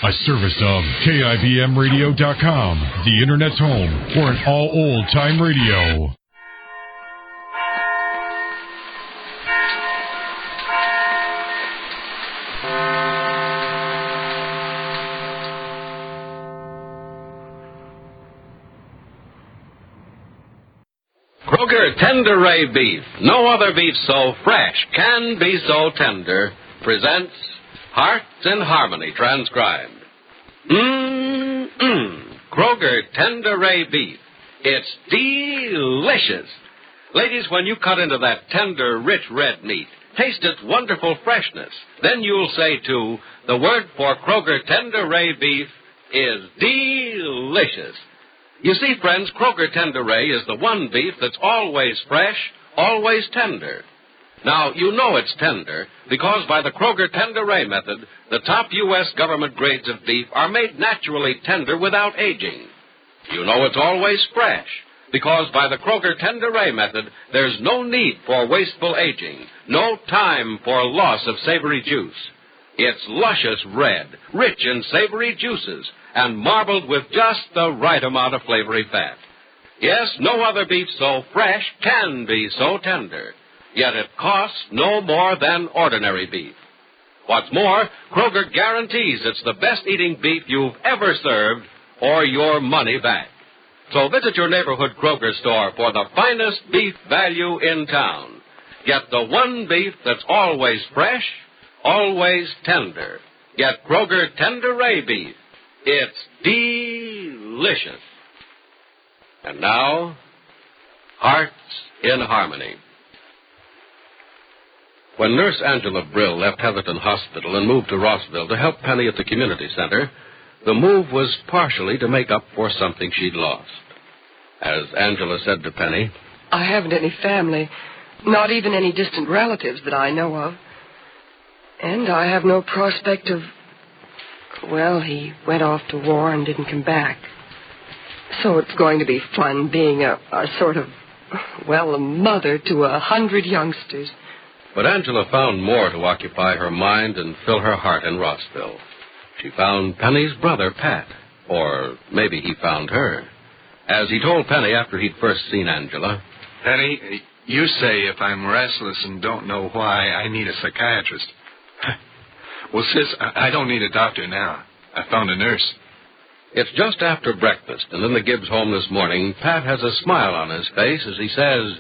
A service of KIBMradio.com, the Internet's home for an all-old-time radio. Kroger Tender Ray Beef, no other beef so fresh can be so tender, presents Hearts in Harmony, transcribed. Kroger Tender Ray Beef. It's delicious. Ladies, when you cut into that tender, rich red meat, taste its wonderful freshness. Then you'll say, too, the word for Kroger Tender Ray Beef is delicious. You see, friends, Kroger Tender Ray is the one beef that's always fresh, always tender. Now, you know it's tender because by the Kroger Tender Ray method, the top U.S. government grades of beef are made naturally tender without aging. You know it's always fresh because by the Kroger Tender Ray method, there's no need for wasteful aging, no time for loss of savory juice. It's luscious red, rich in savory juices, and marbled with just the right amount of flavory fat. Yes, no other beef so fresh can be so tender, yet it costs no more than ordinary beef. What's more, Kroger guarantees it's the best eating beef you've ever served or your money back. So visit your neighborhood Kroger store for the finest beef value in town. Get the one beef that's always fresh, always tender. Get Kroger Tender Ray Beef. It's delicious. And now, Hearts in Harmony. When Nurse Angela Brill left Heatherton Hospital and moved to Rossville to help Penny at the community center, the move was partially to make up for something she'd lost. As Angela said to Penny, I haven't any family, not even any distant relatives that I know of. And I have no prospect of... Well, he went off to war and didn't come back. So it's going to be fun being a sort of, well, a mother to 100 youngsters. But Angela found more to occupy her mind and fill her heart in Rossville. She found Penny's brother, Pat. Or maybe he found her. As he told Penny after he'd first seen Angela, Penny, you say if I'm restless and don't know why, I need a psychiatrist. Well, sis, I don't need a doctor now. I found a nurse. It's just after breakfast, and in the Gibbs home this morning, Pat has a smile on his face as he says,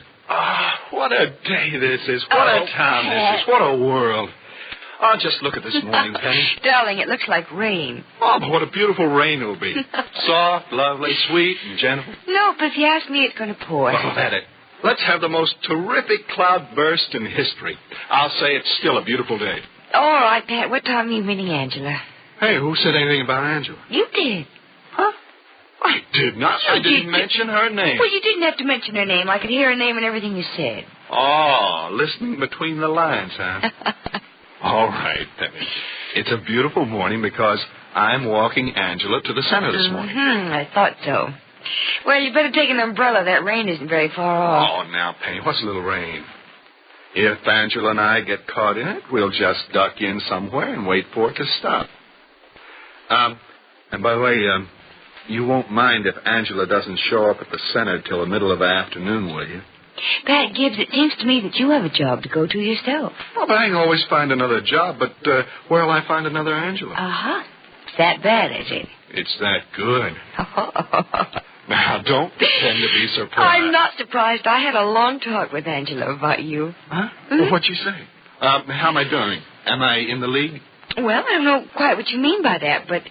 what a day this is. What a town this is. What a world. Oh, just look at this morning, Penny. Darling, it looks like rain. Oh, but what a beautiful rain it'll be. Soft, lovely, sweet, and gentle. No, but if you ask me, it's going to pour. Oh, that it. Let's have the most terrific cloud burst in history. I'll say it's still a beautiful day. All right, Pat. What time are you meeting Angela? Hey, who said anything about Angela? You did. Huh? I did not. I didn't mention her name. Well, you didn't have to mention her name. I could hear her name and everything you said. Oh, listening between the lines, huh? All right, Penny. It's a beautiful morning because I'm walking Angela to the center this morning. I thought so. Well, you better take an umbrella. That rain isn't very far off. Oh, now, Penny, what's a little rain? If Angela and I get caught in it, we'll just duck in somewhere and wait for it to stop. And by the way, you won't mind if Angela doesn't show up at the center till the middle of the afternoon, will you? Pat Gibbs, it seems to me that you have a job to go to yourself. Well, but I can always find another job, but where'll I find another Angela? Uh-huh. It's that bad, is it? It's that good. Now, don't pretend to be surprised. I'm not surprised. I had a long talk with Angela about you. Huh? Well, what'd you say? How am I doing? Am I in the league? Well, I don't know quite what you mean by that, but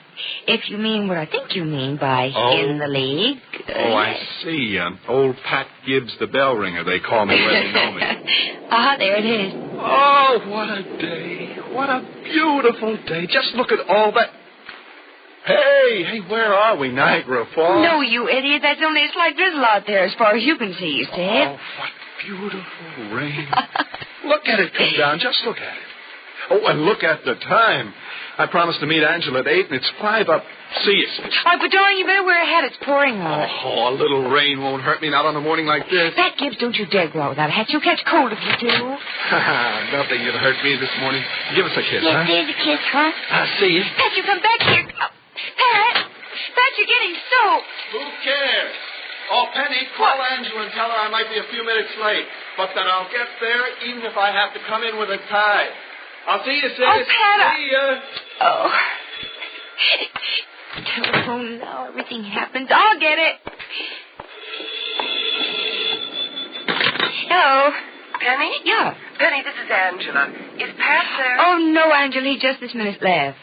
if you mean what I think you mean by in the league... I see. Old Pat Gibbs, the bell ringer, they call me where they know me. There it is. Oh, what a day. What a beautiful day. Just look at all that... Hey, where are we? Niagara Falls? No, you idiot. That's only a slight drizzle out there as far as you can see, you said. Oh, what beautiful rain. Look at it come down. Just look at it. Oh, and look at the time. I promised to meet Angela at 8, and it's 5 up. See you, sis. Oh, but darling, you better wear a hat. It's pouring on. Oh, a little rain won't hurt me, not on a morning like this. Pat Gibbs, don't you dare go out without a hat. You'll catch cold if you do. Nothing can hurt me this morning. Give us a kiss, yes, huh? Here's a kiss, huh? I'll see you. Pat, you come back here. you're getting soaked. Who cares? Oh, Penny, call Angela and tell her I might be a few minutes late. But that I'll get there even if I have to come in with a tie. I'll see you, sis. Oh, Pat. See ya. Oh. Telephone now. Everything happens. I'll get it. Hello. Penny? Yeah. Penny, this is Angela. Is Pat there? Oh, no, Angela. He just this minute left.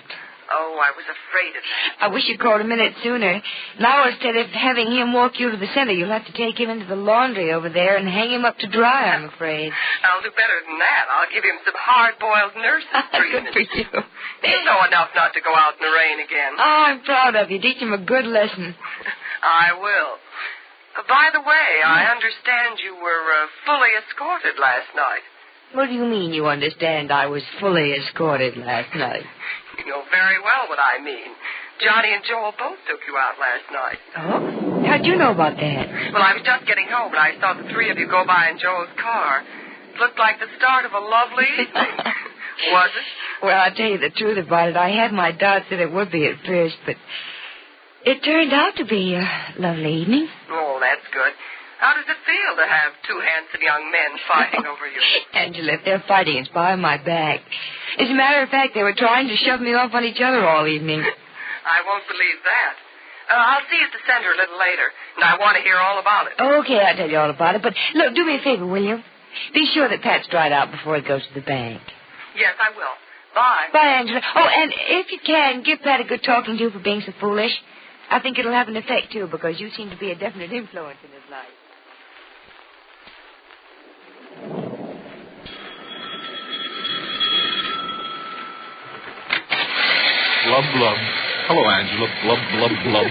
Oh, I was afraid of that. I wish you called a minute sooner. Now, instead of having him walk you to the center, you'll have to take him into the laundry over there and hang him up to dry, I'm afraid. I'll do better than that. I'll give him some hard-boiled nurse's treatment. Good for you. He'll know enough not to go out in the rain again. Oh, I'm proud of you. Teach him a good lesson. I will. By the way, I understand you were fully escorted last night. What do you mean you understand I was fully escorted last night? You know very well what I mean. Johnny and Joel both took you out last night. Oh? How'd you know about that? Well, I was just getting home, and I saw the three of you go by in Joel's car. It looked like the start of a lovely evening. Was it? Well, I'll tell you the truth about it. I had my doubts that it would be at first, but it turned out to be a lovely evening. Oh, that's good. How does it feel to have two handsome young men fighting over you? Angela, if they're fighting, it's behind my back. As a matter of fact, they were trying to shove me off on each other all evening. I won't believe that. I'll see you at the center a little later, and I want to hear all about it. Okay, I'll tell you all about it. But, look, do me a favor, will you? Be sure that Pat's dried out before he goes to the bank. Yes, I will. Bye. Bye, Angela. Oh, and if you can, give Pat a good talking to for being so foolish. I think it'll have an effect, too, because you seem to be a definite influence in his life. Blub, blub. Hello, Angela. Blub, blub, blub.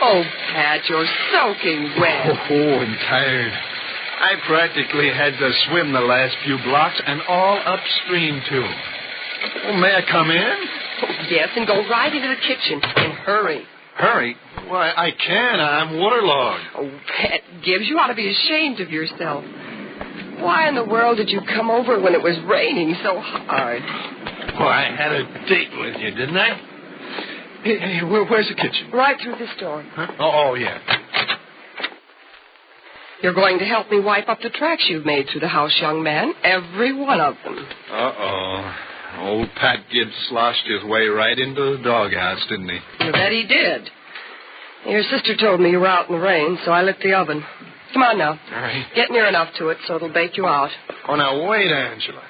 Oh, Pat, you're soaking wet. Oh, and tired. I practically had to swim the last few blocks and all upstream, too. Oh, may I come in? Oh, yes, and go right into the kitchen. And hurry. Hurry? Why, I can. I'm waterlogged. Oh, Pat Gibbs, you ought to be ashamed of yourself. Why in the world did you come over when it was raining so hard? Well, I had a date with you, didn't I? Hey, where's the kitchen? Right through this door. Huh? Oh, yeah. You're going to help me wipe up the tracks you've made through the house, young man. Every one of them. Uh-oh. Old Pat Gibbs sloshed his way right into the doghouse, didn't he? I bet he did. Your sister told me you were out in the rain, so I lit the oven. Come on now. All right. Get near enough to it so it'll bake you out. Oh, now, wait, Angela.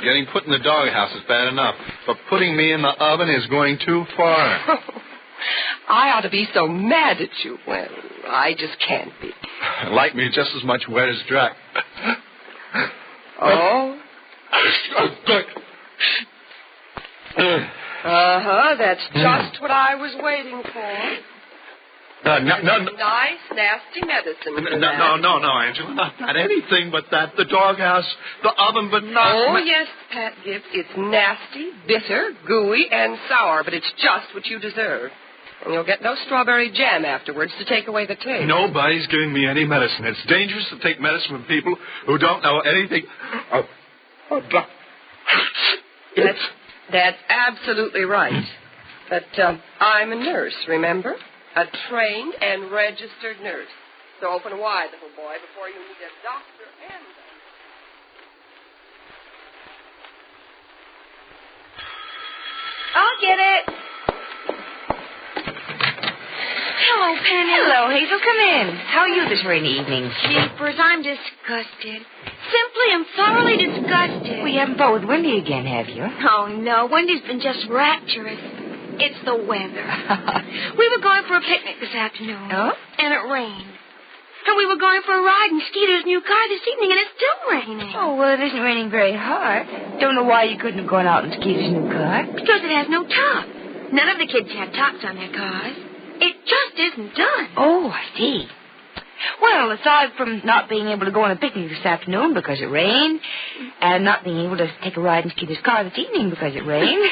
Getting put in the doghouse is bad enough, but putting me in the oven is going too far. I ought to be so mad at you. Well, I just can't be. Like me just as much wet as dry. Oh? Uh-huh, that's just what I was waiting for. No. Nice, nasty medicine for that. No, Angela. Not anything but that. The doghouse, the oven, but not... Oh, yes, Pat Gibbs. It's nasty, bitter, gooey, and sour, but it's just what you deserve. And you'll get no strawberry jam afterwards to take away the taste. Nobody's giving me any medicine. It's dangerous to take medicine from people who don't know anything. That's absolutely right. But I'm a nurse, remember? A trained and registered nurse. So open wide, little boy, before you need a doctor and... I'll get it. Hello, Penny. Hello, Hazel. Come in. How are you this rainy evening? Jeepers, I'm disgusted. Simply and thoroughly disgusted. Well, you haven't fought with Wendy again, have you? Oh, no. Wendy's been just rapturous. It's the weather. We were going for a picnic this afternoon. Oh? And it rained. And we were going for a ride in Skeeter's new car this evening, and it's still raining. Oh, well, it isn't raining very hard. Don't know why you couldn't have gone out in Skeeter's new car. Because it has no top. None of the kids have tops on their cars. It just isn't done. Oh, I see. Well, aside from not being able to go on a picnic this afternoon because it rained, and not being able to take a ride in Skeeter's car this evening because it rained,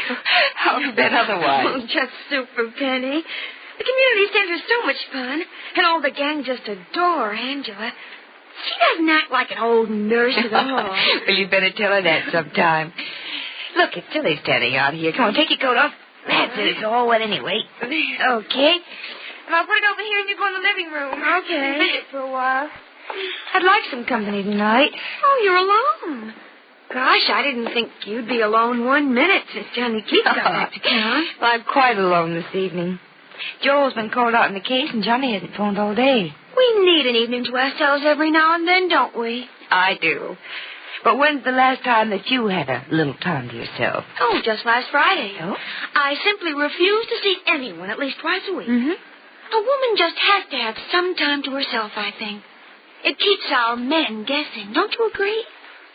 how have you been otherwise? Oh, just super, Penny. The community center's so much fun, and all the gang just adore Angela. She doesn't act like an old nurse at all. Well, you better tell her that sometime. Look, it's silly standing out here. Come on, take your coat off. That's it. It's all wet anyway. Okay. And I'll put it over here and you go in the living room. Okay. Visit for a while. I'd like some company tonight. Oh, you're alone. Gosh, I didn't think you'd be alone 1 minute since Johnny Keith got back to town. Well, I'm quite alone this evening. Joel's been called out in the case, and Johnny hasn't phoned all day. We need an evening to ourselves every now and then, don't we? I do. But when's the last time that you had a little time to yourself? Oh, just last Friday. Oh? I simply refuse to see anyone at least twice a week. Mm-hmm. A woman just has to have some time to herself, I think. It keeps our men guessing. Don't you agree?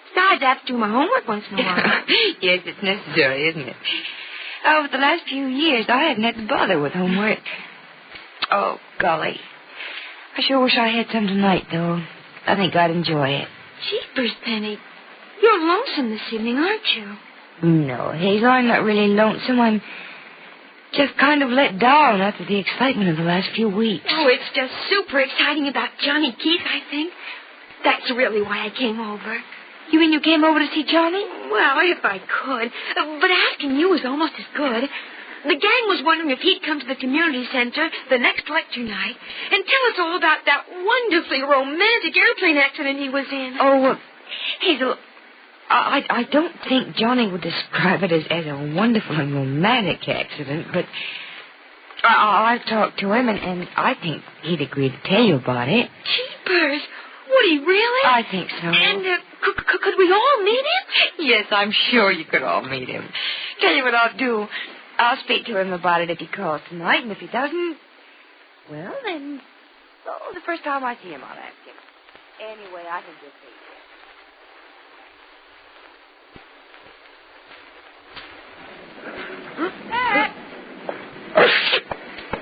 Besides, I have to do my homework once in a while. Yes, it's necessary, isn't it? Over the last few years, I haven't had to bother with homework. Oh, golly. I sure wish I had some tonight, though. I think I'd enjoy it. Jeepers, Penny. You're lonesome this evening, aren't you? No, Hazel, I'm not really lonesome. I'm just kind of let down after the excitement of the last few weeks. Oh, it's just super exciting about Johnny Keith, I think. That's really why I came over. You mean you came over to see Johnny? Well, if I could. But asking you is almost as good. The gang was wondering if he'd come to the community center the next lecture night and tell us all about that wonderfully romantic airplane accident he was in. Oh, Hazel, I don't think Johnny would describe it as a wonderful and romantic accident, but I've talked to him, and I think he'd agree to tell you about it. Jeepers! Would he really? I think so. And could we all meet him? Yes, I'm sure you could all meet him. Tell you what I'll do. I'll speak to him about it if he calls tonight, and if he doesn't, well, then, the first time I see him, I'll ask him. Anyway, I can just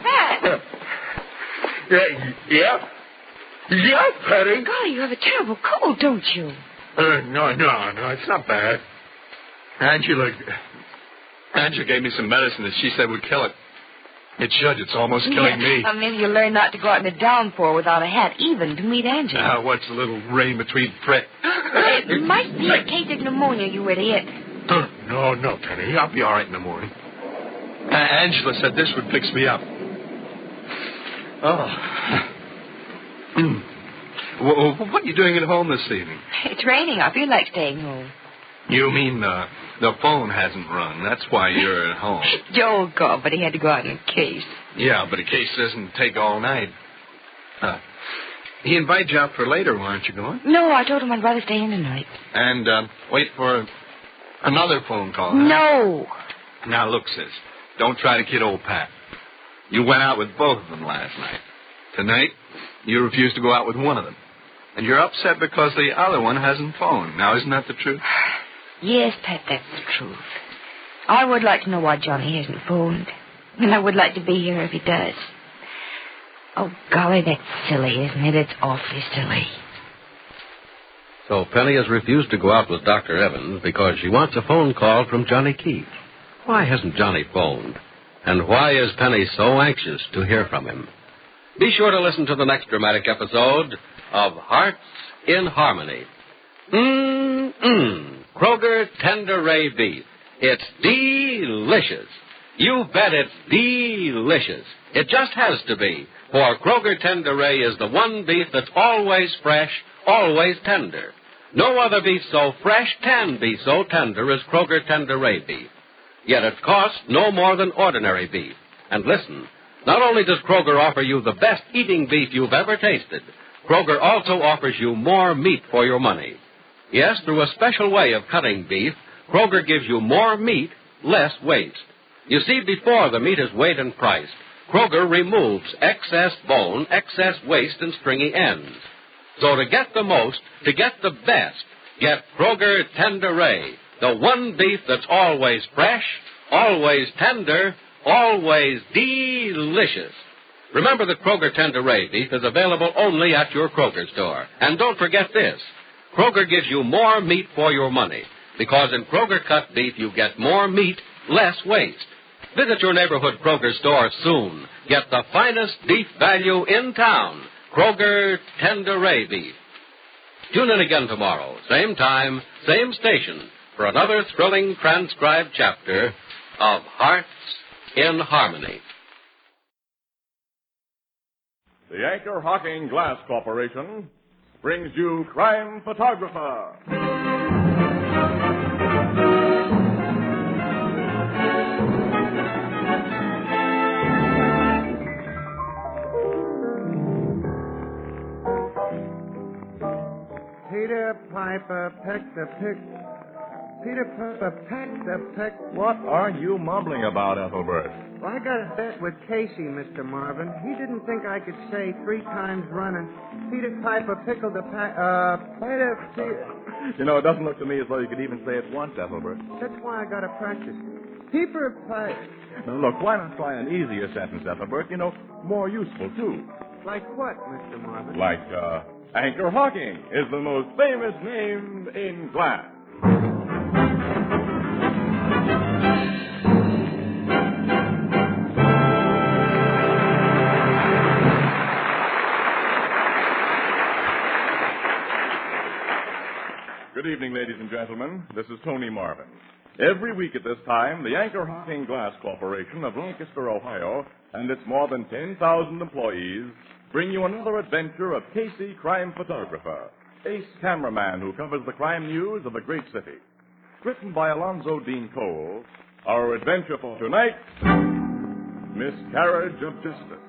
Pat! Yeah? Yeah, Patty? Golly, you have a terrible cold, don't you? No, it's not bad. Angela gave me some medicine that she said would kill it. It should. It's almost killing me. Well, maybe you'll learn not to go out in the downpour without a hat, even to meet Angela. What's a little rain between threat? It might be a case of pneumonia, you idiot. No, Penny. I'll be all right in the morning. Angela said this would fix me up. Oh. What are you doing at home this evening? It's raining. I feel like staying home. You mean the phone hasn't rung. That's why you're at home. Joel called, but he had to go out in a case. Yeah, but a case doesn't take all night. He invited you out for later. Why aren't you going? No, I told him I'd rather stay in tonight. And wait for another phone call. Huh? No. Now, look, sis. Don't try to kid old Pat. You went out with both of them last night. Tonight, you refuse to go out with one of them. And you're upset because the other one hasn't phoned. Now, isn't that the truth? Yes, Pat, that's the truth. I would like to know why Johnny hasn't phoned. And I would like to be here if he does. Oh, golly, that's silly, isn't it? It's awfully silly. So Penny has refused to go out with Dr. Evans because she wants a phone call from Johnny Keith. Why hasn't Johnny phoned? And why is Penny so anxious to hear from him? Be sure to listen to the next dramatic episode of Hearts in Harmony. Kroger Tender Ray Beef. It's delicious. You bet it's delicious. It just has to be, for Kroger Tender Ray is the one beef that's always fresh, always tender. No other beef so fresh can be so tender as Kroger Tender Ray Beef. Yet it costs no more than ordinary beef. And listen, not only does Kroger offer you the best eating beef you've ever tasted, Kroger also offers you more meat for your money. Yes, through a special way of cutting beef, Kroger gives you more meat, less waste. You see, before the meat is weighed and priced, Kroger removes excess bone, excess waste, and stringy ends. So to get the most, to get the best, get Kroger Tender Ray, the one beef that's always fresh, always tender, always delicious. Remember that Kroger Tender Ray beef is available only at your Kroger store. And don't forget this. Kroger gives you more meat for your money, because in Kroger cut beef you get more meat, less waste. Visit your neighborhood Kroger store soon. Get the finest beef value in town, Kroger Tender Ray beef. Tune in again tomorrow, same time, same station, for another thrilling transcribed chapter of Hearts in Harmony. The Anchor Hocking Glass Corporation brings you Crime Photographer. Peter Piper pecked a pick. Peter Piper pecked a peck. What are you mumbling about, Ethelbert? Well, I got a bet with Casey, Mr. Marvin. He didn't think I could say 3 times running. Peter Piper pickled a Peter. You know, it doesn't look to me as though you could even say it once, Ethelbert. That's why I got to practice. Peter Piper. Now, look, why not try an easier sentence, Ethelbert? You know, more useful, too. Like what, Mr. Marvin? Like, Anchor Hocking is the most famous name in glass. Good evening, ladies and gentlemen. This is Tony Marvin. Every week at this time, the Anchor Hocking Glass Corporation of Lancaster, Ohio, and its more than 10,000 employees bring you another adventure of Casey, crime photographer, ace cameraman who covers the crime news of a great city. Written by Alonzo Dean Cole, our adventure for tonight, Miscarriage of Justice.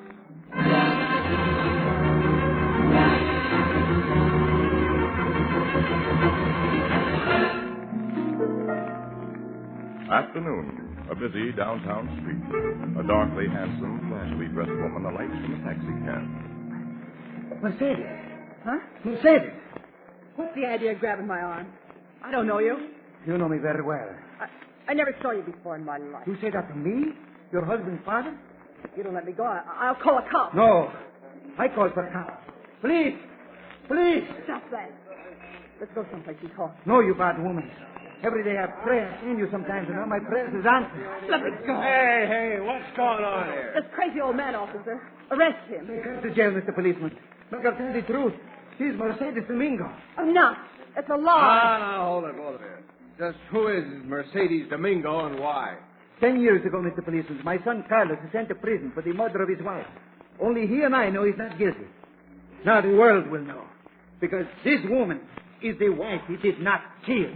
Afternoon, a busy downtown street. A darkly handsome, flashily dressed woman alights from a taxi cab. Mercedes. Huh? Mercedes. What's the idea of grabbing my arm? I don't know you. You know me very well. I never saw you before in my life. You say that to me? Your husband's father? If you don't let me go, I'll call a cop. No. I call for cops. Police! Police! Stop that. Let's go someplace and talk. No, you bad woman. Every day I pray. I've seen you sometimes, and now my prayers is answered. Let me go. Hey, what's going on here? This crazy old man, officer. Arrest him. Take her to jail, Mr. Policeman. Look, I'll tell you the truth. She's Mercedes Domingo. I'm not. It's a lie. Now, hold it, both of you. Just who is Mercedes Domingo and why? 10 years ago, Mr. Policeman, my son Carlos was sent to prison for the murder of his wife. Only he and I know he's not guilty. Now the world will know. Because this woman is the wife he did not kill.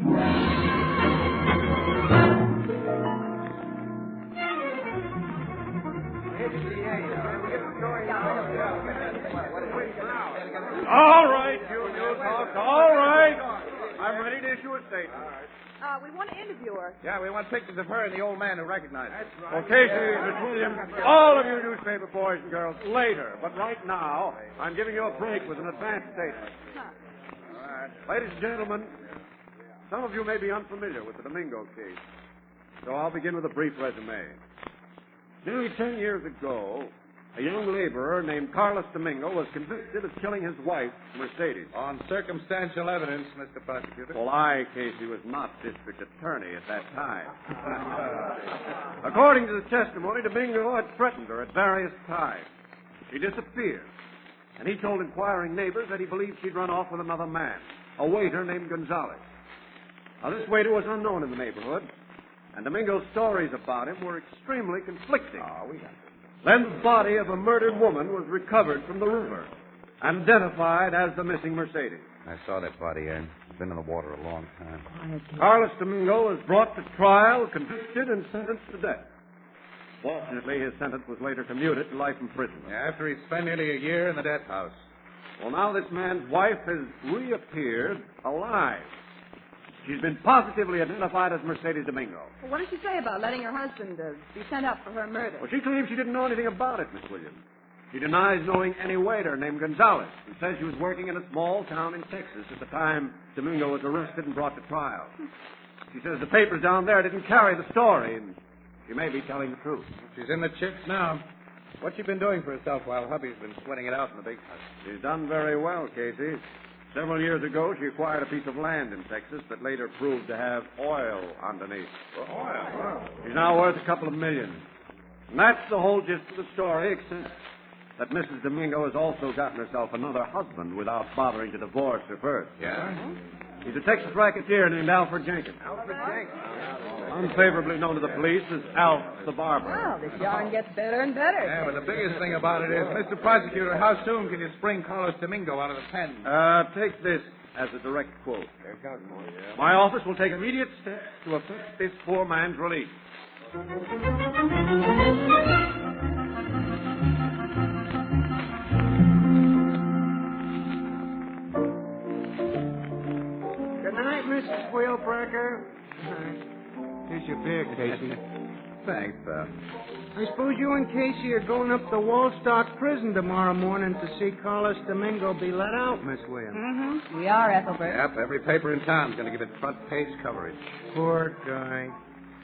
All right, you talk. All right. I'm ready to issue a statement. We want to interview her. Yeah, we want pictures of her and the old man who recognized her. Well, Casey, Miss Williams, all of you newspaper boys and girls, later. But right now, I'm giving you a break with an advance statement. All right. Ladies and gentlemen, some of you may be unfamiliar with the Domingo case. So I'll begin with a brief resume. Nearly 10 years ago, a young laborer named Carlos Domingo was convicted of killing his wife, Mercedes. On circumstantial evidence, Mr. Prosecutor. Well, I, Casey, was not district attorney at that time. According to the testimony, Domingo had threatened her at various times. She disappeared, and he told inquiring neighbors that he believed she'd run off with another man, a waiter named Gonzalez. Now, this waiter was unknown in the neighborhood, and Domingo's stories about him were extremely conflicting. Then the body of a murdered woman was recovered from the river, identified as the missing Mercedes. I saw that body, Ed. It's been in the water a long time. Carlos Domingo was brought to trial, convicted, and sentenced to death. Fortunately, his sentence was later commuted to life imprisonment. Yeah, after he'd spent nearly a year in the death house. Well, now this man's wife has reappeared alive. She's been positively identified as Mercedes Domingo. Well, what did she say about letting her husband be sent up for her murder? Well, she claims she didn't know anything about it, Miss Williams. She denies knowing any waiter named Gonzalez, who says she was working in a small town in Texas at the time Domingo was arrested and brought to trial. She says the papers down there didn't carry the story, and she may be telling the truth. She's in the chips now. What's she been doing for herself while hubby's been sweating it out in the big house? She's done very well, Casey. Several years ago, she acquired a piece of land in Texas that later proved to have oil underneath. Oil? She's now worth a couple of million. And that's the whole gist of the story, except that Mrs. Domingo has also gotten herself another husband without bothering to divorce her first. Yeah? He's a Texas racketeer named Alfred Jenkins. Alfred Jenkins? unfavorably known to the police as Alf the Barber. Well, this yarn gets better and better. Yeah, but the biggest thing about it is, Mr. Prosecutor, how soon can you spring Carlos Domingo out of the pen? Take this as a direct quote. My office will take immediate steps to effect this poor man's release. Good night, Mrs. Wheelbreaker. Here's your beer, Casey. Thanks, I suppose you and Casey are going up to Wallstock Prison tomorrow morning to see Carlos Domingo be let out, Miss Williams. Mm-hmm. We are, Ethelbert. Yep, every paper in town's going to give it front-page coverage. Poor guy.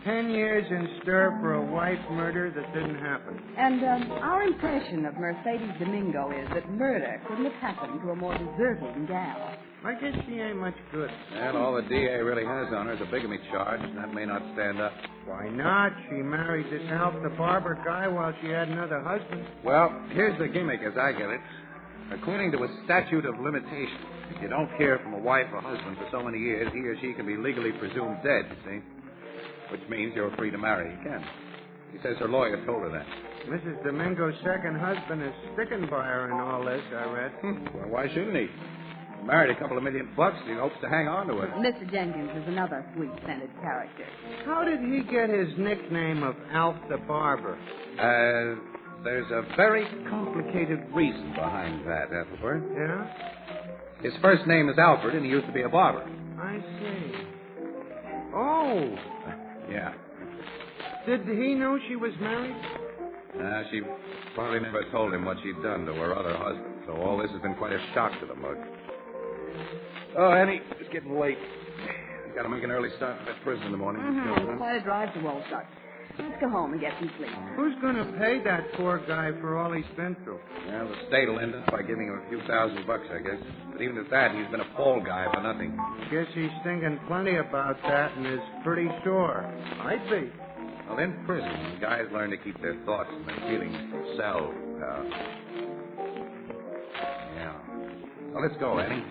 10 years in stir for a wife murder that didn't happen. And our impression of Mercedes Domingo is that murder couldn't have happened to a more deserving gal. I guess she ain't much good. Well, all the DA really has on her is a bigamy charge, and that may not stand up. Why not? She married this Alf the Barber guy while she had another husband. Well, here's the gimmick as I get it. According to a statute of limitations, if you don't hear from a wife or husband for so many years, he or she can be legally presumed dead, you see. Which means you're free to marry again. He says her lawyer told her that. Mrs. Domingo's second husband is sticking by her in all this, I read. Well, why shouldn't he? He married a couple of $1 million bucks, and he hopes to hang on to it. Mr. Jenkins is another sweet-scented character. How did he get his nickname of Alf the Barber? There's a very complicated reason behind that, Ethelbert. Yeah? His first name is Alfred, and he used to be a barber. I see. Oh. Yeah. Did he know she was married? She probably never told him what she'd done to her other husband, so all this has been quite a shock to the mug. Oh, Annie, it's getting late. I've got to make an early start for that prison in the morning. Mm-hmm. Quite a drive to Wallstock. Let's go home and get some sleep. Who's going to pay that poor guy for all he's been through? Well, the state will end up by giving him a few $1,000, I guess. But even at that, he's been a fall guy for nothing. Guess he's thinking plenty about that and is pretty sure. I'd be. Well, in prison, guys learn to keep their thoughts and their feelings to themselves. Yeah. Well, let's go, Annie.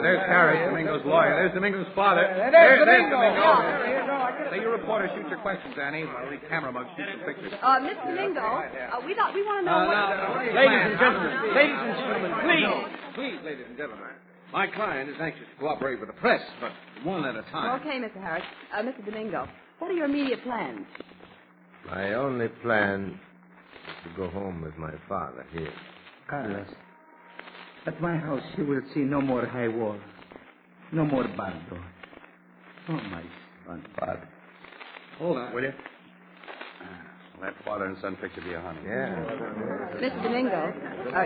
There's Harry, Domingo's lawyer. There's Domingo's father. There's Domingo. Say you reporter, shoot your questions, Annie. While the camera mug shoots some pictures. Miss Domingo, we want to know what... Ladies and gentlemen, please, ladies and gentlemen. My client is anxious to cooperate with the press, but one at a time. Okay, Mr. Harris. Mr. Domingo, what are your immediate plans? My only plan is to go home with my father here. Carlos, at my house you will see no more high walls, no more barn doors. Oh, my son, father. Hold on, will you? That father and son picture be a honey. Yeah. Mr. Domingo,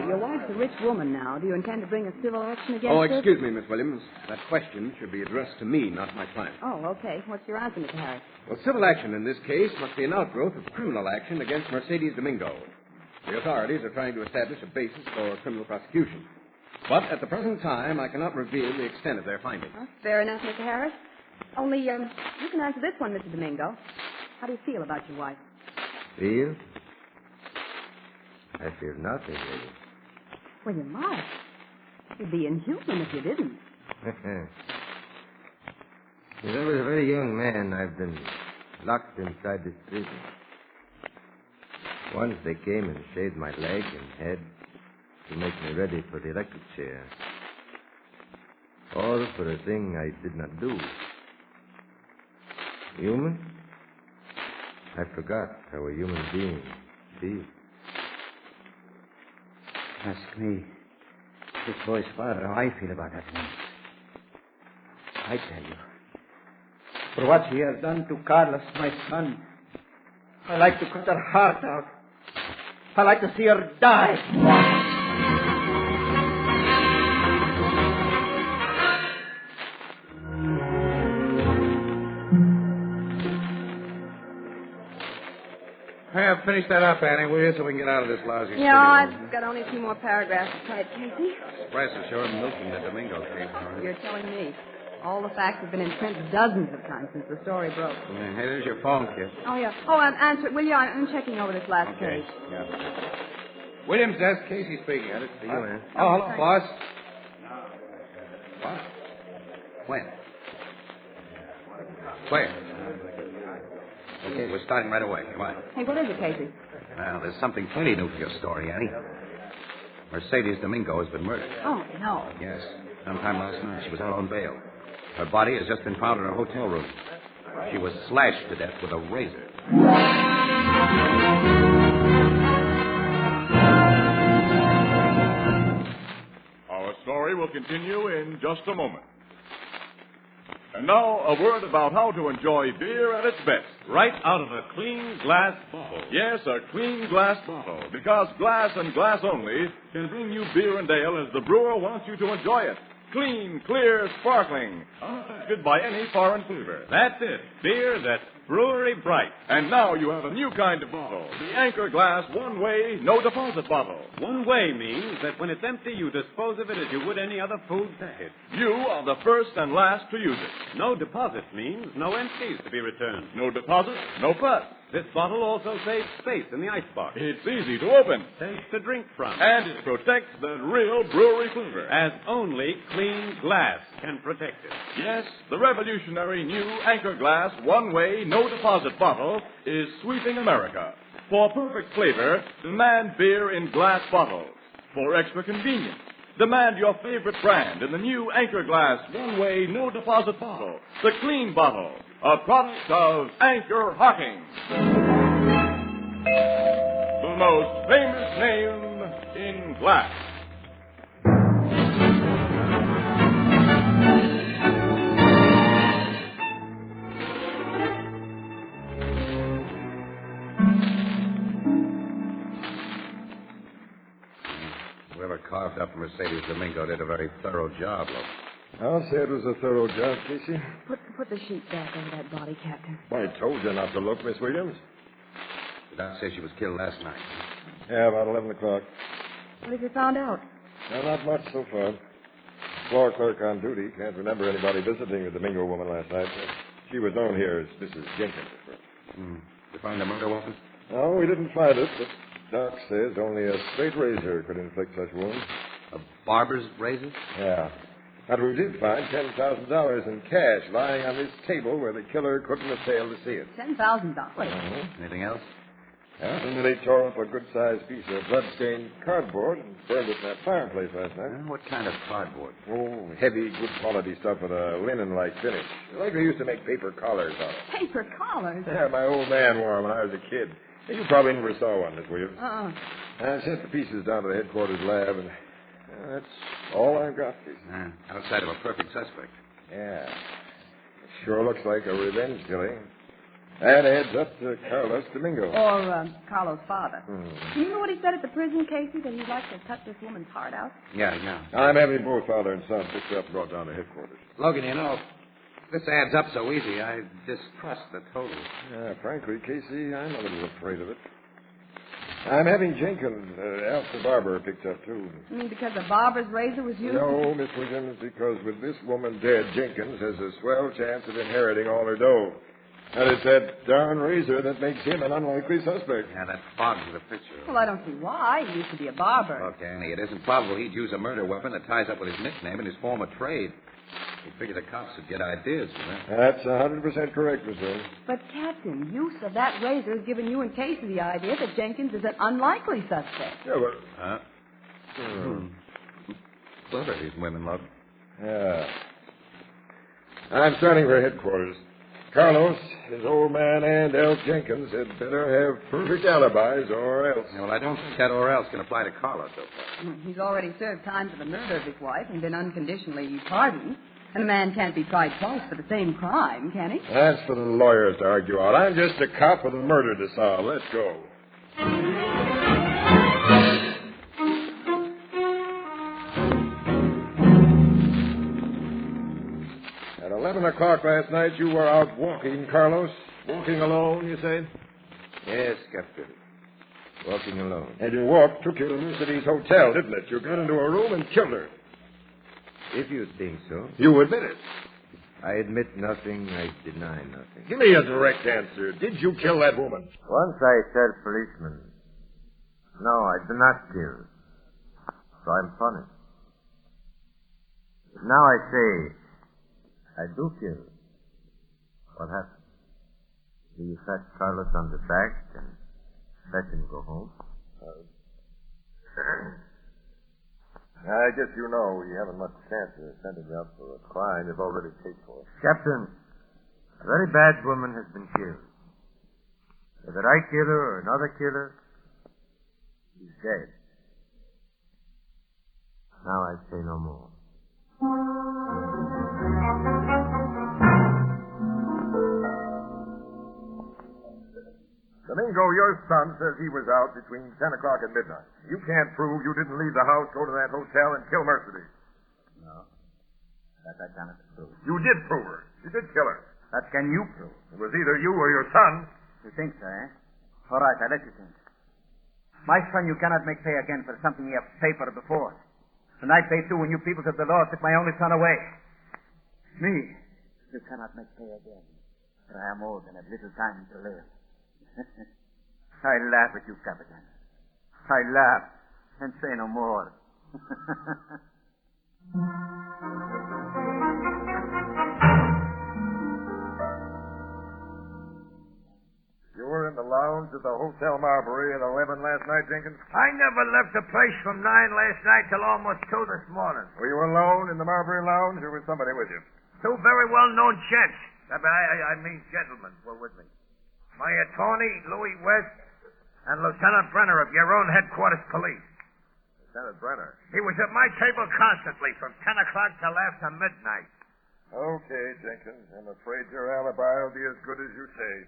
your wife's a rich woman now. Do you intend to bring a civil action against her? Oh, excuse me, Miss Williams. That question should be addressed to me, not my client. Oh, okay. What's your answer, Mr. Harris? Well, civil action in this case must be an outgrowth of criminal action against Mercedes Domingo. The authorities are trying to establish a basis for criminal prosecution. But at the present time, I cannot reveal the extent of their findings. Fair enough, Mr. Harris. Only, you can answer this one, Mr. Domingo. How do you feel about your wife? Feel? I feel nothing, really. Well, you might. You'd be inhuman if you didn't. Since I was a very young man, I've been locked inside this prison. Once they came and shaved my leg and head to make me ready for the electric chair. All for a thing I did not do. Human? I forgot how a human being feels. Ask me, this boy's father, how I feel about that man. I tell you, for what he has done to Carlos, my son, I like to cut her heart out. I like to see her die. Finish that up, Annie, will you, so we can get out of this lousy studio. I've got only a few more paragraphs to type, Casey. Press is sure milking the Domingo case. You're telling me. All the facts have been in print dozens of times since the story broke. Hey, there's your phone, kid. Oh, yeah. Oh, answer it, will you? I'm checking over this last page. Yeah. Williams desk, Casey speaking. It's for you, man. Oh, Oh, hello, thanks. boss. What? When? Where? Okay, we're starting right away. Come on. Hey, what is it, Casey? Well, there's something plenty new for your story, Annie. Mercedes Domingo has been murdered. Oh, no. Yes. Sometime last night, she was out on bail. Her body has just been found in her hotel room. She was slashed to death with a razor. Our story will continue in just a moment. And now, a word about how to enjoy beer at its best. Right out of a clean glass bottle. Yes, a clean glass bottle. Because glass and glass only can bring you beer and ale as the brewer wants you to enjoy it. Clean, clear, sparkling, unaffected by any foreign flavor. That's it. Beer that's brewery bright. And now you have a new kind of bottle. The Anchor Glass one-way, no deposit bottle. One way means that when it's empty, you dispose of it as you would any other food packet. You are the first and last to use it. No deposit means no empties to be returned. No deposit, no fuss. This bottle also saves space in the icebox. It's easy to open. Safe to drink from. And it protects the real brewery flavor. As only clean glass can protect it. Yes, the revolutionary new Anchor Glass one-way, no deposit bottle is sweeping America. For perfect flavor, demand beer in glass bottles. For extra convenience, demand your favorite brand in the new Anchor Glass one-way, no deposit bottle. The clean bottle, a product of Anchor Hocking. The most famous name in glass. Whoever carved up Mercedes Domingo did a very thorough job, look. I'll say it was a thorough job, Casey. Put the sheet back over that body, Captain. I told you not to look, Miss Williams. The doc says she was killed last night. Yeah, about 11 o'clock. What have you found out? No, not much so far. Floor clerk on duty can't remember anybody visiting the Domingo woman last night. She was known here as Mrs. Jenkins. Did you find the murder weapon? No, we didn't find it, but Doc says only a straight razor could inflict such wounds. A barber's razor? Yeah. But we did find $10,000 in cash lying on this table where the killer couldn't have failed to see it. $10,000. Anything else? Yeah, and they tore up a good-sized piece of blood-stained cardboard and burned it in that fireplace last night. What kind of cardboard? Oh, heavy, good-quality stuff with a linen-like finish. Like they used to make paper collars out of. Paper collars? Yeah, my old man wore them when I was a kid. You probably never saw one, Miss Williams. Uh-uh. I sent the pieces down to the headquarters lab, and that's all I've got, Casey. Outside of a perfect suspect. Yeah. It sure looks like a revenge killing. That adds up to Carlos Domingo. Or Carlos' father. Hmm. You know what he said at the prison, Casey? That he'd like to cut this woman's heart out? Yeah. I'm having both father and son picked up and brought down to headquarters. Logan, you know, this adds up so easy, I distrust the total. Yeah, frankly, Casey, I'm a little afraid of it. I'm having Jenkins, Alf the barber, picked up, too. You mean because the barber's razor was used? No, Miss Williams, because with this woman dead, Jenkins has a swell chance of inheriting all her dough. And it's that darn razor that makes him an unlikely suspect. Yeah, that fogs the picture. Well, I don't see why. He used to be a barber. Look, Annie, it isn't probable he'd use a murder weapon that ties up with his nickname and his former trade. He figured the cops would get ideas from that. That's 100% correct, Miss Williams. But, Captain, use of that razor has given you and Casey the idea that Jenkins is an unlikely suspect. Yeah, but... Huh? Clever, these women, love. Yeah. I'm starting for headquarters. Carlos, his old man, and Elf Jenkins had better have perfect alibis or else. Yeah, well, I don't think that or else can apply to Carlos so far. He's already served time for the murder of his wife and been unconditionally pardoned. And a man can't be tried twice for the same crime, can he? That's for the lawyers to argue out. I'm just a cop with a murder to solve. Let's go. At 11 o'clock last night, you were out walking, Carlos. Walking alone, you say? Yes, Captain. Walking alone. And your walk took you to Mercedes Hotel, didn't it? You got into a room and killed her. If you think so. You admit it. I admit nothing. I deny nothing. Give me a direct answer. Did you kill that woman? Once I said, policeman, no, I do not kill. So I'm punished. But now I say, I do kill. What happens? Do you pat Carlos on the back and let him go home? I guess you know we haven't much chance of sending you up for a crime you've already paid for. Captain, a very bad woman has been killed. Whether I kill her or another killer, she's dead. Now I say no more. Domingo, your son says he was out between 10 o'clock and midnight. You can't prove you didn't leave the house, go to that hotel, and kill Mercedes. No. That I cannot prove. You did prove her. You did kill her. That can you prove? It was either you or your son. You think so, eh? All right, I let you think. My son you cannot make pay again for something you have paid for before. And I pay too when you people of the law took my only son away. Me, you cannot make pay again. For I am old and have little time to live. I laugh at you, Captain. I laugh and say no more. You were in the lounge at the Hotel Marbury at 11 last night, Jenkins? I never left the place from 9 last night till almost 2 this morning. Were you alone in the Marbury lounge, or was somebody with you? 2 very well-known gents. I mean gentlemen were with me. My attorney, Louis West, and Lieutenant Brenner of your own headquarters police. Lieutenant Brenner? He was at my table constantly from 10 o'clock till after midnight. Okay, Jenkins. I'm afraid your alibi will be as good as you say.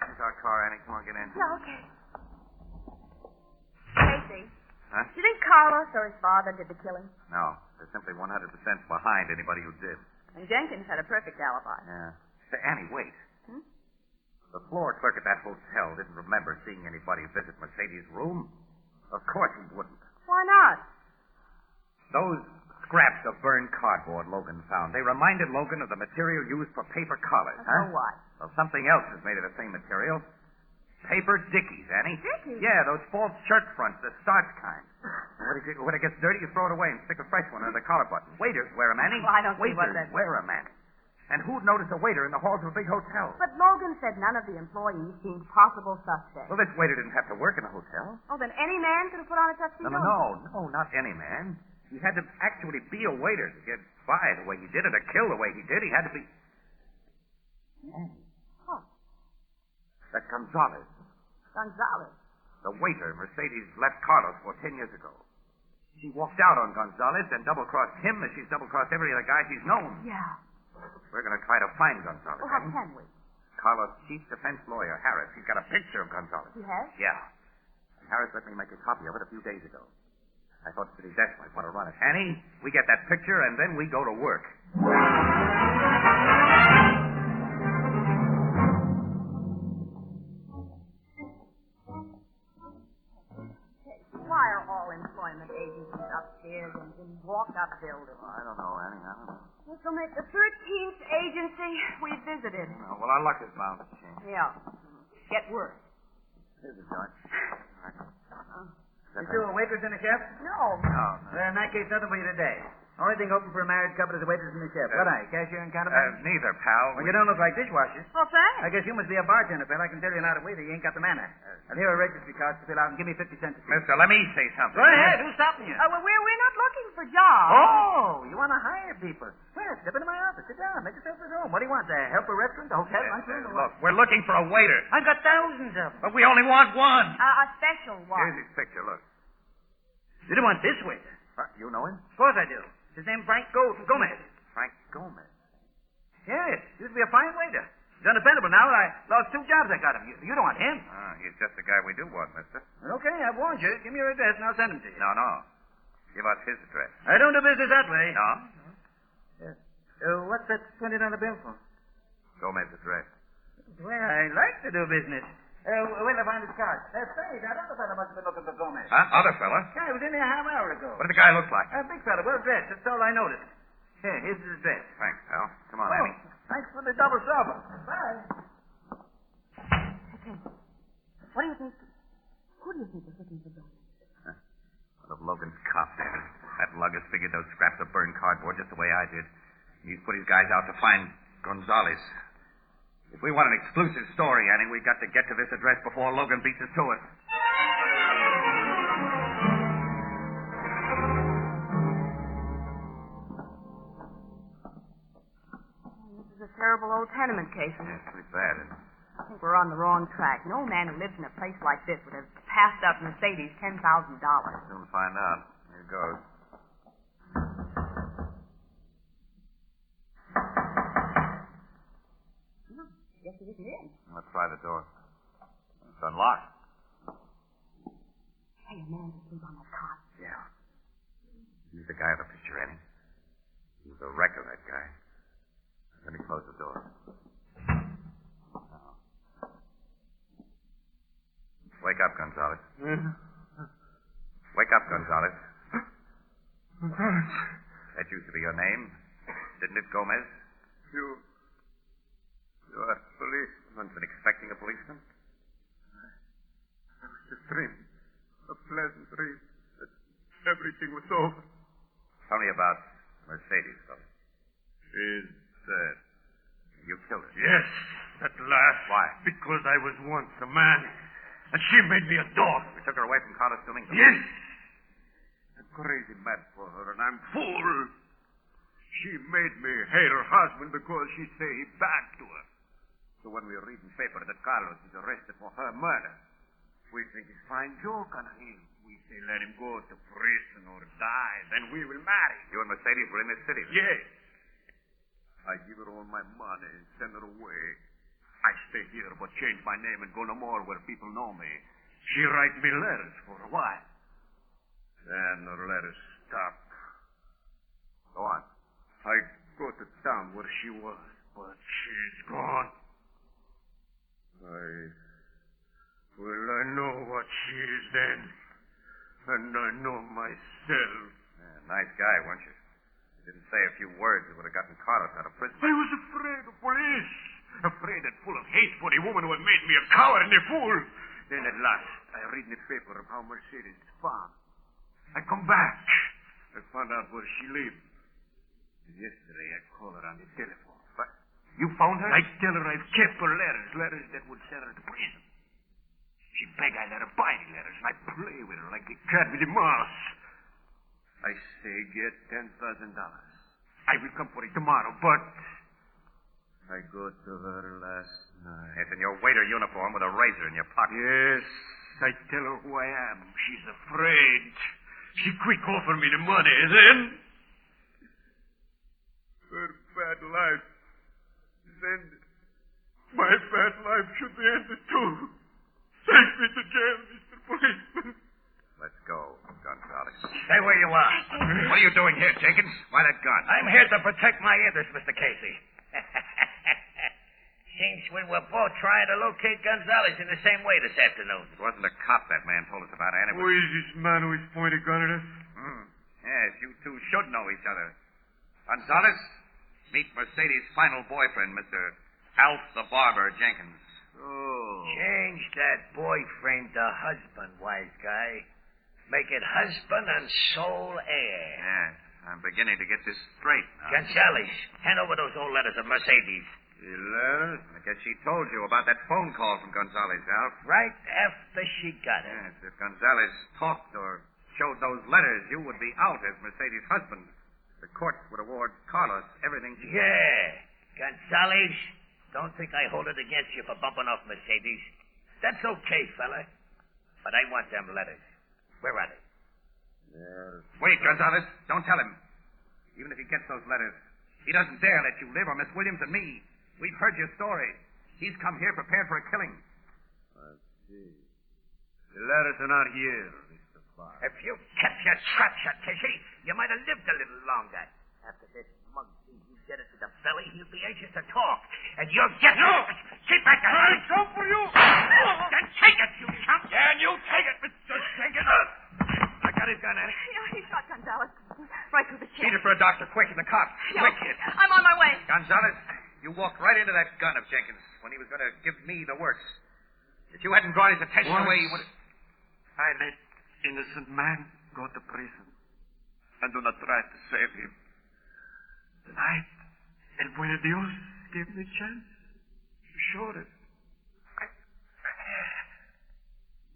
Here's our car, Annie. Come on, get in. Yeah, okay. Casey. Huh? Do you think Carlos or his father did the killing? No. They're simply 100% behind anybody who did. And Jenkins had a perfect alibi. Yeah. Say, Annie, wait. Hmm? The floor clerk at that hotel didn't remember seeing anybody visit Mercedes' room. Of course he wouldn't. Why not? Those scraps of burned cardboard Logan found, they reminded Logan of the material used for paper collars, huh? So what? Well, something else is made of the same material. Paper dickies, Annie. Dickies? Yeah, those false shirt fronts, the starch kind. When it gets dirty, you throw it away and stick a fresh one under the collar button. Waiters wear them, Annie. Well, I don't see what Waiters that... wear them, Annie. And who'd notice a waiter in the halls of a big hotel? But Logan said none of the employees seemed possible suspects. Well, this waiter didn't have to work in a hotel. Oh, then any man could have put on a tuxedo? No, not any man. He had to actually be a waiter to get by the way he did, or to kill the way he did. He had to be... Annie. What? That Gonzalez. Gonzalez. The waiter Mercedes left Carlos for 10 years ago. She walked out on Gonzalez and double-crossed him as she's double-crossed every other guy she's known. Yeah. We're going to try to find Gonzalez. Well, how can we? Carlos' chief defense lawyer, Harris, he's got a picture of Gonzalez. He has? Yeah. Harris let me make a copy of it a few days ago. I thought City Desk might want to run it. Annie, we get that picture, and then we go to work. Why are all employment agencies upstairs and in walked-up buildings? I don't know, Annie. I don't know. This will make the 13th agency we visited. Oh, well, our luck is bound to change. Yeah. Get worse. Here's the joint. You two waitress in the chef? No. No. Well, in that case, nothing for you today. Only thing open for a married couple is a waitress and a chef. What are you, cashier and counterman? Neither, pal. Well, you don't look like dishwashers. Well, thanks. I guess you must be a bartender, pal. I can tell you're not a waiter. You ain't got the manner. And here are registry cards to fill out and give me 50 cents. Mister, let me say something. Go ahead. Who's stopping you? Well, we're not looking for jobs. Oh, you want to hire people? Well, step into my office. Sit down. Make yourself at home. What do you want? To help a restaurant, a hotel, lunchroom? Look, we're looking for a waiter. I've got thousands of them. But we only want one. A special one. Here's his picture, look. You don't want this waiter? You know him? Of course I do. His name's Frank Gomez. Frank Gomez. Yes, used to be a fine waiter. He's undependable now. I lost 2 jobs I got him. You don't want him. He's just the guy we do want, mister. Okay, I've warned you. Give me your address and I'll send him to you. No. Give us his address. I don't do business that way. No? Yes. What's that $20 bill for? Gomez's address. Well, I like to do business. Where'd I find his card? Say, that other fella must have been looking for Gomez. Huh? Other fella? Yeah, he was in here half an hour ago. What did the guy look like? A big fella, well dressed. That's all I noticed. Here, here's his address. Thanks, pal. Come on, Well, Annie. thanks for the double supper. Bye. What do you think? Who do you think is looking for Gomez? One of Logan's cops, Annie. That lug has figured those scraps of burned cardboard just the way I did. He's put his guys out to find Gonzalez. If we want an exclusive story, Annie, we've got to get to this address before Logan beats us to it. This is a terrible old tenement case. Yeah, it's pretty bad, isn't it? I think we're on the wrong track. No man who lives in a place like this would have passed up Mercedes $10,000. Soon find out. Here goes. Guess he isn't in. Let's try the door. It's unlocked. Hey, a man asleep on that cot. Yeah. He's the guy of the picture, Annie. He's the wreck of that guy. Let me close the door. Wake up, Gonzalez. Wake up, Gonzalez. That used to be your name, didn't it, Gomez? You are police. Someone's been expecting a policeman? I was just dreaming. A pleasant dream. That everything was over. Tell me about Mercedes, though. She's dead. You killed her? Yes, at last. Why? Because I was once a man, and she made me a dog. We took her away from Carlos Domingo. Yes. I'm crazy mad for her, and I'm fool. She made me hate her husband because she say he bad to her. So when we read in paper that Carlos is arrested for her murder, we think it's fine joke on him. We say let him go to prison or die, then we will marry. You and Mercedes were in this city? Yes. I give her all my money and send her away. I stay here but change my name and go no more where people know me. She write me letters for a while. Then her letters stop. Go on. I go to town where she was, but she's gone. I know what she is then. And I know myself. Yeah, nice guy, weren't you? You didn't say a few words that would have gotten Carlos out of prison. I was afraid of police. Afraid and full of hate for the woman who had made me a coward and a fool. Then at last, I read in the paper of how Mercedes is found. I come back. I found out where she lived. Yesterday, I called her on the telephone. But you phoned her? I tell her I've kept her letters that would send her to prison. She beg I let her buy the letters, and I play with her like the cat with the mouse. I say get $10,000. I will come for it tomorrow, but I go to her last night. It's in your waiter uniform with a razor in your pocket. Yes, I tell her who I am. She's afraid. She quick offer me the money, then her bad life is ended. My bad life should be ended too. Take me to jail, Mr. Policeman. Let's go, Gonzalez. Stay where you are. What are you doing here, Jenkins? Why that gun? I'm here to protect my interests, Mr. Casey. Seems we were both trying to locate Gonzalez in the same way this afternoon. It wasn't a cop that man told us about, Annie. Who is this man who is pointing a gun at us? Yes, you two should know each other. Gonzalez, meet Mercedes' final boyfriend, Mr. Alf the Barber Jenkins. Oh. Change that boyfriend to husband, wise guy. Make it husband and sole heir. Yes, I'm beginning to get this straight now. Gonzalez, hand over those old letters of Mercedes. The letters? I guess she told you about that phone call from Gonzalez, Alf. Right after she got it. Yes, if Gonzalez talked or showed those letters, you would be out as Mercedes' husband. The court would award Carlos everything she... Yeah. Gonzalez, don't think I hold it against you for bumping off Mercedes. That's okay, fella. But I want them letters. Where are they? Wait, Gonzalez. Don't tell him. Even if he gets those letters, he doesn't dare let you live or Miss Williams and me. We've heard your story. He's come here prepared for a killing. I see. The letters are not here, Mr. Clark. If you kept your trap shut, Casey, you might have lived a little longer. After this mug sees you get it to the belly, he'll be anxious to talk. And you'll get... No! Keep back the hand! I'll jump for you! Then take it, you chump! Yeah, and you take it, Mr. Jenkins! I got his gun, Annie. Yeah, he shot Gonzalez right through the chest. Beat it for a doctor, quick, in the cop. Yeah, Quick, kid. I'm on my way. Gonzalez, you walked right into that gun of Jenkins when he was going to give me the works. If you hadn't brought his attention away, he would have... I let innocent man go to prison. And do not try to save him. Tonight, El Buen Dios gave me a chance to show it.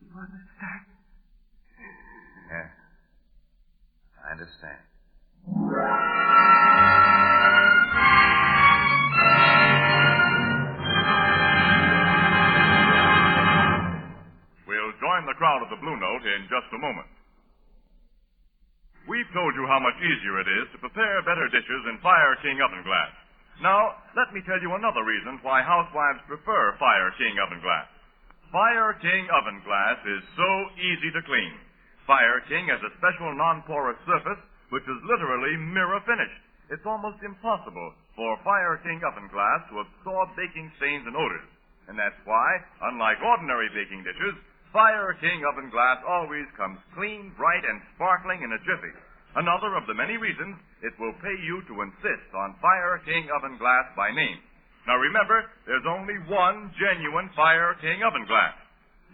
You understand? Yeah. I understand. We'll join the crowd at the Blue Note in just a moment. We've told you how much easier it is to prepare better dishes in Fire King oven glass. Now, let me tell you another reason why housewives prefer Fire King oven glass. Fire King oven glass is so easy to clean. Fire King has a special non-porous surface which is literally mirror finished. It's almost impossible for Fire King oven glass to absorb baking stains and odors. And that's why, unlike ordinary baking dishes, Fire King oven glass always comes clean, bright, and sparkling in a jiffy. Another of the many reasons it will pay you to insist on Fire King oven glass by name. Now remember, there's only one genuine Fire King oven glass.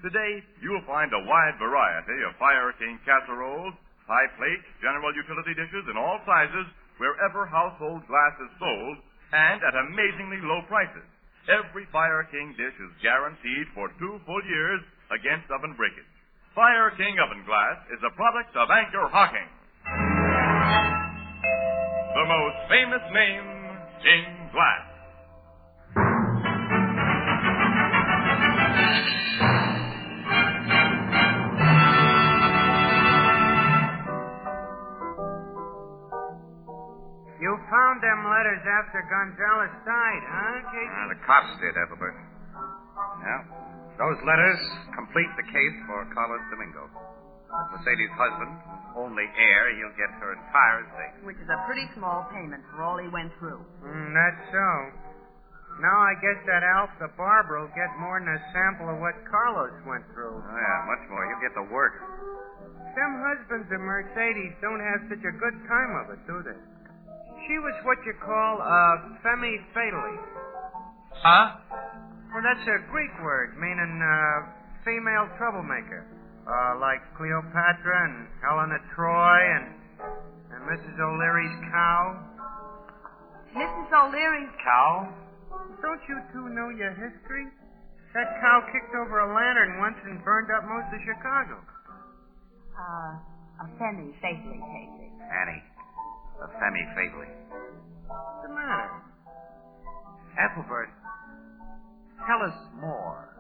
Today, you'll find a wide variety of Fire King casseroles, pie plates, general utility dishes in all sizes wherever household glass is sold, and at amazingly low prices. Every Fire King dish is guaranteed for 2 full years against oven breakage. Fire King oven glass is a product of Anchor Hocking, the most famous name in glass. You found them letters after Gonzalez died, huh, Casey? The cops did, Ethelbert. Yeah. Those letters complete the case for Carlos Domingo. As Mercedes' husband, only heir, he'll get her entire estate. Which is a pretty small payment for all he went through. That's so. Now I guess that Alf the barber will get more than a sample of what Carlos went through. Oh, yeah, much more. He'll get the work. Them husbands of Mercedes don't have such a good time of it, do they? She was what you call a femme fatale. Huh? Well, that's a Greek word meaning female troublemaker. Like Cleopatra and Helena Troy and Mrs. O'Leary's cow. Mrs. O'Leary's cow? Don't you two know your history? That cow kicked over a lantern once and burned up most of Chicago. A femme fatale, Casey. Annie, a femme fatale. What's the matter? Ethelbert, tell us more.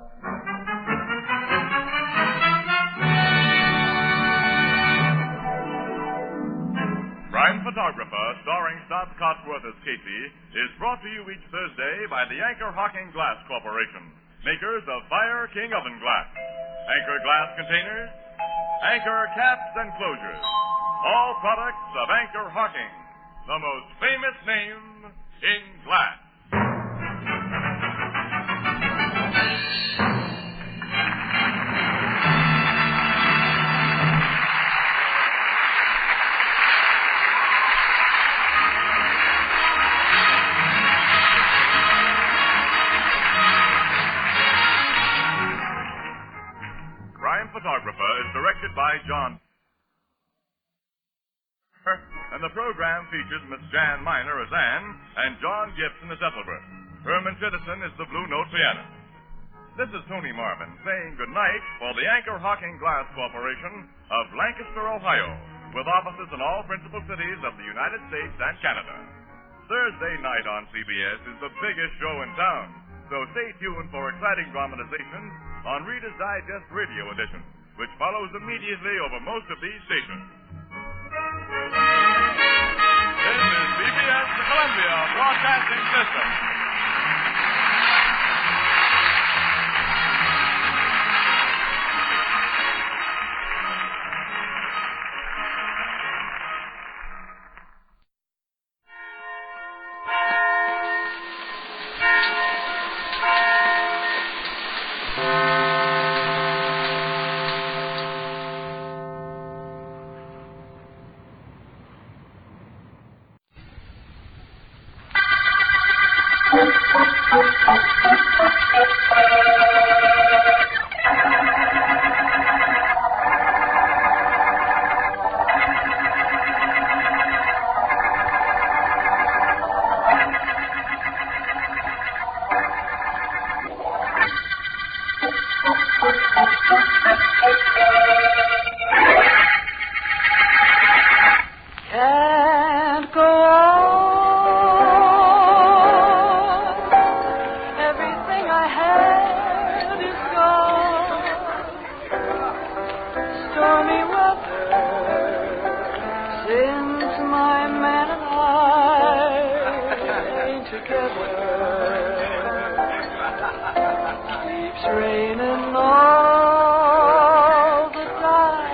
Crime Photographer, starring Stott Cotsworth as Casey, is brought to you each Thursday by the Anchor Hocking Glass Corporation, makers of Fire King oven glass, Anchor glass containers, Anchor caps and closures, all products of Anchor Hocking, the most famous name in glass. Crime Photographer is directed by John. And the program features Miss Jan Miner as Anne and John Gibson as Ethelbert. Herman Chittison is the Blue Note pianist. This is Tony Marvin saying goodnight for the Anchor Hocking Glass Corporation of Lancaster, Ohio, with offices in all principal cities of the United States and Canada. Thursday night on CBS is the biggest show in town, so stay tuned for exciting dramatizations on Reader's Digest Radio Edition, which follows immediately over most of these stations. This is CBS, the Columbia Broadcasting System. Can't go on. Everything I had is gone. Stormy weather since my man and I ain't together. Keeps raining all the time.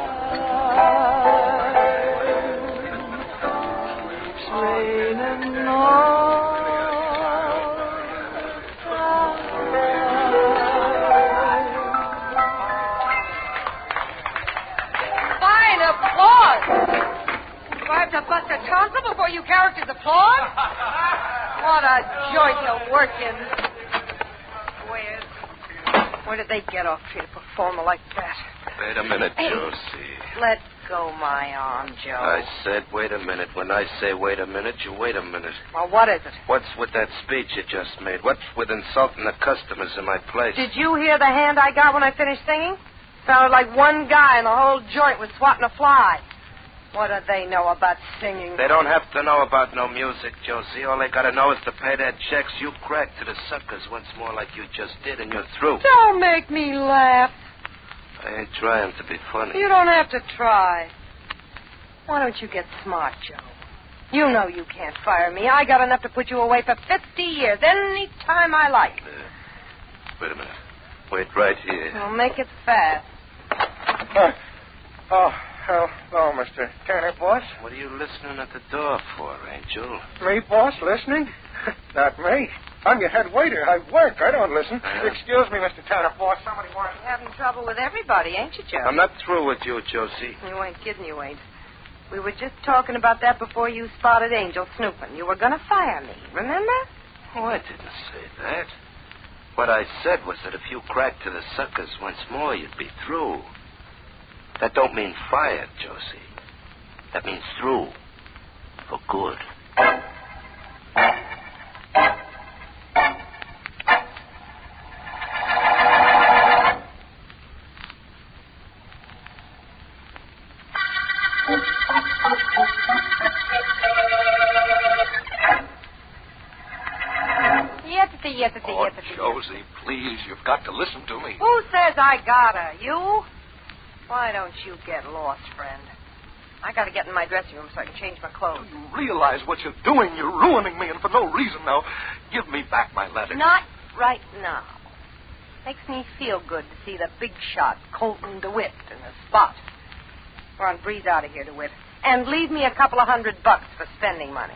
Keeps raining all the time. Fine applause. Do I have to bust a tonsil before you characters applaud? What a joint to work in. Where did they get off to perform like that? Wait a minute, Hey. Josie. Let go my arm, Joe. I said wait a minute. When I say wait a minute, you wait a minute. Well, what is it? What's with that speech you just made? What's with insulting the customers in my place? Did you hear the hand I got when I finished singing? Sounded like one guy in the whole joint was swatting a fly. What do they know about singing? They don't have to know about no music, Josie. All they gotta know is to pay their checks. You crack to the suckers once more like you just did, and you're through. Don't make me laugh. I ain't trying to be funny. You don't have to try. Why don't you get smart, Joe? You know you can't fire me. I got enough to put you away for 50 years, any time I like. Wait a minute. Wait right here. I'll make it fast. Hello, Mr. Turner, boss. What are you listening at the door for, Angel? Me, boss, listening? Not me. I'm your head waiter. I work. I don't listen. Excuse me, Mr. Turner, boss. Somebody wants... You're having trouble with everybody, ain't you, Joe? I'm not through with you, Josie. You ain't kidding, you ain't. We were just talking about that before you spotted Angel snooping. You were going to fire me, remember? Oh, I didn't say that. What I said was that if you cracked to the suckers once more, you'd be through. That don't mean fired, Josie. That means through. For good. Josie, please, you've got to listen to me. Who says I gotta? You? Why don't you get lost, friend? I gotta get in my dressing room so I can change my clothes. You realize what you're doing. You're ruining me, and for no reason. Now, give me back my letter. Not right now. Makes me feel good to see the big shot, Colton DeWitt, in the spot. Go on, breeze out of here, DeWitt. And leave me a couple of $100 for spending money.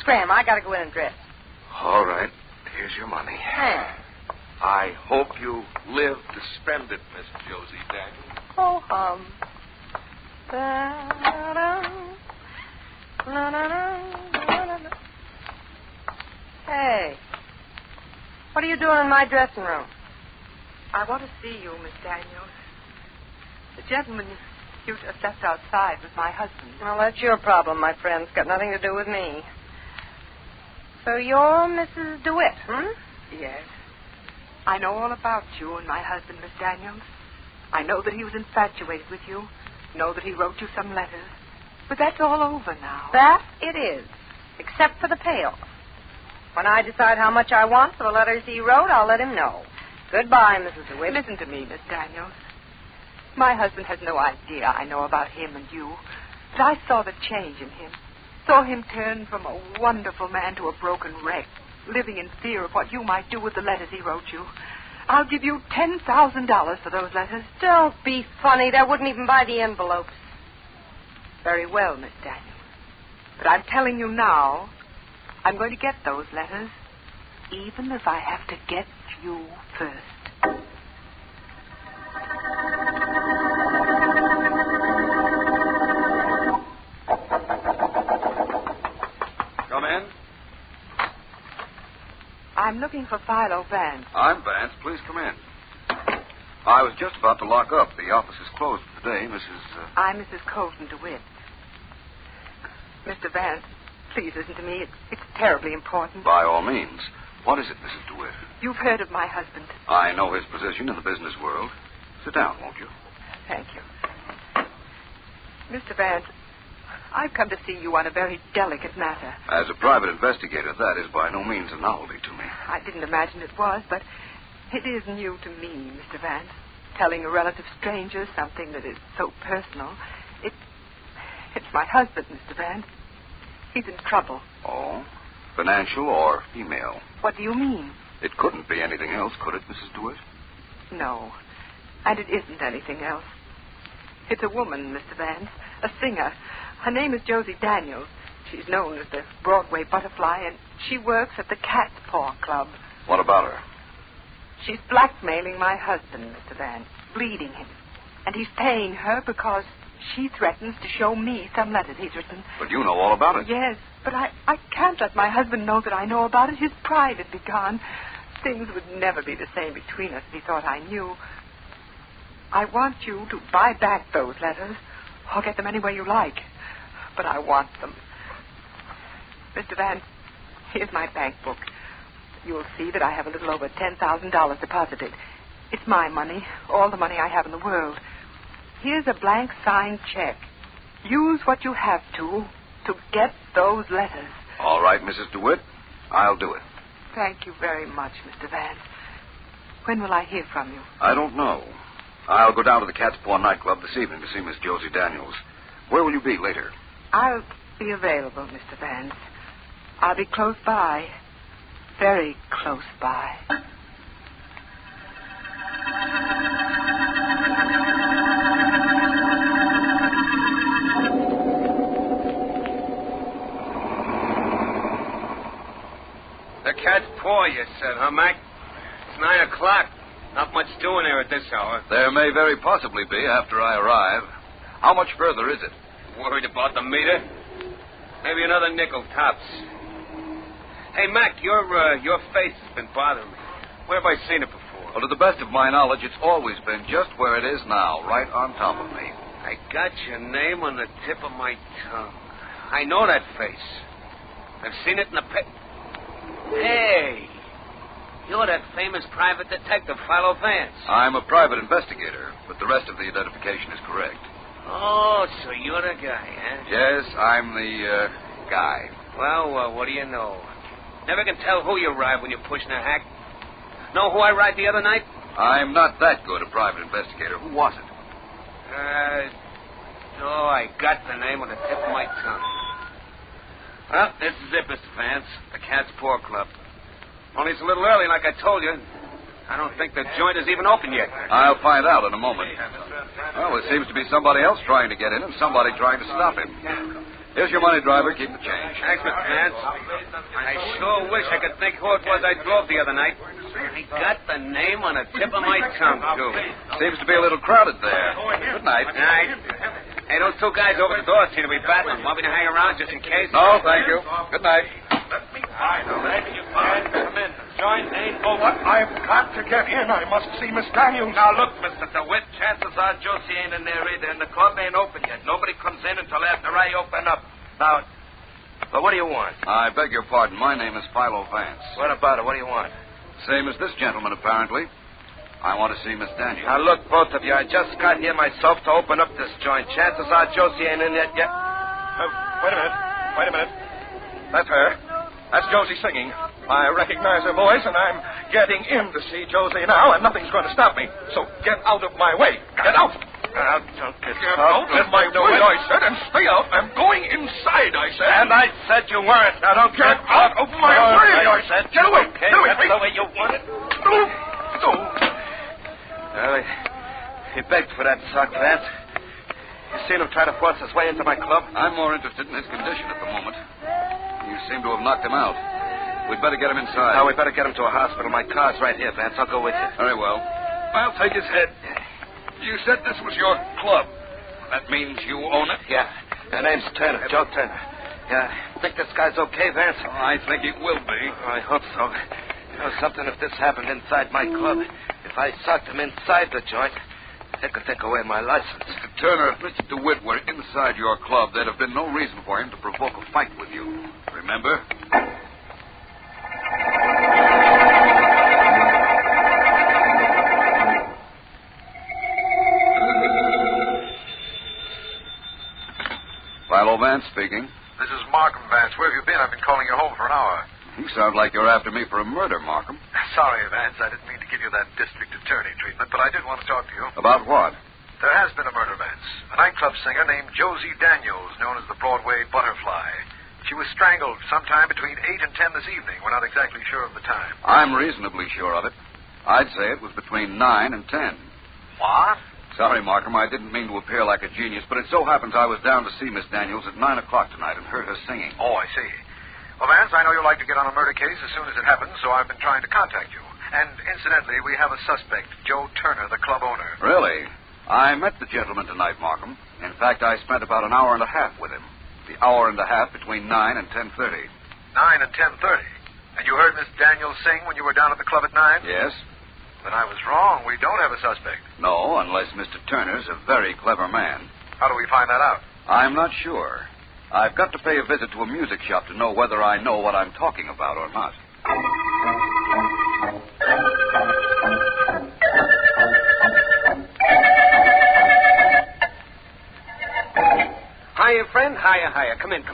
Scram, I gotta go in and dress. All right. Here's your money. I hope you live to spend it, Miss Josie Daniels. Oh, Hey, what are you doing in my dressing room? I want to see you, Miss Daniels. The gentleman you just left outside was my husband. Well, that's your problem, my friend. It's got nothing to do with me. So you're Mrs. DeWitt, Yes. I know all about you and my husband, Miss Daniels. I know that he was infatuated with you. Know that he wrote you some letters. But that's all over now. That it is, except for the payoff. When I decide how much I want for the letters he wrote, I'll let him know. Goodbye, Mrs. DeWitt. Listen to me, Miss Daniels. My husband has no idea I know about him and you. But I saw the change in him. Saw him turn from a wonderful man to a broken wreck, living in fear of what you might do with the letters he wrote you. I'll give you $10,000 for those letters. Don't be funny. That wouldn't even buy the envelopes. Very well, Miss Daniels. But I'm telling you now, I'm going to get those letters, even if I have to get you first. Come in. I'm looking for Philo Vance. I'm Vance. Please come in. I was just about to lock up. The office is closed for the day, Mrs. I'm Mrs. Colton DeWitt. Mr. Vance, please listen to me. It's terribly important. By all means. What is it, Mrs. DeWitt? You've heard of my husband. I know his position in the business world. Sit down, won't you? Thank you. Mr. Vance, I've come to see you on a very delicate matter. As a private investigator, that is by no means a novelty to me. I didn't imagine it was, but it is new to me, Mr. Vance. Telling a relative stranger something that is so personal. It's my husband, Mr. Vance. He's in trouble. Oh? Financial or female? What do you mean? It couldn't be anything else, could it, Mrs. DeWitt? No. And it isn't anything else. It's a woman, Mr. Vance. A singer. Her name is Josie Daniels. She's known as the Broadway Butterfly, and she works at the Cat's Paw Club. What about her? She's blackmailing my husband, Mr. Vance, bleeding him. And he's paying her because she threatens to show me some letters he's written. But you know all about it. Yes, but I can't let my husband know that I know about it. His pride would be gone. Things would never be the same between us if he thought I knew. I want you to buy back those letters, or get them any way you like. But I want them. Mr. Vance, here's my bank book. You'll see that I have a little over $10,000 deposited. It's my money, all the money I have in the world. Here's a blank signed check. Use what you have to get those letters. All right, Mrs. DeWitt. I'll do it. Thank you very much, Mr. Vance. When will I hear from you? I don't know. I'll go down to the Cat's Paw nightclub this evening to see Miss Josie Daniels. Where will you be later? I'll be available, Mr. Vance. I'll be close by. Very close by. The Cat's Paw, you said, huh, Mac? It's 9 o'clock. Not much doing there at this hour. There may very possibly be after I arrive. How much further is it? Worried about the meter? Maybe another nickel tops. Hey, Mac, your face has been bothering me. Where have I seen it before? Well, to the best of my knowledge, it's always been just where it is now, right on top of me. I got your name on the tip of my tongue. I know that face. I've seen it in the Hey! You're that famous private detective, Philo Vance. I'm a private investigator, but the rest of the identification is correct. Oh, so you're the guy, eh? Yes, I'm the guy. Well, what do you know? Never can tell who you ride when you're pushing a hack. Know who I ride the other night? I'm not that good a private investigator. Who was it? I got the name on the tip of my tongue. Well, this is it, Mr. Vance. The Cat's Paw Club. Only it's a little early, like I told you. I don't think the joint is even open yet. I'll find out in a moment. Well, there seems to be somebody else trying to get in and somebody trying to stop him. Here's your money, driver. Keep the change. Thanks, Mr. Vance. I sure wish I could think who it was I drove the other night. I got the name on the tip of my tongue, too. Seems to be a little crowded there. Good night. Good night. Hey, those two guys over the door seem to be battling. Want me to hang around just in case? No, thank you. Good night. Come in. Joint ain't open. I've got to get in. I must see Miss Daniels. Now, look, Mr. DeWitt, chances are Josie ain't in there either, and the club ain't open yet. Nobody comes in until after I open up. Now, but what do you want? I beg your pardon. My name is Philo Vance. What about it? What do you want? Same as this gentleman, apparently. I want to see Miss Daniels. Now, look, both of you, I just got here myself to open up this joint. Chances are Josie ain't in yet. Wait a minute. That's her. That's Josie singing. I recognize her voice, and I'm getting in to see Josie now, and nothing's going to stop me. So get out of my way. Get out. Don't get out of my way, I said, and stay out. I'm going inside, I said. And I said you weren't. Now, don't get out of my way, I said. Get away. Okay, Get away. that's the way you want it. No. Well, he begged for that sock, Vance. You seen him try to force his way into my club? I'm more interested in his condition at the moment. You seem to have knocked him out. We'd better get him inside. Now, we'd better get him to a hospital. My car's right here, Vance. I'll go with you. Very well. I'll take his head. You said this was your club. That means you own it? Yeah. Her name's Turner, Joe Turner. Yeah. Think this guy's okay, Vance? Oh, I think he will be. I hope so. know something, if this happened inside my club, if I socked him inside the joint, they could take away my license. Mr. Turner, if Mr. DeWitt were inside your club, there'd have been no reason for him to provoke a fight with you. Remember? Philo Vance speaking. This is Markham Vance. Where have you been? I've been calling you home for an hour. You sound like you're after me for a murder, Markham. Sorry, Vance. I didn't mean to give you that district attorney treatment, but I did want to talk to you. About what? There has been a murder, Vance. A nightclub singer named Josie Daniels, known as the Broadway Butterfly. She was strangled sometime between 8 and 10 this evening. We're not exactly sure of the time. I'm reasonably sure of it. I'd say it was between 9 and 10. What? Sorry, Markham, I didn't mean to appear like a genius, but it so happens I was down to see Miss Daniels at 9 o'clock tonight and heard her singing. Oh, I see. Well, Vance, I know you like to get on a murder case as soon as it happens, so I've been trying to contact you. And incidentally, we have a suspect, Joe Turner, the club owner. Really? I met the gentleman tonight, Markham. In fact, I spent about an hour and a half with him. The hour and a half between 9 and 10:30. 9 and 10:30. And you heard Miss Daniels sing when you were down at the club at 9? Yes. Then I was wrong. We don't have a suspect. No, unless Mr. Turner's a very clever man. How do we find that out? I'm not sure. I've got to pay a visit to a music shop to know whether I know what I'm talking about or not. Hiya, friend. Hiya. Come in.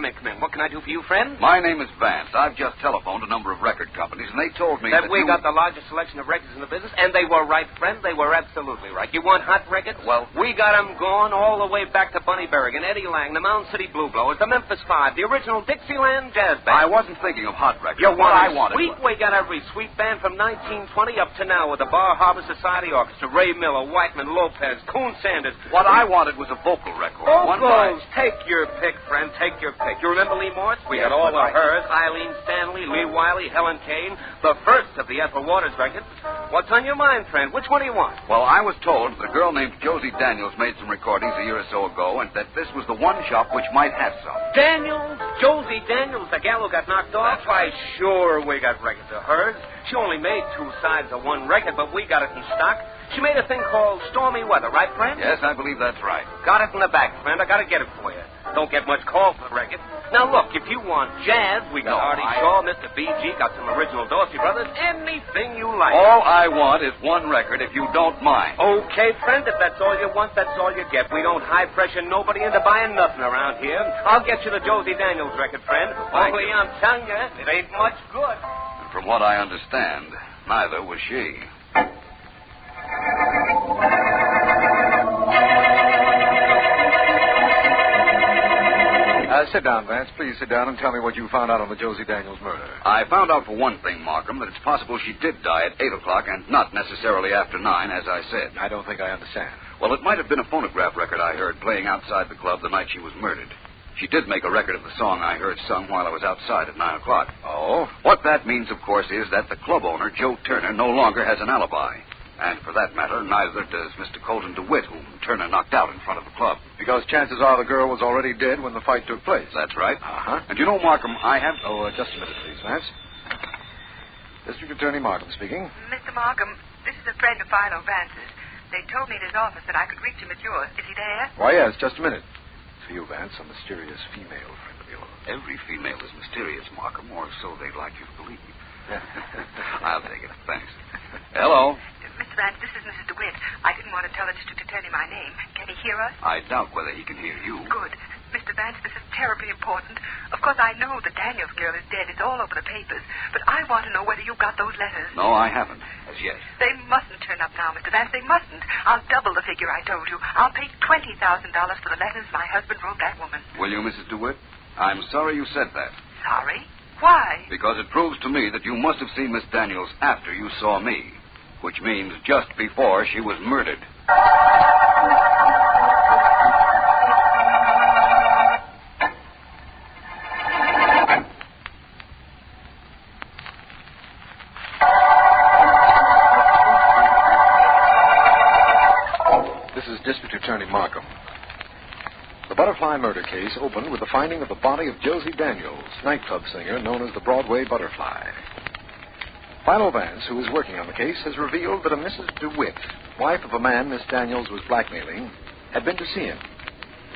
What can I do for you, friend? My name is Vance. I've just telephoned a number of record companies, and they told me that we got the largest selection of records in the business, and they were right, friend. They were absolutely right. You want hot records? Well, we got them going all the way back to Bunny Berrigan, Eddie Lang, the Mound City Blue Blowers, the Memphis Five, the original Dixieland Jazz Band. I wasn't thinking of hot records. You what I wanted? wanted. We got every sweet band from 1920 up to now with the Bar Harbor Society Orchestra, Ray Miller, Whiteman, Lopez, Coon Sanders. What I wanted was a vocal record. Vocals. Take your pick, friend. Take your pick. You remember Lee Morse? We had all of hers. Eileen Stanley, Lee Wiley, Helen Kane. The first of the Ethel Waters records. What's on your mind, friend? Which one do you want? Well, I was told that a girl named Josie Daniels made some recordings a year or so ago, and that this was the one shop which might have some. Daniels? Josie Daniels, the gal who got knocked off? Why, sure, we got records of hers. She only made two sides of one record, but we got it in stock. She made a thing called Stormy Weather, right, friend? Yes, I believe that's right. Got it in the back, friend. I got to get it for you. Don't get much call for the record. Now, look, if you want jazz, we got Artie Shaw, Mr. B.G., got some original Dorsey Brothers, anything you like. All I want is one record, if you don't mind. Okay, friend, if that's all you want, that's all you get. We don't high-pressure nobody into buying nothing around here. I'll get you the Josie Daniels record, friend. Only I'm telling you, it ain't much good. And from what I understand, neither was she. Sit down, Vance. Please sit down and tell me what you found out on the Josie Daniels murder. I found out for one thing, Markham, that it's possible she did die at 8 o'clock and not necessarily after 9, as I said. I don't think I understand. Well, it might have been a phonograph record I heard playing outside the club the night she was murdered. She did make a record of the song I heard sung while I was outside at 9 o'clock. Oh? What that means, of course, is that the club owner, Joe Turner, no longer has an alibi. And for that matter, neither does Mr. Colton DeWitt, whom Turner knocked out in front of the club. Because chances are the girl was already dead when the fight took place. That's right. Uh-huh. And you know, Markham, I have... Oh, just a minute, please, Vance. District Attorney Markham speaking. Mr. Markham, this is a friend of Philo Vance's. They told me at his office that I could reach him at yours. Is he there? Why, yes, just a minute. For you, Vance, a mysterious female friend of yours. Every female is mysterious, Markham, or so they'd like you to believe. I'll take it. Thanks. Hello. Mr. Vance, this is Mrs. DeWitt. I didn't want to tell the district attorney my name. Can he hear us? I doubt whether he can hear you. Good. Mr. Vance, this is terribly important. Of course, I know the Daniels girl is dead. It's all over the papers. But I want to know whether you got those letters. No, I haven't, as yet. They mustn't turn up now, Mr. Vance. They mustn't. I'll double the figure I told you. I'll pay $20,000 for the letters my husband wrote that woman. Will you, Mrs. DeWitt? I'm sorry you said that. Sorry? Why? Because it proves to me that you must have seen Miss Daniels after you saw me, which means just before she was murdered. This is District Attorney Markham. The Butterfly murder case opened with the finding of the body of Josie Daniels, nightclub singer known as the Broadway Butterfly. Philo Vance, who is working on the case, has revealed that a Mrs. DeWitt, wife of a man Miss Daniels was blackmailing, had been to see him.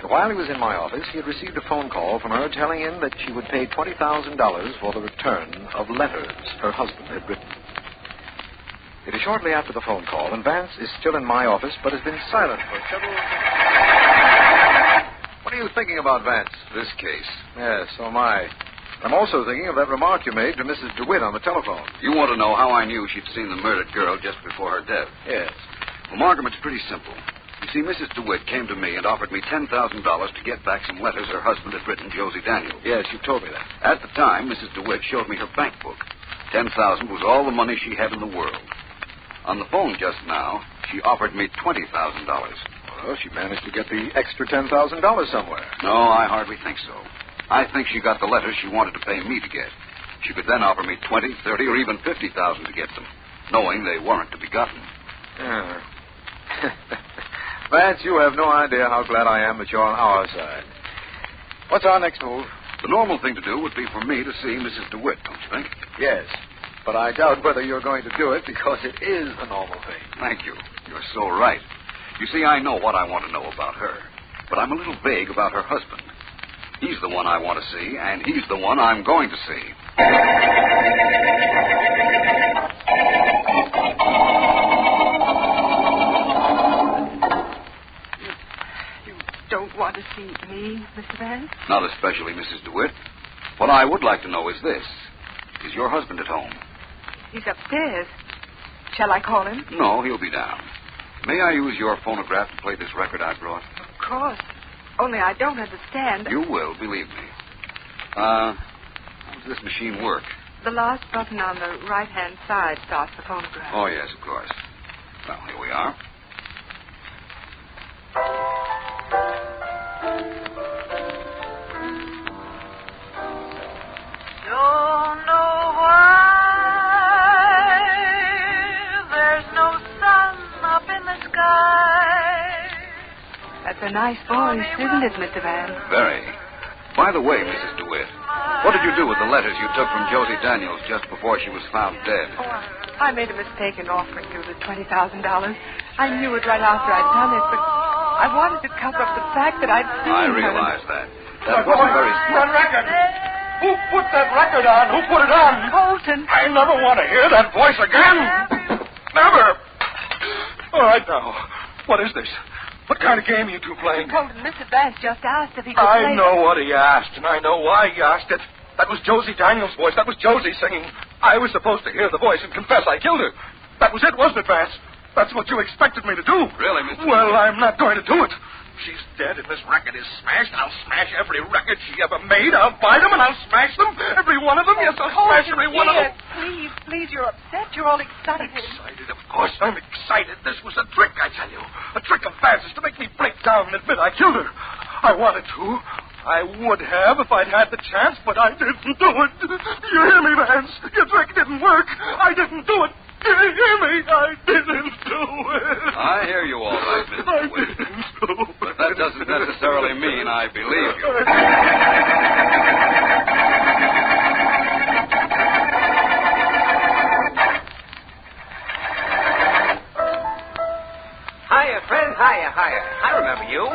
And while he was in my office, he had received a phone call from her telling him that she would pay $20,000 for the return of letters her husband had written. It is shortly after the phone call, and Vance is still in my office, but has been silent for several... What are you thinking about, Vance? This case. Yes, so am I. I'm also thinking of that remark you made to Mrs. DeWitt on the telephone. You want to know how I knew she'd seen the murdered girl just before her death? Yes. Well, Markham, it's pretty simple. You see, Mrs. DeWitt came to me and offered me $10,000 to get back some letters her husband had written Josie Daniels. Yes, you told me that. At the time, Mrs. DeWitt showed me her bank book. $10,000 was all the money she had in the world. On the phone just now, she offered me $20,000. Well, she managed to get the extra $10,000 somewhere. No, I hardly think so. I think she got the letters she wanted to pay me to get. She could then offer me $20,000, $30,000, or even $50,000 to get them, knowing they weren't to be gotten. Yeah. Vance, you have no idea how glad I am that you're on our side. What's our next move? The normal thing to do would be for me to see Mrs. DeWitt, don't you think? Yes, but I doubt whether you're going to do it because it is the normal thing. Thank you. You're so right. You see, I know what I want to know about her, but I'm a little vague about her husband. He's the one I want to see, and he's the one I'm going to see. You don't want to see me, Mr. Vance? Not especially, Mrs. DeWitt. What I would like to know is this. Is your husband at home? He's upstairs. Shall I call him? No, he'll be down. May I use your phonograph to play this record I brought? Of course. Only I don't understand. You will, believe me. How does this machine work? The last button on the right-hand side starts the phonograph. Oh, yes, of course. Well, here we are. Don't know why there's no sun up in the sky. That's a nice voice, isn't it, Mr. Vance? Very. By the way, Mrs. DeWitt, what did you do with the letters you took from Josie Daniels just before she was found dead? Oh, I made a mistake in offering you the $20,000. I knew it right after I'd done it, but I wanted to cover up the fact that I'd seen I her. realize that. That wasn't very smart. Run record! Who put that record on? Who put it on? Colton. I never want to hear that voice again. Never. All right, now. What is this? What kind of game are you two playing? Colton, Mr. Vance just asked if he could I play... know what he asked, and I know why he asked it. That was Josie Daniels' voice. That was Josie singing. I was supposed to hear the voice and confess I killed her. That was it, wasn't it, Vance? That's what you expected me to do. Really, Mr. Well, I'm not going to do it. She's dead and this record is smashed. I'll smash every record she ever made. I'll buy them and I'll smash them. Every one of them. Yes, I'll smash every one of them. Please, you're upset. You're all excited. Excited? Of course I'm excited. This was a trick, I tell you. A trick of Vance's to make me break down and admit I killed her. I wanted to. I would have if I'd had the chance, but I didn't do it. You hear me, Vance? Your trick didn't work. I didn't do it. You hear me? I didn't do it. I hear you all right, Mr. DeWitt. But that doesn't necessarily mean I believe you. Hiya, friend. Hiya. I remember you.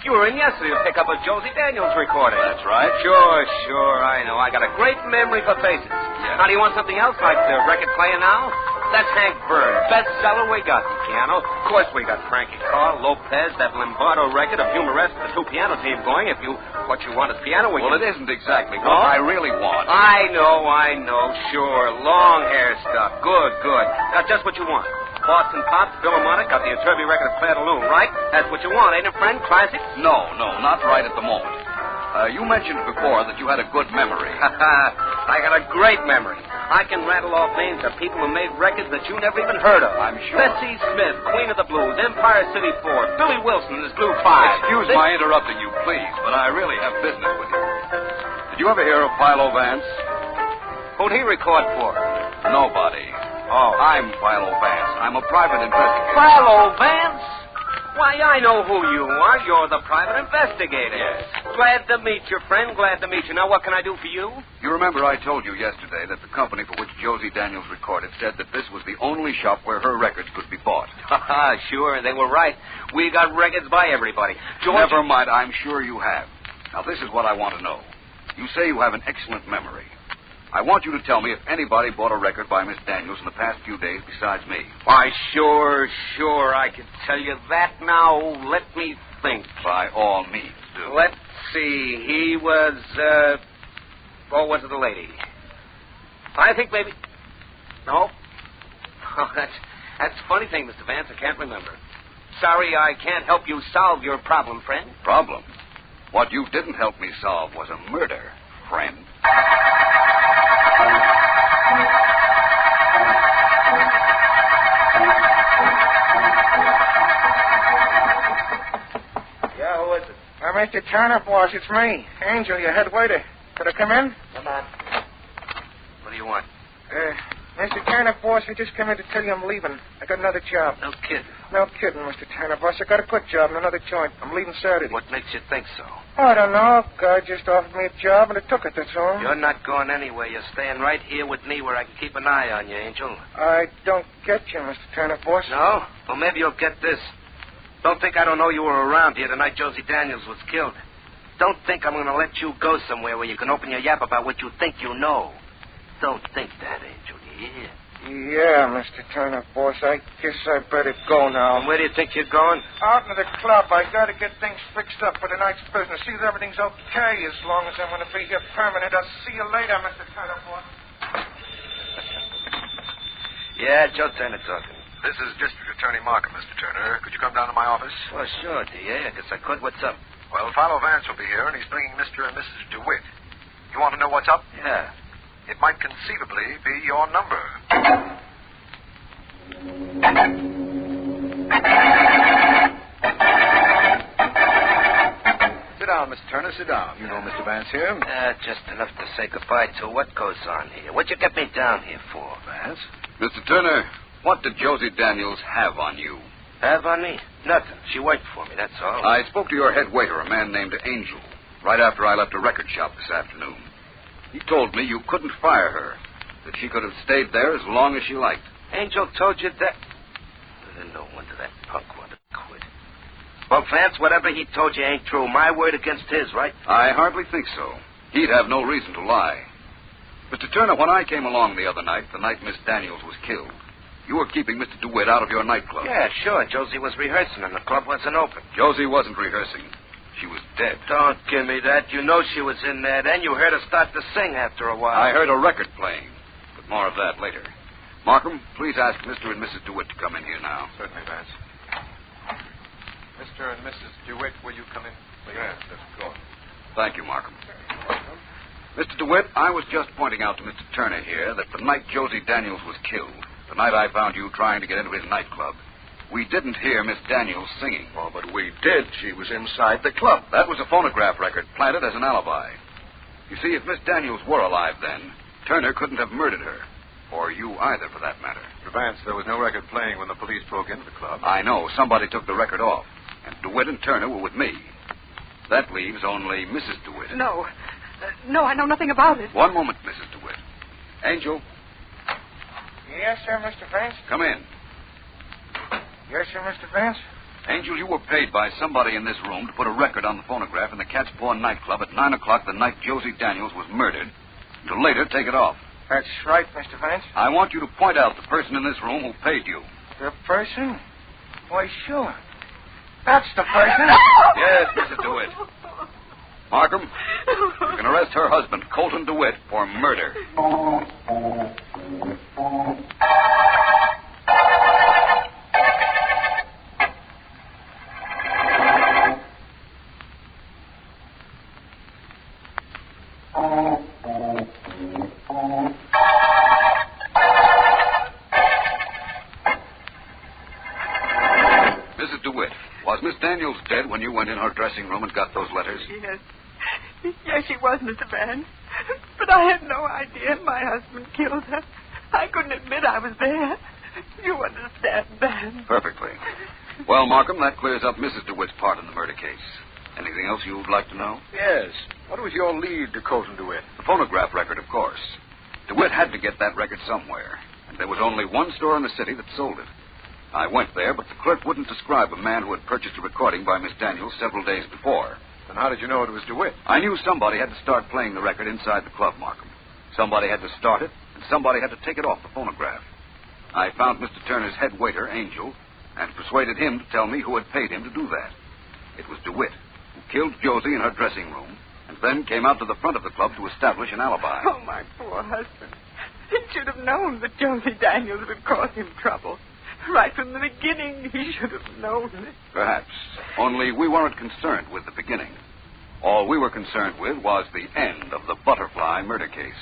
You were in yesterday to pick up a Josie Daniels recording. That's right. Sure. I know. I got a great memory for faces. Yeah. Now, do you want something else like the record player now? That's Hank Byrne, bestseller we got in piano. Of course, we got Frankie Carl, Lopez, that Lombardo record of Humorous, the two piano team going. What you want is piano. Well, it isn't exactly what I really want. I know. Sure. Long hair stuff. Good. That's just what you want. Boston Pops, Philharmonic, got the Turby record of Claire de Lune, right? That's what you want, ain't it, friend? Classic? No, not right at the moment. You mentioned before that you had a good memory. I got a great memory. I can rattle off names of people who made records that you never even heard of. I'm sure. Bessie Smith, Queen of the Blues, Empire City 4, Billy Wilson and his Blue 5. Excuse my interrupting you, please, but I really have business with you. Did you ever hear of Philo Vance? Who'd he record for? Nobody. Oh. I'm Philo Vance. I'm a private investigator. Philo Vance? Why, I know who you are. You're the private investigator. Yes. Glad to meet you, friend. Glad to meet you. Now, what can I do for you? You remember I told you yesterday that the company for which Josie Daniels recorded said that this was the only shop where her records could be bought. Sure, they were right. We got records by everybody. George... Never mind, I'm sure you have. Now, this is what I want to know. You say you have an excellent memory. I want you to tell me if anybody bought a record by Miss Daniels in the past few days besides me. Why, sure, I can tell you that now. Let me think. By all means, do. Let's see. He was, was it a lady? I think maybe... No. Oh, that's a funny thing, Mr. Vance. I can't remember. Sorry, I can't help you solve your problem, friend. Problem? What you didn't help me solve was a murder, friend. Yeah, who is it? Mr. Turner, boss. It's me. Angel, your head waiter. Could I come in? Come on. What do you want? Mr. Turner, boss, I just came in to tell you I'm leaving. I got another job. No kidding. No kidding, Mr. Turner, boss. I got a good job in another joint. I'm leaving Saturday. What makes you think so? I don't know. God just offered me a job, and I took it, that's all. You're not going anywhere. You're staying right here with me where I can keep an eye on you, Angel. I don't get you, Mr. Turner, boss. No? Well, maybe you'll get this. Don't think I don't know you were around here the night Josie Daniels was killed. Don't think I'm going to let you go somewhere where you can open your yap about what you think you know. Don't think that, Angel. You hear? Yeah, Mr. Turner, boss. I guess I better go now. And where do you think you're going? Out into the club. I got to get things fixed up for the night's business. See that everything's okay as long as I'm going to be here permanent. I'll see you later, Mr. Turner, boss. Yeah, Joe Turner talking. This is District Attorney Markham, Mr. Turner. Could you come down to my office? Oh, sure, DA. I guess I could. What's up? Well, Philo Vance will be here, and he's bringing Mr. and Mrs. DeWitt. You want to know what's up? Yeah. It might conceivably be your number. Sit down, Mr. Turner. Sit down. You know Mr. Vance here. Just enough to say goodbye to. What goes on here? What'd you get me down here for, Vance? Mr. Turner, what did Josie Daniels have on you? Have on me? Nothing. She worked for me, that's all. I spoke to your head waiter, a man named Angel, right after I left a record shop this afternoon. He told me you couldn't fire her, that she could have stayed there as long as she liked. Angel told you that? No wonder that punk wanted to quit. Well, Vance, whatever he told you ain't true. My word against his, right? I hardly think so. He'd have no reason to lie. Mr. Turner, when I came along the other night, the night Miss Daniels was killed, you were keeping Mr. DeWitt out of your nightclub. Yeah, sure. Josie was rehearsing and the club wasn't open. Josie wasn't rehearsing. She was dead. Don't give me that. You know she was in there then. You heard her start to sing after a while. I heard a record playing, but more of that later. Markham, please ask Mr. and Mrs. DeWitt to come in here now. Certainly, Vance. Mr. and Mrs. DeWitt, will you come in, please? Yes, of course. Thank you, Markham. Mr. DeWitt, I was just pointing out to Mr. Turner here that the night Josie Daniels was killed, the night I found you trying to get into his nightclub, we didn't hear Miss Daniels singing. Oh, but we did. She was inside the club. That was a phonograph record planted as an alibi. You see, if Miss Daniels were alive then, Turner couldn't have murdered her. Or you either, for that matter. Mr. Vance, there was no record playing when the police broke into the club. I know. Somebody took the record off. And DeWitt and Turner were with me. That leaves only Mrs. DeWitt. No. No, I know nothing about it. One moment, Mrs. DeWitt. Angel. Yes, sir, Mr. Vance? Come in. Yes, sir, Mr. Vance? Angel, you were paid by somebody in this room to put a record on the phonograph in the Cat's Paw nightclub at 9 o'clock the night Josie Daniels was murdered, to later take it off. That's right, Mr. Vance. I want you to point out the person in this room who paid you. The person? Why, sure. That's the person. Yes, Mrs. DeWitt. Markham, you can arrest her husband, Colton DeWitt, for murder. Mrs. DeWitt, was Miss Daniels dead when you went in her dressing room and got those letters? Yes. Yes, she was, Mr. Vance. But I had no idea my husband killed her. I couldn't admit I was there. You understand, Vance? Perfectly. Well, Markham, that clears up Mrs. DeWitt's part in the murder case. Anything else you'd like to know? Yes. What was your lead to Colton DeWitt? The phonograph record, of course. DeWitt had to get that record somewhere, and there was only one store in the city that sold it. I went there, but the clerk wouldn't describe a man who had purchased a recording by Miss Daniels several days before. Then how did you know it was DeWitt? I knew somebody had to start playing the record inside the club, Markham. Somebody had to start it, and somebody had to take it off the phonograph. I found Mr. Turner's head waiter, Angel, and persuaded him to tell me who had paid him to do that. It was DeWitt, who killed Josie in her dressing room, and then came out to the front of the club to establish an alibi. Oh, my poor husband. He should have known that Josie Daniels would cause him trouble. Right from the beginning, he should have known it. Perhaps. Only we weren't concerned with the beginning. All we were concerned with was the end of the Butterfly murder case.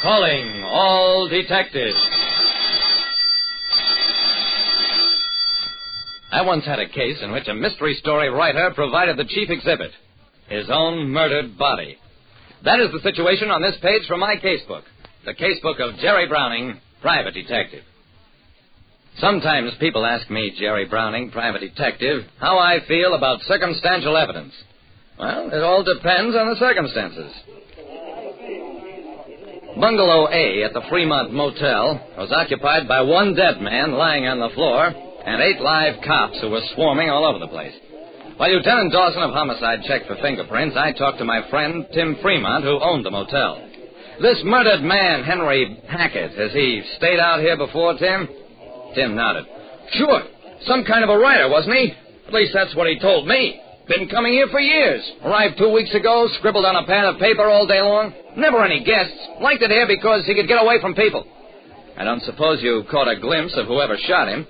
Calling all detectives. I once had a case in which a mystery story writer provided the chief exhibit, his own murdered body. That is the situation on this page from my casebook, the casebook of Jerry Browning, private detective. Sometimes people ask me, Jerry Browning, private detective, how I feel about circumstantial evidence. Well, it all depends on the circumstances. Bungalow A at the Fremont Motel was occupied by one dead man lying on the floor and 8 live cops who were swarming all over the place. While Lieutenant Dawson of Homicide checked for fingerprints, I talked to my friend Tim Fremont, who owned the motel. This murdered man, Henry Hackett, has he stayed out here before, Tim? Tim nodded. Sure. Some kind of a writer, wasn't he? At least that's what he told me. Been coming here for years. Arrived 2 weeks ago, scribbled on a pad of paper all day long. Never any guests. Liked it here because he could get away from people. I don't suppose you caught a glimpse of whoever shot him?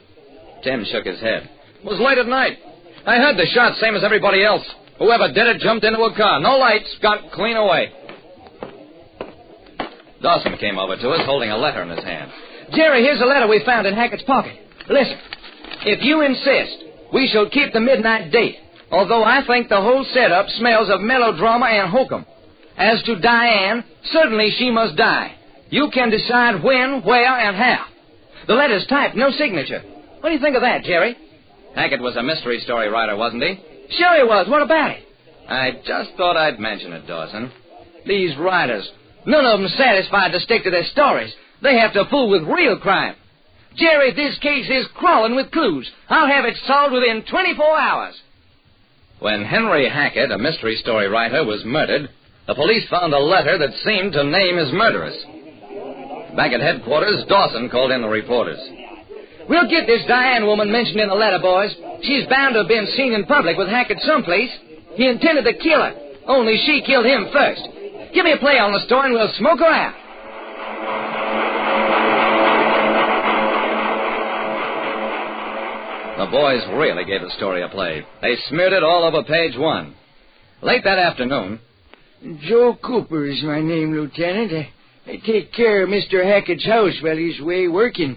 Tim shook his head. It was late at night. I heard the shot, same as everybody else. Whoever did it jumped into a car. No lights. Got clean away. Dawson came over to us holding a letter in his hand. Jerry, here's a letter we found in Hackett's pocket. Listen. If you insist, we shall keep the midnight date. Although I think the whole setup smells of melodrama and hokum. As to Diane, certainly she must die. You can decide when, where, and how. The letter's typed, no signature. What do you think of that, Jerry? Hackett was a mystery story writer, wasn't he? Sure he was. What about it? I just thought I'd mention it, Dawson. These writers, none of them satisfied to stick to their stories. They have to fool with real crime. Jerry, this case is crawling with clues. I'll have it solved within 24 hours. When Henry Hackett, a mystery story writer, was murdered, the police found a letter that seemed to name his murderess. Back at headquarters, Dawson called in the reporters. We'll get this Diane woman mentioned in the letter, boys. She's bound to have been seen in public with Hackett someplace. He intended to kill her, only she killed him first. Give me a play on the story and we'll smoke her out. The boys really gave the story a play. They smeared it all over page 1. Late that afternoon... Joe Cooper is my name, Lieutenant. I take care of Mr. Hackett's house while he's away working.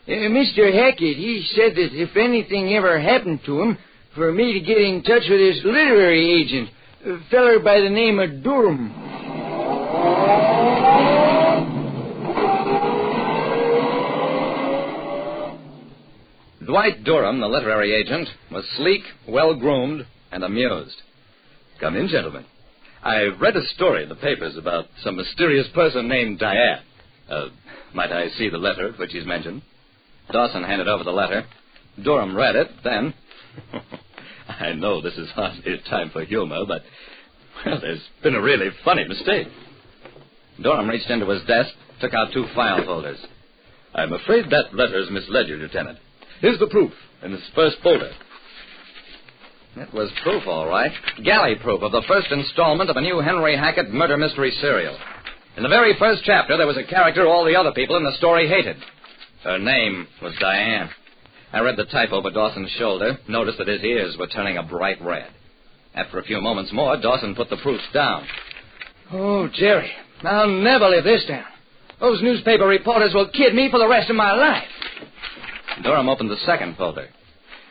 Mr. Hackett, he said that if anything ever happened to him, for me to get in touch with his literary agent, a feller by the name of Durham. Dwight Durham, the literary agent, was sleek, well-groomed, and amused. Come in, gentlemen. I read a story in the papers about some mysterious person named Diane. Might I see the letter which he's mentioned? Dawson handed over the letter. Durham read it, then... I know this is hardly a time for humor, but, well, there's been a really funny mistake. Durham reached into his desk, took out 2 file folders. I'm afraid that letter's misled you, Lieutenant. Here's the proof in this first folder. It was proof, all right. Galley proof of the first installment of a new Henry Hackett murder mystery serial. In the very first chapter, there was a character all the other people in the story hated. Her name was Diane. I read the type over Dawson's shoulder, noticed that his ears were turning a bright red. After a few moments more, Dawson put the proofs down. Oh, Jerry, I'll never live this down. Those newspaper reporters will kid me for the rest of my life. Durham opened the second folder.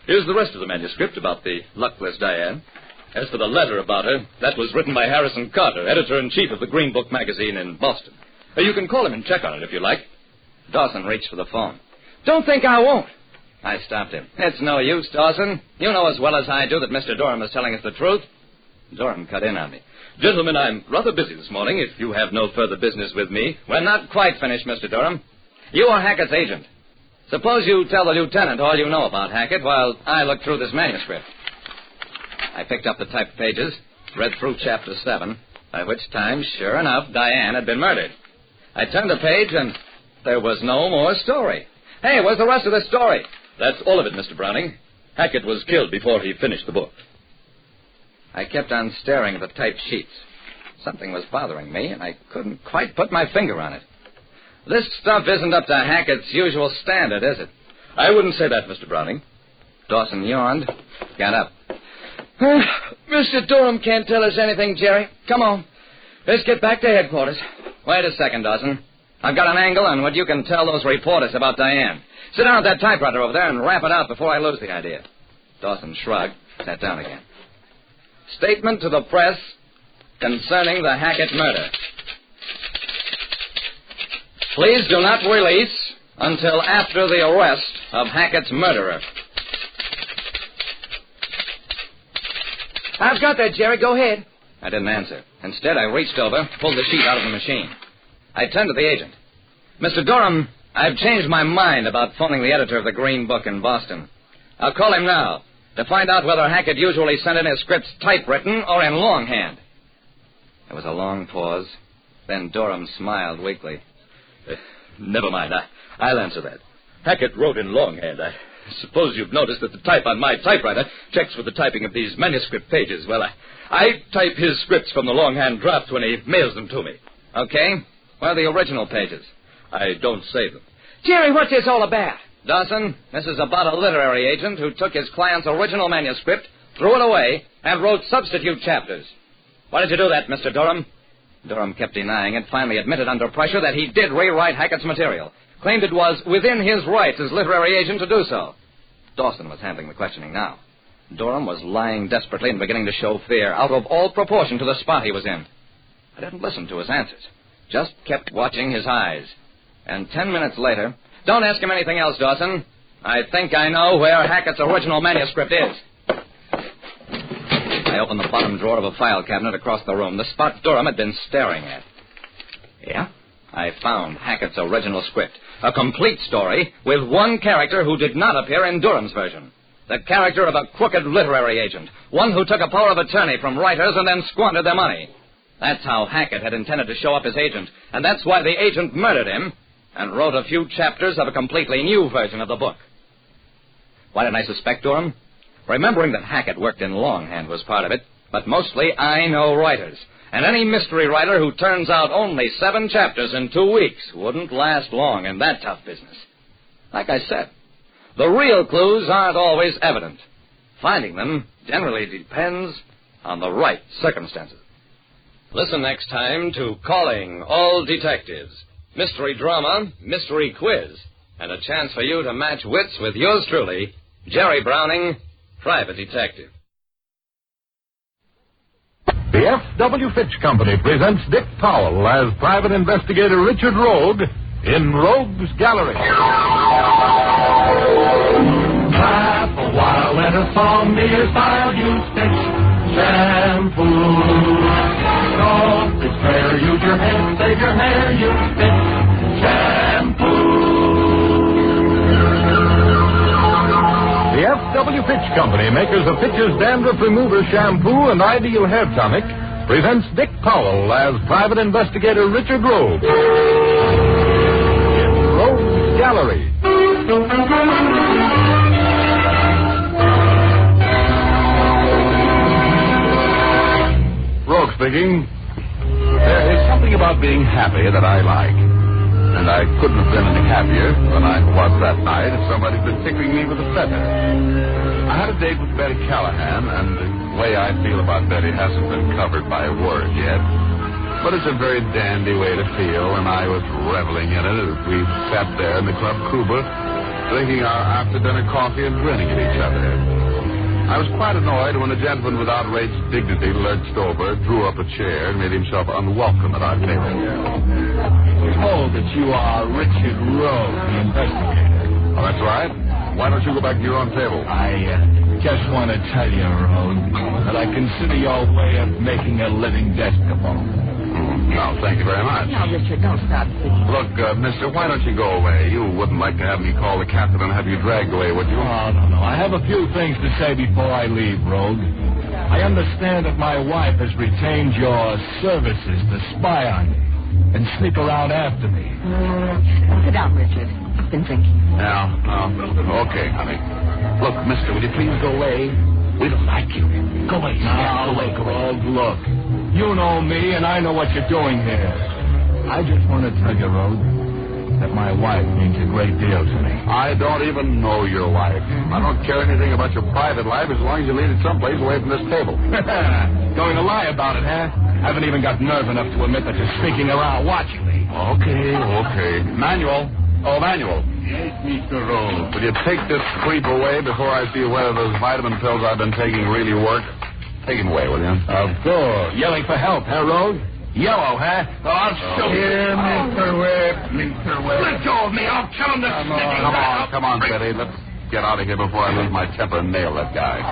Here's the rest of the manuscript about the luckless Diane. As for the letter about her, that was written by Harrison Carter, editor-in-chief of the Green Book magazine in Boston. You can call him and check on it if you like. Dawson reached for the phone. Don't think I won't. I stopped him. It's no use, Dawson. You know as well as I do that Mr. Durham is telling us the truth. Durham cut in on me. Gentlemen, I'm rather busy this morning. If you have no further business with me... We're not quite finished, Mr. Durham. You are Hackett's agent. Suppose you tell the lieutenant all you know about Hackett while I look through this manuscript. I picked up the typed pages, read through Chapter 7, by which time, sure enough, Diane had been murdered. I turned a page, and there was no more story. Hey, where's the rest of the story? That's all of it, Mr. Browning. Hackett was killed before he finished the book. I kept on staring at the typed sheets. Something was bothering me, and I couldn't quite put my finger on it. This stuff isn't up to Hackett's usual standard, is it? I wouldn't say that, Mr. Browning. Dawson yawned, got up. Mr. Durham can't tell us anything, Jerry. Come on. Let's get back to headquarters. Wait a second, Dawson. I've got an angle on what you can tell those reporters about Diane. Sit down at that typewriter over there and wrap it out before I lose the idea. Dawson shrugged, sat down again. Statement to the press concerning the Hackett murder. Please do not release until after the arrest of Hackett's murderer. I've got that, Jerry. Go ahead. I didn't answer. Instead, I reached over, pulled the sheet out of the machine. I turned to the agent. Mr. Durham, I've changed my mind about phoning the editor of the Green Book in Boston. I'll call him now to find out whether Hackett usually sent in his scripts typewritten or in longhand. There was a long pause. Then Durham smiled weakly. Never mind. I'll answer that. Hackett wrote in longhand. I suppose you've noticed that the type on my typewriter checks with the typing of these manuscript pages. Well, I type his scripts from the longhand draft when he mails them to me. Okay. Where are the original pages? I don't save them. Jerry, what's this all about? Dawson, this is about a literary agent who took his client's original manuscript, threw it away, and wrote substitute chapters. Why did you do that, Mr. Durham? Durham kept denying it, finally admitted under pressure that he did rewrite Hackett's material, claimed it was within his rights as literary agent to do so. Dawson was handling the questioning now. Durham was lying desperately and beginning to show fear, out of all proportion to the spot he was in. I didn't listen to his answers, just kept watching his eyes. And 10 minutes later... Don't ask him anything else, Dawson. I think I know where Hackett's original manuscript is. I opened the bottom drawer of a file cabinet across the room, the spot Durham had been staring at. Yeah, I found Hackett's original script. A complete story with one character who did not appear in Durham's version. The character of a crooked literary agent, one who took a power of attorney from writers and then squandered their money. That's how Hackett had intended to show up his agent, and that's why the agent murdered him and wrote a few chapters of a completely new version of the book. Why did I suspect Durham? Remembering that Hackett worked in longhand was part of it, but mostly I know writers. And any mystery writer who turns out only 7 chapters in 2 weeks wouldn't last long in that tough business. Like I said, the real clues aren't always evident. Finding them generally depends on the right circumstances. Listen next time to Calling All Detectives. Mystery drama, mystery quiz, and a chance for you to match wits with yours truly, Jerry Browning, Private Detective. The F.W. Fitch Company presents Dick Powell as Private Investigator Richard Rogue in Rogue's Gallery. Laugh a while, let a song be your style, use Fitch shampoo. Don't despair, use your head, save your hair, use Fitch shampoo. The F.W. Fitch Company, makers of Fitch's Dandruff Remover Shampoo and Ideal Hair Tonic, presents Dick Powell as Private Investigator Richard Rogue in Rogue's Gallery. Rogue speaking. There is something about being happy that I like. And I couldn't have been any happier than I was that night if somebody had been tickling me with a feather. I had a date with Betty Callahan, and the way I feel about Betty hasn't been covered by a word yet. But it's a very dandy way to feel, and I was reveling in it as we sat there in the Club Cuba, drinking our after-dinner coffee and grinning at each other. I was quite annoyed when a gentleman with outraged dignity lurched over, drew up a chair, and made himself unwelcome at our table. We're told that you are Richard Rogue, the investigator. Oh, that's right. Why don't you go back to your own table? I just want to tell you, Rogue, that I consider your way of making a living despicable. No, thank you very much. Now, Richard, don't stop singing. Look, mister, why don't you go away? You wouldn't like to have me call the captain and have you dragged away, would you? Oh, no. I have a few things to say before I leave, Rogue. I understand that my wife has retained your services to spy on me and sneak around after me. Sit down, Richard. I've been thinking. Yeah, okay, honey. Look, mister, will you please go away? We don't like you. Go away. Now, go away. Rogue, look. You know me, and I know what you're doing here. I just want to tell you, Rogue, that my wife means a great deal to me. I don't even know your wife. I don't care anything about your private life as long as you leave it someplace away from this table. Going to lie about it, huh? Haven't even got nerve enough to admit that you're sneaking around watching me. Okay. Manuel. Oh, Manuel. Yes, Mr. Rogue. Will you take this creep away before I see whether those vitamin pills I've been taking really work? Take him away, will you? Of course. Yelling for help, huh, Rogue? Yellow, huh? Oh, I'll show you. Here, Mr. Webb. Let go of me. I'll tell him to stick. Come on, Betty. Let's get out of here before I lose my temper and nail that guy.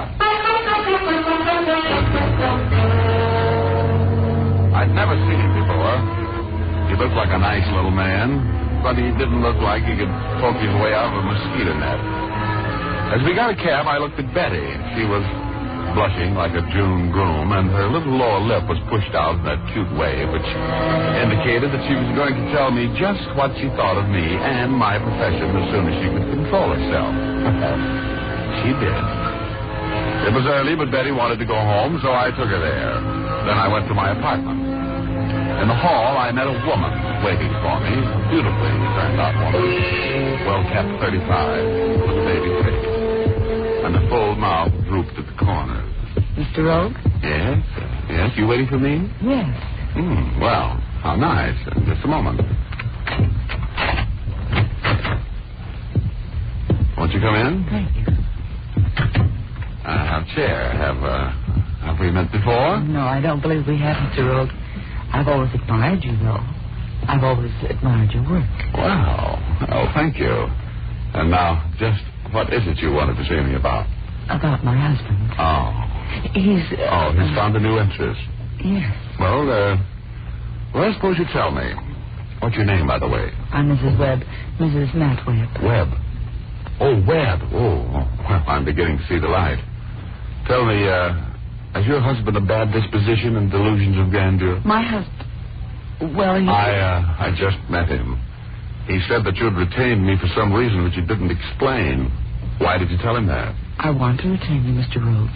I'd never seen him before. He looked like a nice little man, but he didn't look like he could poke his way out of a mosquito net. As we got a cab, I looked at Betty. She was blushing like a June groom, and her little lower lip was pushed out in that cute way, which indicated that she was going to tell me just what she thought of me and my profession as soon as she could control herself. She did. It was early, but Betty wanted to go home, so I took her there. Then I went to my apartment. In the hall, I met a woman waiting for me. Beautifully turned out woman. Well-kept 35, with a baby face. And the full mouth drooped at the corners. Mr. Rogue? Yes? You waiting for me? Yes. Well, how nice. Just a moment. Won't you come in? Thank you. Have a chair. Have we met before? No, I don't believe we have, Mr. Rogue. I've always admired you, though. I've always admired your work. Wow. Oh, thank you. And now, just what is it you wanted to see me about? About my husband. Oh. He's found a new interest. Yes. Well, I suppose you tell me. What's your name, by the way? I'm Mrs. Webb. Mrs. Matt Webb. Webb. Oh, Webb. Oh, well, I'm beginning to see the light. Tell me, has your husband a bad disposition and delusions of grandeur? My husband? Well, he... I just met him. He said that you'd retained me for some reason which you didn't explain. Why did you tell him that? I want to retain you, Mr. Rogue.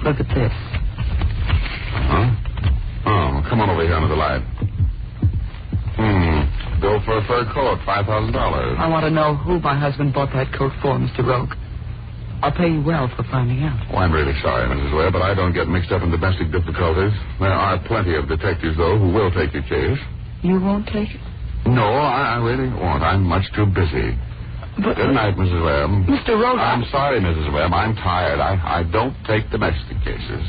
Look at this. Huh? Oh, come on over here under the light. Go for a fur coat, $5,000. I want to know who my husband bought that coat for, Mr. Rogue. I'll pay you well for finding out. Oh, I'm really sorry, Mrs. Webb, but I don't get mixed up in domestic difficulties. There are plenty of detectives, though, who will take your case. You won't take it? No, I really won't. I'm much too busy. But, Good night, Mrs. Webb. Mr. Rhodes... I'm sorry, Mrs. Webb. I'm tired. I don't take domestic cases.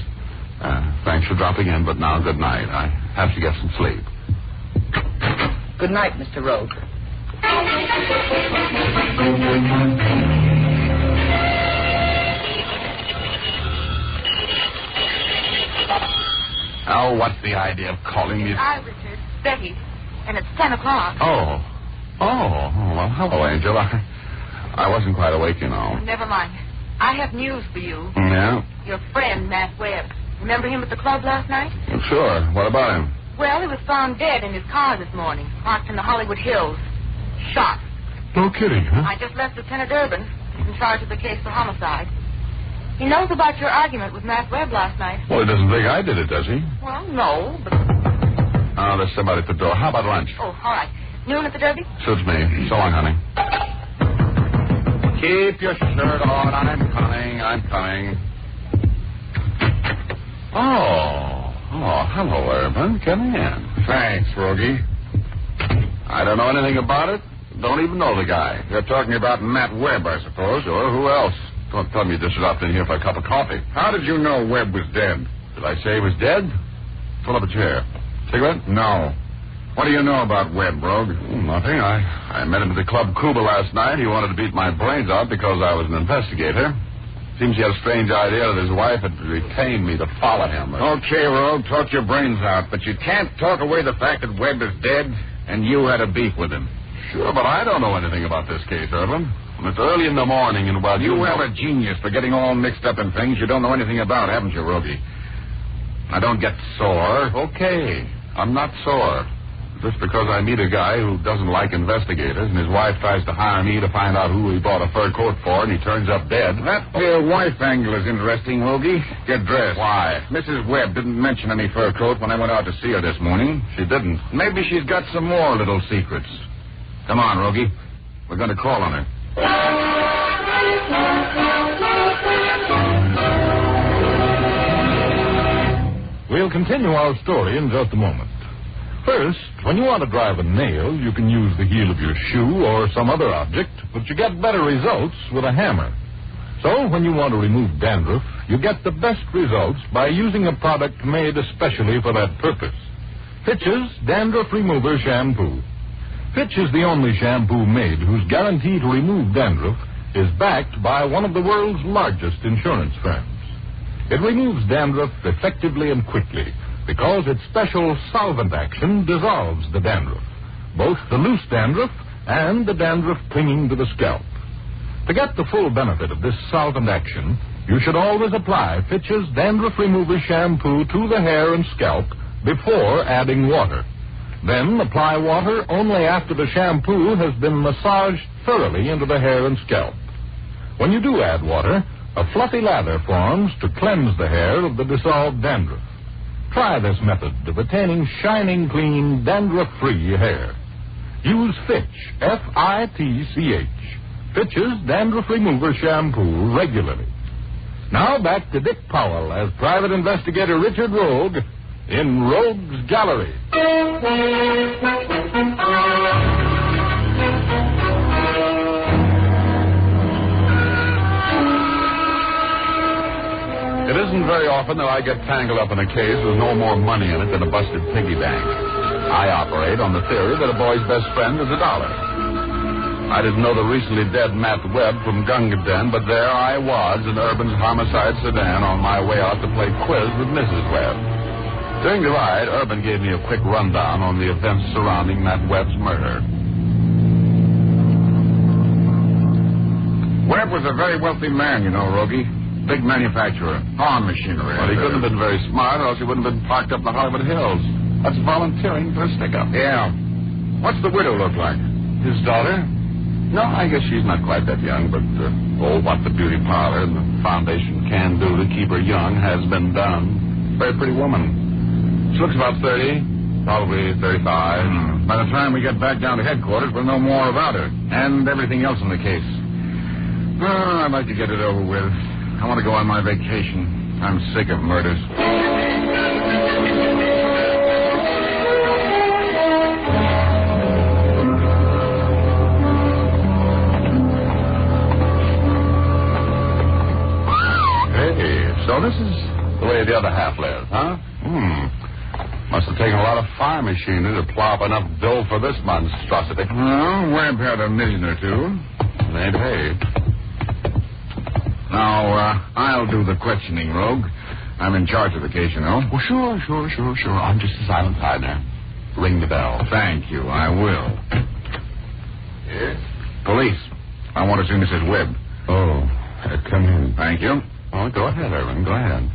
Thanks for dropping in, but now good night. I have to get some sleep. Good night, Mr. Rhodes. Now, what's the idea of calling me? Hi, Richard. Betty. And it's 10 o'clock. Oh, well, hello, Angel. I wasn't quite awake, you know. Never mind. I have news for you. Yeah? Your friend, Matt Webb. Remember him at the club last night? Sure. What about him? Well, he was found dead in his car this morning, parked in the Hollywood Hills. Shot. No kidding, huh? I just left Lieutenant Urban. He's in charge of the case for homicide. He knows about your argument with Matt Webb last night. Well, he doesn't think I did it, does he? Well, no, but... Oh, there's somebody at the door. How about lunch? Oh, all right. Noon at the Derby? Suits me. So long, honey. Keep your shirt on. I'm coming. Oh, hello, Urban. Come in. Thanks, Rogie. I don't know anything about it. Don't even know the guy. You're talking about Matt Webb, I suppose. Sure, who else? Don't tell me you just dropped in here for a cup of coffee. How did you know Webb was dead? Did I say he was dead? Pull up a chair. Cigarette? No. What do you know about Webb, Rogue? Nothing. I met him at the Club Cuba last night. He wanted to beat my brains out because I was an investigator. Seems he had a strange idea that his wife had retained me to follow him. Okay, Rogue, talk your brains out, but you can't talk away the fact that Webb is dead and you had a beef with him. Sure, but I don't know anything about this case, Urban. It's early in the morning and while you have a genius for getting all mixed up in things you don't know anything about, haven't you, Rogie? Now, don't get sore. Okay, I'm not sore. Just because I meet a guy who doesn't like investigators and his wife tries to hire me to find out who he bought a fur coat for and he turns up dead. That wife angle is interesting, Rogie. Get dressed. Why? Mrs. Webb didn't mention any fur coat when I went out to see her this morning. She didn't. Maybe she's got some more little secrets. Come on, Rogie. We're going to call on her. We'll continue our story in just a moment. First, when you want to drive a nail, you can use the heel of your shoe or some other object, but you get better results with a hammer. So, when you want to remove dandruff, you get the best results by using a product made especially for that purpose. Fitch's Dandruff Remover Shampoo. Fitch is the only shampoo made whose guarantee to remove dandruff is backed by one of the world's largest insurance firms. It removes dandruff effectively and quickly because its special solvent action dissolves the dandruff, both the loose dandruff and the dandruff clinging to the scalp. To get the full benefit of this solvent action, you should always apply Fitch's Dandruff Remover Shampoo to the hair and scalp before adding water. Then apply water only after the shampoo has been massaged thoroughly into the hair and scalp. When you do add water, a fluffy lather forms to cleanse the hair of the dissolved dandruff. Try this method of attaining shining, clean, dandruff-free hair. Use Fitch, F-I-T-C-H, Fitch's Dandruff Remover Shampoo regularly. Now back to Dick Powell as Private Investigator Richard Rogue in Rogue's Gallery. It isn't very often that I get tangled up in a case with no more money in it than a busted piggy bank. I operate on the theory that a boy's best friend is $1. I didn't know the recently dead Matt Webb from Gunga Den, but there I was in Urban's homicide sedan on my way out to play quiz with Mrs. Webb. During the ride, Urban gave me a quick rundown on the events surrounding Matt Webb's murder. Webb was a very wealthy man, you know, Rogie. Big manufacturer, farm machinery. Well, he couldn't have been very smart, or else he wouldn't have been parked up in the Hollywood Hills. That's volunteering for a stick-up. Yeah. What's the widow look like? His daughter? No, I guess she's not quite that young, but, what the beauty parlor and the foundation can do to keep her young has been done. Very pretty woman. She looks about 30, probably 35. By the time we get back down to headquarters, we'll know more about her and everything else in the case. Oh, I'd like to get it over with. I want to go on my vacation. I'm sick of murders. Hey, so this is the way the other half lives, huh? Must have taken a lot of fire machinery to plow up enough dough for this monstrosity. Well, Webb had $1 million or $2. Maybe. Now, I'll do the questioning, Rogue. I'm in charge of the case, you know. Well, sure. I'm just a silent partner. Ring the bell. Thank you. I will. Yes? Police. I want to see Mrs. Webb. Oh, come in. Thank you. Oh, go ahead, Irvin. Go ahead.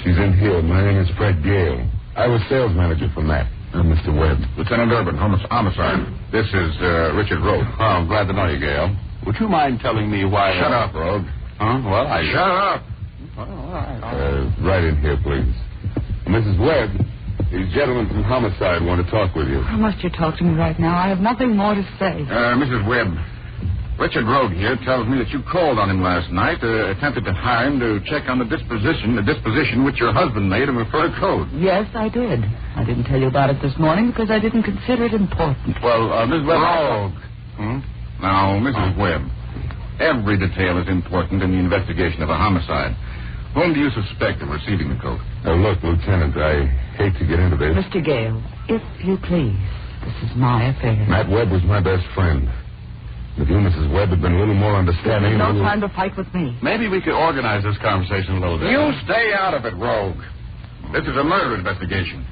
She's in here. My name is Fred Gale. I was sales manager for Matt. I'm Mr. Webb. Lieutenant Urban, homicide. This is Richard Rogue. Oh, I'm glad to know you, Gale. Would you mind telling me why... Shut up, Rogue. Huh? Well, Shut up. Oh, all right. Right in here, please. Mrs. Webb, these gentlemen from homicide want to talk with you. How must you talk to me right now? I have nothing more to say. Mrs. Webb, Richard Rogue here tells me that you called on him last night, attempted to hire him to check on the disposition which your husband made of a fur coat. Yes, I did. I didn't tell you about it this morning because I didn't consider it important. Well, Mrs. Webb... Rogue. Now, Mrs. Webb, every detail is important in the investigation of a homicide. Whom do you suspect of receiving the coat? Look, Lieutenant, I hate to get into this. Mr. Gale, if you please, this is my affair. Matt Webb was my best friend. If you, Mrs. Webb, had been a little more understanding... There's no time to fight with me. Maybe we could organize this conversation a little bit. You stay out of it, Rogue. This is a murder investigation.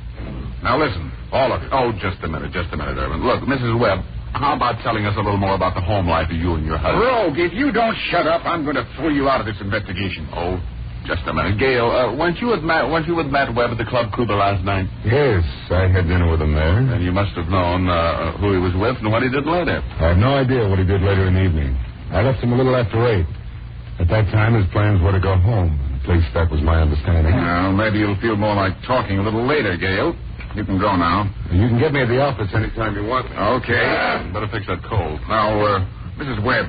Now, listen, all of it. Oh, just a minute, Irvin. Look, Mrs. Webb, how about telling us a little more about the home life of you and your husband? Rogue, if you don't shut up, I'm going to throw you out of this investigation. Oh, just a minute. Gale, weren't you with Matt Webb at the Club Cuba last night? Yes, I had dinner with him there. And you must have known who he was with and what he did later. I have no idea what he did later in the evening. I left him a little after 8. At that time, his plans were to go home. At least that was my understanding. Well, maybe you'll feel more like talking a little later, Gale. You can go now. You can get me at the office anytime you want. Okay. Better fix that cold. Now, Mrs. Webb,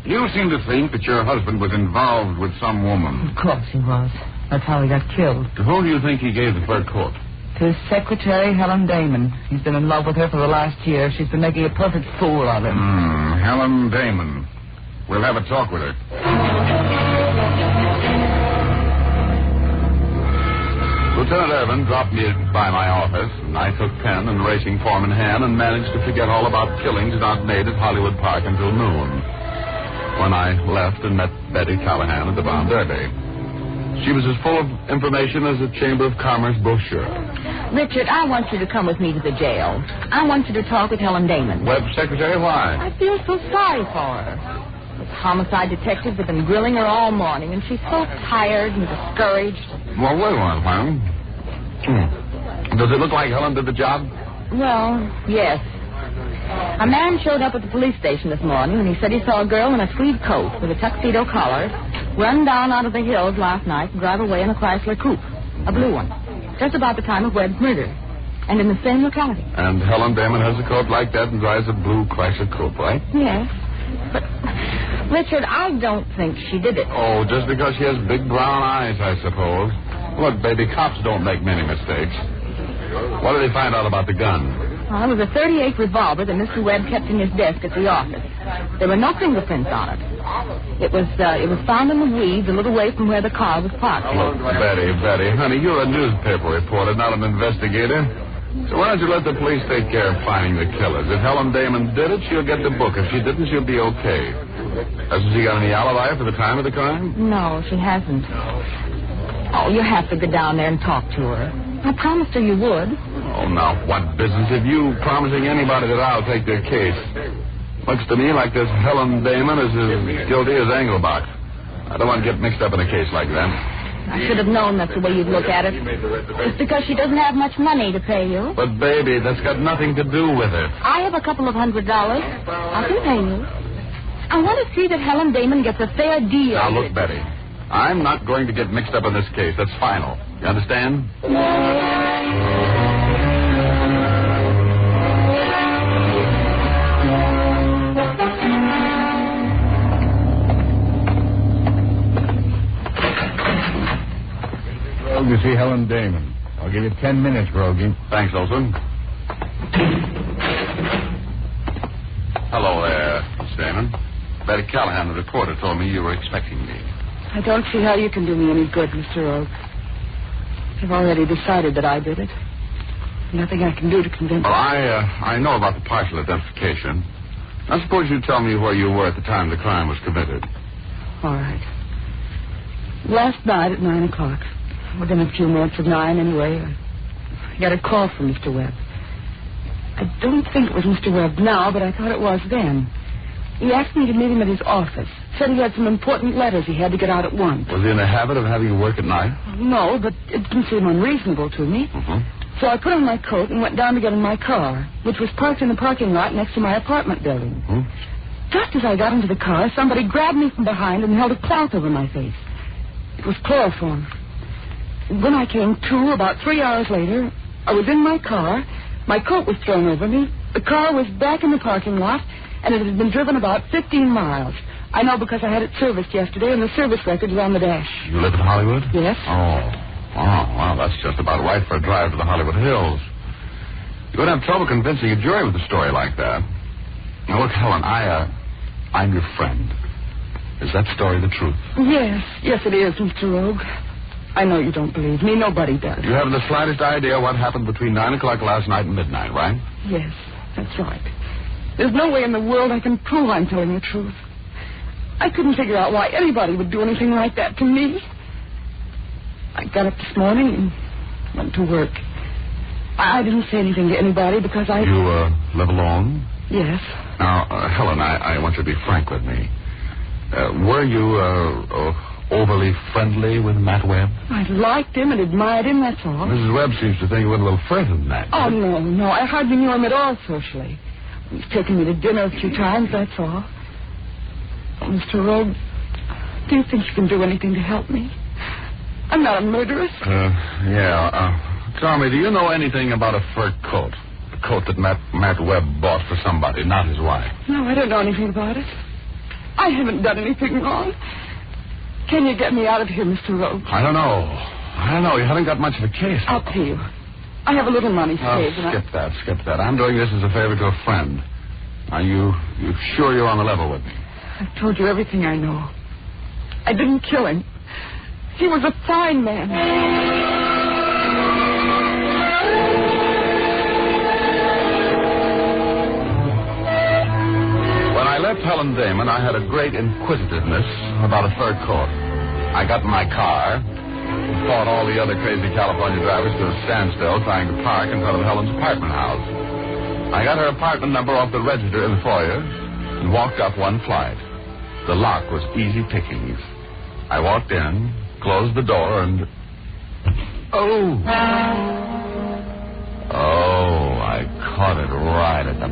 you seem to think that your husband was involved with some woman. Of course he was. That's how he got killed. To whom do you think he gave the fur coat? To his secretary, Helen Damon. He's been in love with her for the last year. She's been making a perfect fool of him. Helen Damon. We'll have a talk with her. Lieutenant Irvin dropped me by my office, and I took pen and racing form in hand and managed to forget all about killings not made at Hollywood Park until noon, when I left and met Betty Callahan at the Brown Derby. She was as full of information as a Chamber of Commerce brochure. Richard, I want you to come with me to the jail. I want you to talk with Helen Damon. Webb's secretary, why? I feel so sorry for her. The homicide detectives have been grilling her all morning, and she's so tired and discouraged. Well, wait a while, Helen. Does it look like Helen did the job? Well, yes. A man showed up at the police station this morning, and he said he saw a girl in a tweed coat with a tuxedo collar run down out of the hills last night and drive away in a Chrysler coupe, a blue one, just about the time of Webb's murder, and in the same locality. And Helen Damon has a coat like that and drives a blue Chrysler coupe, right? Yes. But, Richard, I don't think she did it. Oh, just because she has big brown eyes, I suppose. Look, baby, cops don't make many mistakes. What did they find out about the gun? Well, it was a .38 revolver that Mr. Webb kept in his desk at the office. There were no fingerprints on it. It was found in the weeds a little way from where the car was parked. Look, Betty, honey, you're a newspaper reporter, not an investigator. So why don't you let the police take care of finding the killers? If Helen Damon did it, she'll get the book. If she didn't, she'll be okay. Hasn't she got any alibi for the time of the crime? No, she hasn't. Oh, you have to go down there and talk to her. I promised her you would. Oh, now, what business have you promising anybody that I'll take their case? Looks to me like this Helen Damon is as guilty as Engelbach. I don't want to get mixed up in a case like that. I should have known that's the way you'd look at it. It's because she doesn't have much money to pay you. But, baby, that's got nothing to do with it. I have a couple of $100. I can pay you. I want to see that Helen Damon gets a fair deal. Now, look, Betty, I'm not going to get mixed up in this case. That's final. You understand? to see Helen Damon. I'll give you 10 minutes, Rogie. Thanks, Olson. Hello there, Miss Damon. Betty Callahan, the reporter, told me you were expecting me. I don't see how you can do me any good, Mr. Oak. I've already decided that I did it. Nothing I can do to convince Well, you. I know about the partial identification. Now, suppose you tell me where you were at the time the crime was committed. All right. Last night at 9 o'clock, within a few minutes of 9 anyway, I got a call from Mr. Webb. I don't think it was Mr. Webb now, but I thought it was then. He asked me to meet him at his office. Said he had some important letters he had to get out at once. Was he in the habit of having you work at night? No, but it didn't seem unreasonable to me. So I put on my coat and went down to get in my car, which was parked in the parking lot next to my apartment building. Just as I got into the car, somebody grabbed me from behind and held a cloth over my face. It was chloroform. When I came to, about 3 hours later, I was in my car. My coat was thrown over me. The car was back in the parking lot, and it had been driven about 15 miles. I know because I had it serviced yesterday, and the service record is on the dash. You live in Hollywood? Yes. Well, that's just about right for a drive to the Hollywood Hills. You would have trouble convincing a jury with a story like that. Now, look, Helen, I'm your friend. Is that story the truth? Yes, it is, Mr. Rogue. I know you don't believe me. Nobody does. You haven't the slightest idea what happened between 9 o'clock last night and midnight, right? Yes, that's right. There's no way in the world I can prove I'm telling the truth. I couldn't figure out why anybody would do anything like that to me. I got up this morning and went to work. I didn't say anything to anybody because I... You, live alone? Yes. Now, Helen, I want you to be frank with me. Were you, overly friendly with Matt Webb? I liked him and admired him, that's all. Mrs. Webb seems to think you went a little further than that. Oh, no. I hardly knew him at all socially. He's taken me to dinner a few times, that's all. Oh, Mr. Rogue, do you think you can do anything to help me? I'm not a murderess. Tell me, do you know anything about a fur coat? A coat that Matt Webb bought for somebody, not his wife. No, I don't know anything about it. I haven't done anything wrong. Can you get me out of here, Mr. Rogue? I don't know. You haven't got much of a case. I'll pay you. I have a little money saved. Skip that. I'm doing this as a favor to a friend. Are you sure you're on the level with me? I've told you everything I know. I didn't kill him. He was a fine man. When I left Helen Damon, I had a great inquisitiveness about a fur coat. I got in my car, fought all the other crazy California drivers to a standstill trying to park in front of Helen's apartment house. I got her apartment number off the register in the foyer and walked up one flight. The lock was easy pickings. I walked in, closed the door, and... Oh, I caught it right at the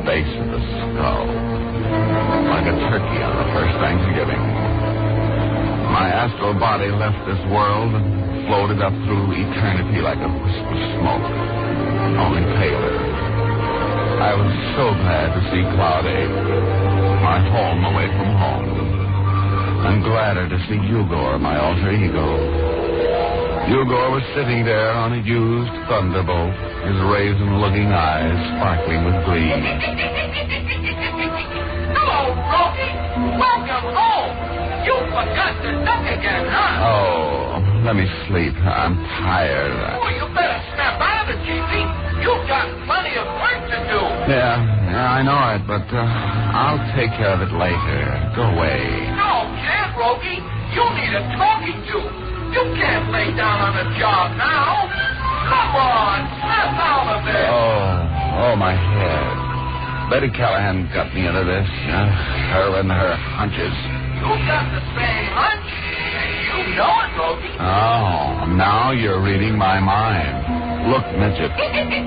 base of the skull. Like a turkey on the first Thanksgiving. My astral body left this world and floated up through eternity like a wisp of smoke, only paler. I was so glad to see Cloud 8, my home away from home. I'm gladder to see Ugor, my alter ego. Ugor was sitting there on a used Thunderbolt, his raisin-looking eyes sparkling with glee. Hello, Rogie. Welcome home. You forgot to duck again, huh? Oh, let me sleep. I'm tired. Oh, you better snap out of it, G.C. You've got plenty of work to do. Yeah, I know it, but I'll take care of it later. Go away. No, can't, Rogie. You need a talking to. You can't lay down on a job now. Come on, snap out of it. Oh, my head. Betty Callahan got me into this. Her and her hunches. You got the same hunch. And you know it, Rogie. Oh, now you're reading my mind. Look, midget. Reading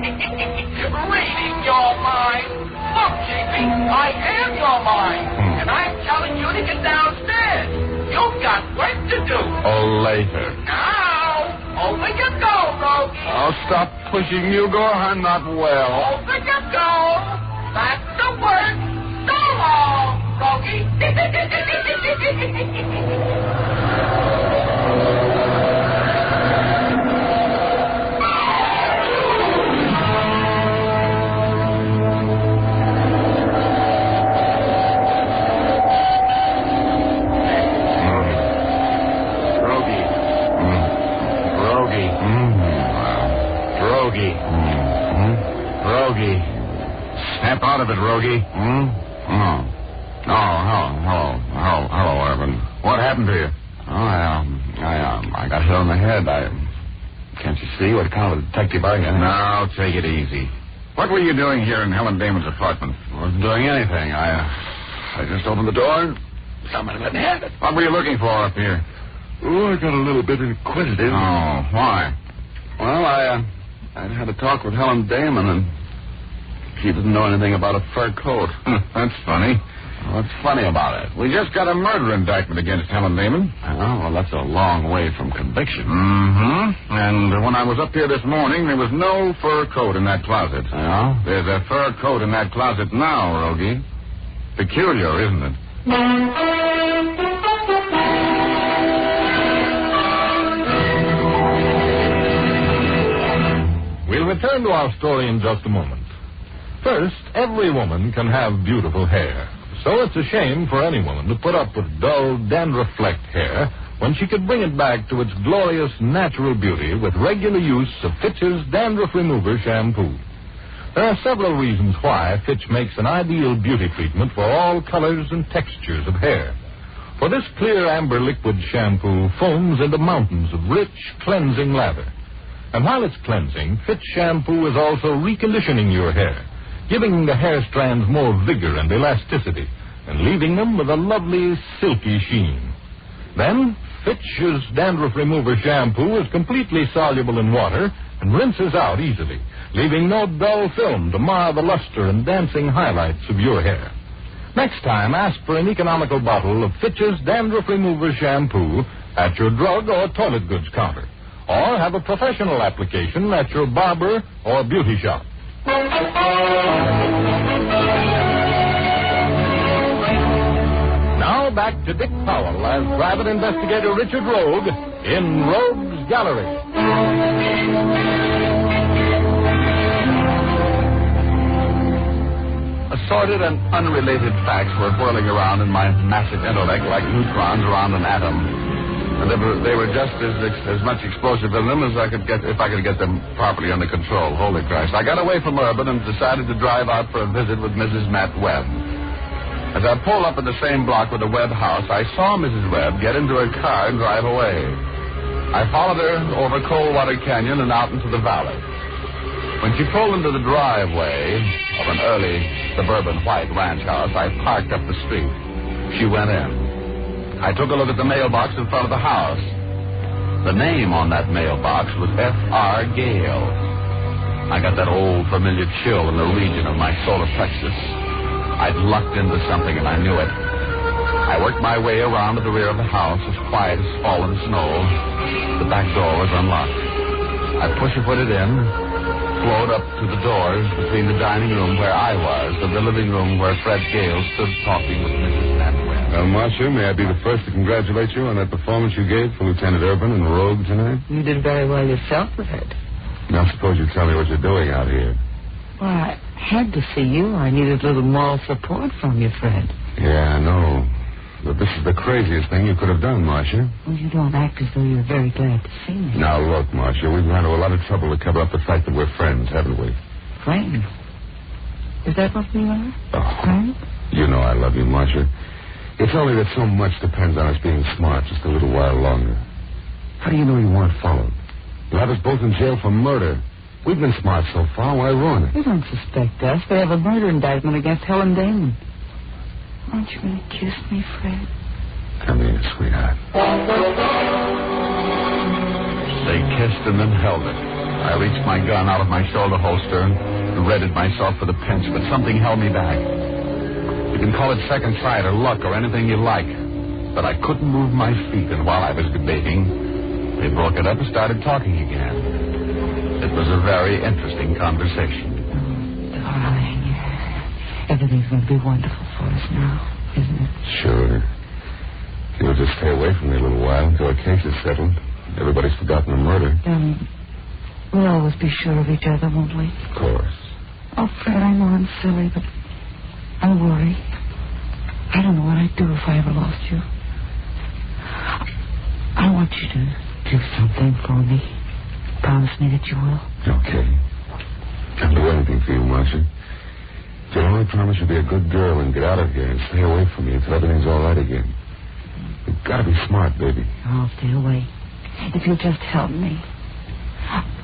your mind. Look, J.P., I am your mind. And I'm telling you to get downstairs. You've got work to do. Oh, later. Now, open your door, Rogie. Oh, stop pushing, Ugor. I'm not well. Open your door. Back to work. So long, Rogie. Rogie. Rogie. Snap out of it, Rogie. Hello, Irvin. What happened to you? I got hit on the head. Can't you see what kind of a detective I am? No, take it easy. What were you doing here in Helen Damon's apartment? Wasn't doing anything. I just opened the door and someone let me have it. What were you looking for up here? Oh, I got a little bit inquisitive. Oh, why? Well, I had a talk with Helen Damon, and she didn't know anything about a fur coat. That's funny. What's funny about it? We just got a murder indictment against Helen Damon. Oh, well, that's a long way from conviction. Mm-hmm. And when I was up here this morning, there was no fur coat in that closet. Oh? There's a fur coat in that closet now, Rogie. Peculiar, isn't it? We'll return to our story in just a moment. First, every woman can have beautiful hair. So it's a shame for any woman to put up with dull, dandruff-flecked hair when she could bring it back to its glorious natural beauty with regular use of Fitch's Dandruff Remover Shampoo. There are several reasons why Fitch makes an ideal beauty treatment for all colors and textures of hair. For this clear amber liquid shampoo foams into mountains of rich, cleansing lather. And while it's cleansing, Fitch shampoo is also reconditioning your hair, giving the hair strands more vigor and elasticity, and leaving them with a lovely, silky sheen. Then, Fitch's Dandruff Remover Shampoo is completely soluble in water and rinses out easily, leaving no dull film to mar the luster and dancing highlights of your hair. Next time, ask for an economical bottle of Fitch's Dandruff Remover Shampoo at your drug or toilet goods counter, or have a professional application at your barber or beauty shop. Now back to Dick Powell as Private Investigator Richard Rogue in Rogue's Gallery. Assorted and unrelated facts were whirling around in my massive intellect like neutrons around an atom. And they were just as much explosive in them as I could get if I could get them properly under control. Holy Christ. I got away from Urban and decided to drive out for a visit with Mrs. Matt Webb. As I pulled up in the same block with the Webb house, I saw Mrs. Webb get into her car and drive away. I followed her over Coldwater Canyon and out into the valley. When she pulled into the driveway of an early suburban white ranch house, I parked up the street. She went in. I took a look at the mailbox in front of the house. The name on that mailbox was F.R. Gale. I got that old familiar chill in the region of my solar plexus. I'd lucked into something and I knew it. I worked my way around to the rear of the house as quiet as fallen snow. The back door was unlocked. I pussyfooted in, flowed up to the doors between the dining room where I was and the living room where Fred Gale stood talking with Mrs. Matt Webb. Marcia, may I be the first to congratulate you on that performance you gave for Lieutenant Urban and Rogue tonight? You did very well yourself, Fred. Now, suppose you tell me what you're doing out here. Well, I had to see you. I needed a little moral support from you, Fred. Yeah, I know. But this is the craziest thing you could have done, Marcia. Well, you don't act as though you're very glad to see me. Now, look, Marcia, we've gone to a lot of trouble to cover up the fact that we're friends, haven't we? Friends? Is that what we are? Oh, friends? You know I love you, Marcia. It's only that so much depends on us being smart just a little while longer. How do you know you weren't followed? You'll have us both in jail for murder. We've been smart so far. Why ruin it? They don't suspect us. They have a murder indictment against Helen Damon. Aren't you going to kiss me, Fred? Come here, sweetheart. They kissed and then held it. I reached my gun out of my shoulder holster and readied myself for the pinch, but something held me back. You can call it second sight or luck or anything you like, but I couldn't move my feet, and while I was debating, they broke it up and started talking again. It was a very interesting conversation. Oh, darling, everything's going to be wonderful for us now, isn't it? Sure. If you'll just stay away from me a little while until our case is settled. Everybody's forgotten the murder. Darling, we'll always be sure of each other, won't we? Of course. Oh, Fred, I know I'm silly, but I worry. I don't know what I'd do if I ever lost you. I want you to do something for me. promise me that you will? Okay. Can't do anything for you, Marcia. If you'll only promise you'll be a good girl and get out of here and stay away from me until everything's all right again. You've got to be smart, baby. I'll stay away. If you'll just help me.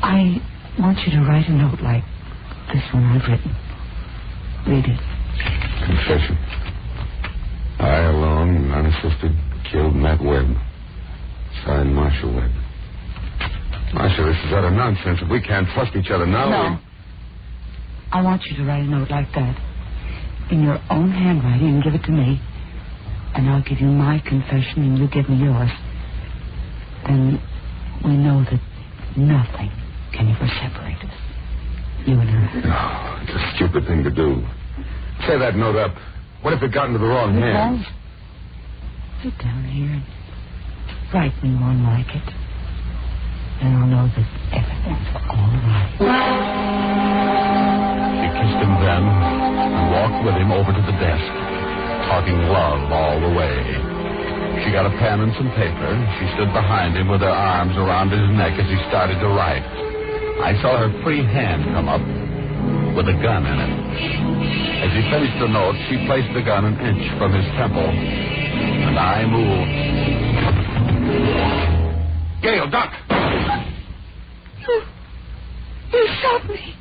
I want you to write a note like this one I've written. Read it. Confession. I, alone and unassisted, killed Matt Webb. Signed, Marcia Webb. Marcia, this is utter nonsense. If we can't trust each other now... No. I want you to write a note like that. In your own handwriting and give it to me. And I'll give you my confession and you give me yours. Then we know that nothing can ever separate us. You and I. No, it's a stupid thing to do. Say that note up. What if it got into the wrong hands? Sit down here and write me one like it. And I'll know that everything's all right. She kissed him then and walked with him over to the desk, talking love all the way. She got a pen and some paper. She stood behind him with her arms around his neck as he started to write. I saw her free hand come up with a gun in it. As he finished the note, she placed the gun an inch from his temple, and I moved. Gail, duck! You shot me.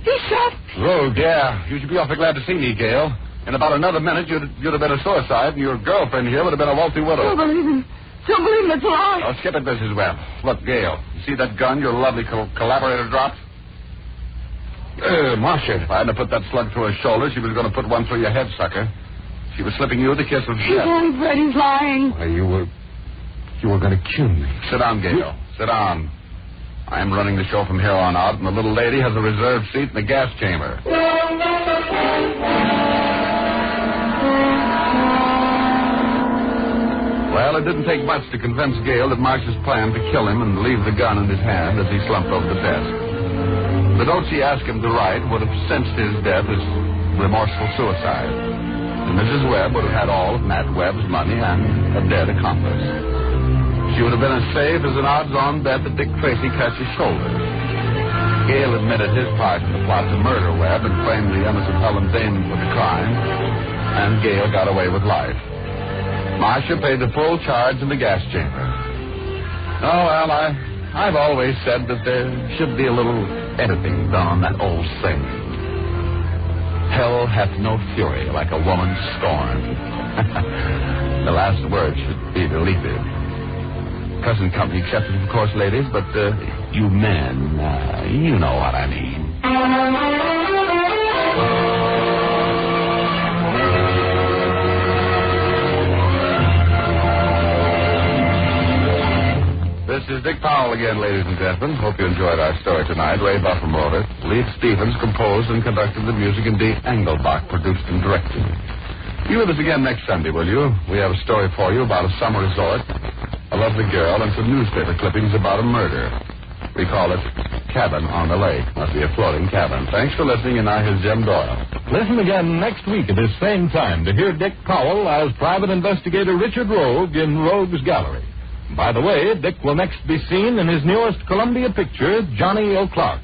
You shot me. Rogue, yeah. You should be awfully glad to see me, Gail. In about another minute, you'd have been a suicide, and your girlfriend here would have been a wealthy widow. Don't believe him. Don't believe him. It's a lie. Oh, skip it, Mrs. Webb. Look, Gail, you see that gun your lovely collaborator dropped? Marcia, if I hadn't put that slug through her shoulder, she was going to put one through your head, sucker. She was slipping you the kiss of He's death. only Fred. He's lying. Why, you were going to kill me. Sit down, Gail. Sit down. I'm running the show from here on out, and the little lady has a reserved seat in the gas chamber. Well, it didn't take much to convince Gail that Marcia's plan to kill him and leave the gun in his hand as he slumped over the desk. The note she asked him to write would have cinched his death as remorseful suicide. And Mrs. Webb would have had all of Matt Webb's money and a dead accomplice. She would have been as safe as an odds-on bet that Dick Tracy catch his shoulders. Gail admitted his part in the plot to murder Webb and framed the innocent Helen Damon for the crime, and Gail got away with life. Marcia paid the full charge in the gas chamber. Oh, well, I've always said that there should be a little editing done on that old saying. Hell hath no fury like a woman scorned. The last word should be deleted. Present company accepted, of course, ladies, but you men, you know what I mean. This is Dick Powell again, ladies and gentlemen. Hope you enjoyed our story tonight. Ray Buffum wrote it. Leif Stevens composed and conducted the music, and Dave Engelbach produced and directed. Be with us again next Sunday, will you? We have a story for you about a summer resort, a lovely girl, and some newspaper clippings about a murder. We call it Cabin on the Lake. Must be a floating cabin. Thanks for listening, and now here's Jim Doyle. Listen again next week at this same time to hear Dick Powell as Private Investigator Richard Rogue in Rogue's Gallery. By the way, Dick will next be seen in his newest Columbia picture, Johnny O'Clock.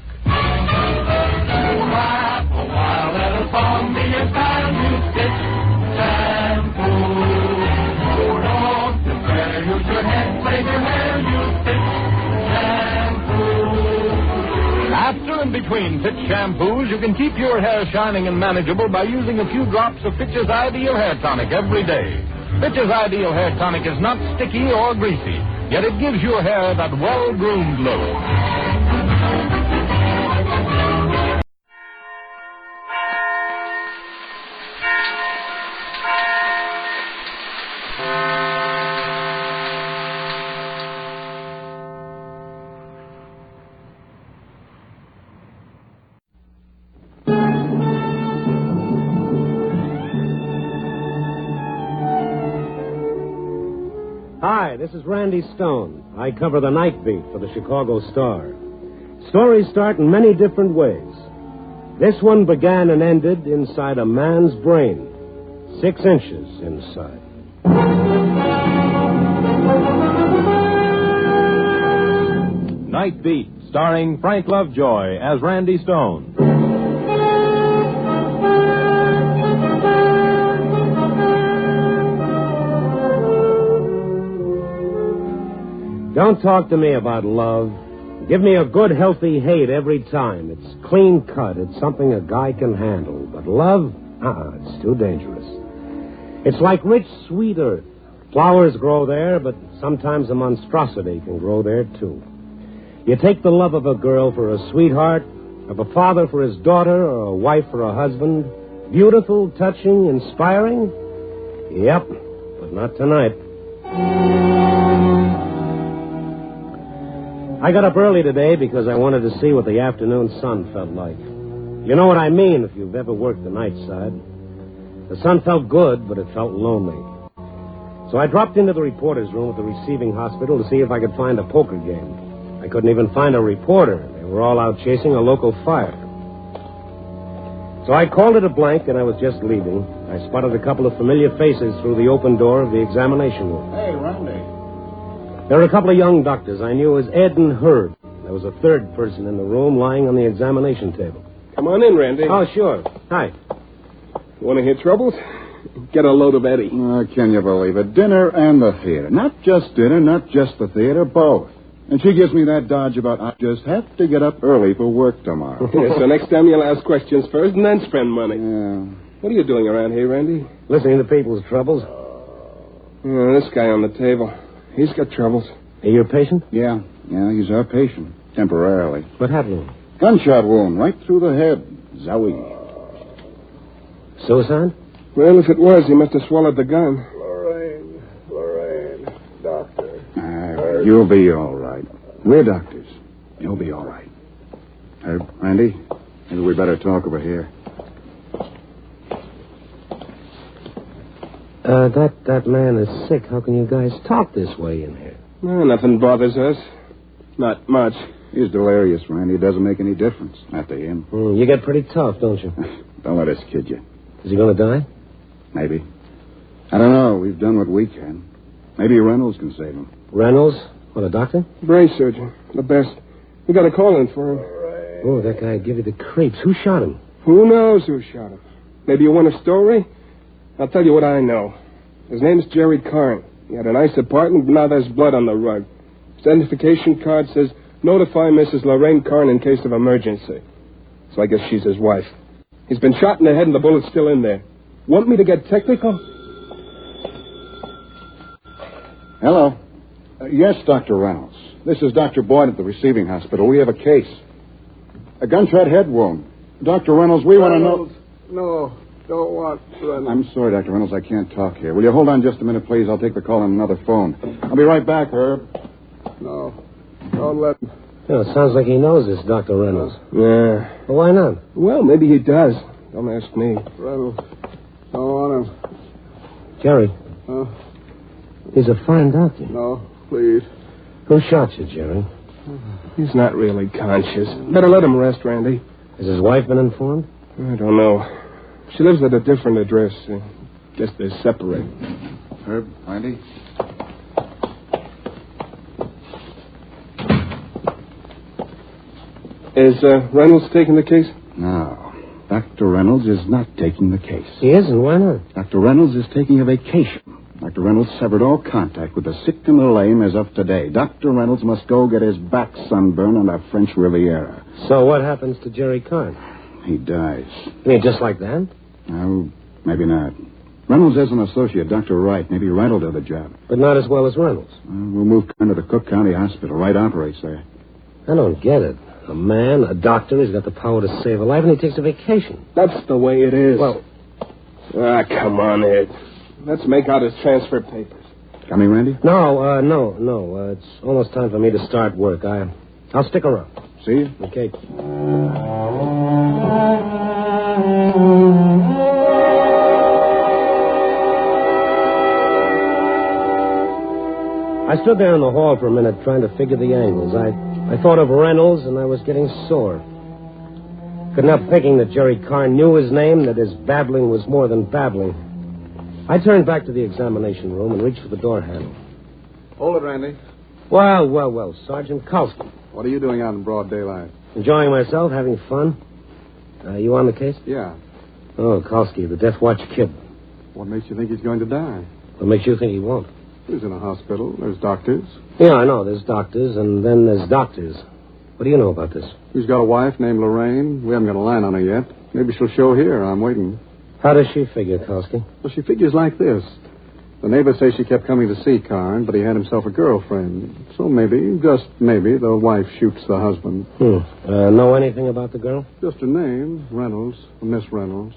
After and between Fitch shampoos, you can keep your hair shining and manageable by using a few drops of Fitch's Ideal Hair Tonic every day. Fitch's Ideal Hair Tonic is not sticky or greasy, yet it gives your hair that well-groomed look. Hi, this is Randy Stone. I cover the night beat for the Chicago Star. Stories start in many different ways. This one began and ended inside a man's brain, 6 inches inside. Night Beat, starring Frank Lovejoy as Randy Stone. Don't talk to me about love. Give me a good, healthy hate every time. It's clean cut. It's something a guy can handle. But love? It's too dangerous. It's like rich, sweet earth. Flowers grow there, but sometimes a monstrosity can grow there, too. You take the love of a girl for a sweetheart, of a father for his daughter, or a wife for a husband. Beautiful, touching, inspiring? Yep, but not tonight. I got up early today because I wanted to see what the afternoon sun felt like. You know what I mean if you've ever worked the night side. The sun felt good, but it felt lonely. So I dropped into the reporter's room at the receiving hospital to see if I could find a poker game. I couldn't even find a reporter. They were all out chasing a local fire. So I called it a blank, and I was just leaving. I spotted a couple of familiar faces through the open door of the examination room. Hey, Randy. There were a couple of young doctors I knew as Ed and Herb. There was a third person in the room lying on the examination table. Come on in, Randy. Oh, sure. Hi. You want to hear troubles? Get a load of Eddie. Can you believe it? Dinner and the theater. Not just dinner, not just the theater, both. And she gives me that dodge about I just have to get up early for work tomorrow. Yeah, so next time you'll ask questions first and then spend money. Yeah. What are you doing around here, Randy? Listening to people's troubles. This guy on the table. He's got troubles. Are you a patient? Yeah, he's our patient. Temporarily. What happened? Gunshot wound right through the head. Zowie. Suicide? Well, if it was, he must have swallowed the gun. Lorraine, doctor. You'll be all right. We're doctors. You'll be all right. Randy, maybe we better talk over here. That man is sick. How can you guys talk this way in here? Nothing bothers us. Not much. He's delirious, Randy. It doesn't make any difference. Not to him. You get pretty tough, don't you? Don't let us kid you. Is he going to die? Maybe. I don't know. We've done what we can. Maybe Reynolds can save him. Reynolds? What, a doctor? Brain surgeon. The best. We got a call in for him. Oh, that guy'd give you the creeps. Who shot him? Who knows who shot him? Maybe you want a story? I'll tell you what I know. His name's Jerry Karn. He had a nice apartment, but now there's blood on the rug. His identification card says, notify Mrs. Lorraine Karn in case of emergency. So I guess she's his wife. He's been shot in the head and the bullet's still in there. Want me to get technical? Hello. Yes, Dr. Reynolds. This is Dr. Boyd at the receiving hospital. We have a case. A gunshot head wound. Dr. Reynolds, we want to know... No, don't want Reynolds. I'm sorry, Dr. Reynolds. I can't talk here. Will you hold on just a minute, please? I'll take the call on another phone. I'll be right back, Herb. No, don't let him. It sounds like he knows this, Dr. Reynolds. Yeah. Well, why not? Well, maybe he does. Don't ask me. Reynolds, don't want him. Jerry. Huh? He's a fine doctor. No, please. Who shot you, Jerry? He's not really conscious. Better let him rest, Randy. Has his wife been informed? I don't know. She lives at a different address. Guess they're separated. Herb, Randy? Is Reynolds taking the case? No. Dr. Reynolds is not taking the case. He isn't? Why not? Dr. Reynolds is taking a vacation. Dr. Reynolds severed all contact with the sick and the lame as of today. Dr. Reynolds must go get his back sunburned on the French Riviera. So what happens to Jerry Karn? He dies. You mean just like that? No, maybe not. Reynolds has an associate, Dr. Wright. Maybe Wright will do the job. But not as well as Reynolds. We'll move Karn to the Cook County Hospital. Wright operates there. I don't get it. A man, a doctor, he's got the power to save a life, and he takes a vacation. That's the way it is. Well... come on, Ed. Let's make out his transfer papers. Coming, Randy? No. It's almost time for me to start work. I'll stick around. See you. Okay. I stood there in the hall for a minute trying to figure the angles. I thought of Reynolds, and I was getting sore. Couldn't help thinking that Jerry Karn knew his name, that his babbling was more than babbling. I turned back to the examination room and reached for the door handle. Hold it, Randy. Well, Sergeant Kalski. What are you doing out in broad daylight? Enjoying myself, having fun. You on the case? Yeah. Oh, Kalski, the Death Watch kid. What makes you think he's going to die? What makes you think he won't? He's in a hospital. There's doctors. Yeah, I know. There's doctors, and then there's doctors. What do you know about this? He's got a wife named Lorraine. We haven't got a line on her yet. Maybe she'll show here. I'm waiting. How does she figure, Kalski? Well, she figures like this. The neighbors say she kept coming to see Karn, but he had himself a girlfriend. So maybe, just maybe, the wife shoots the husband. Know anything about the girl? Just her name, Reynolds, Miss Reynolds.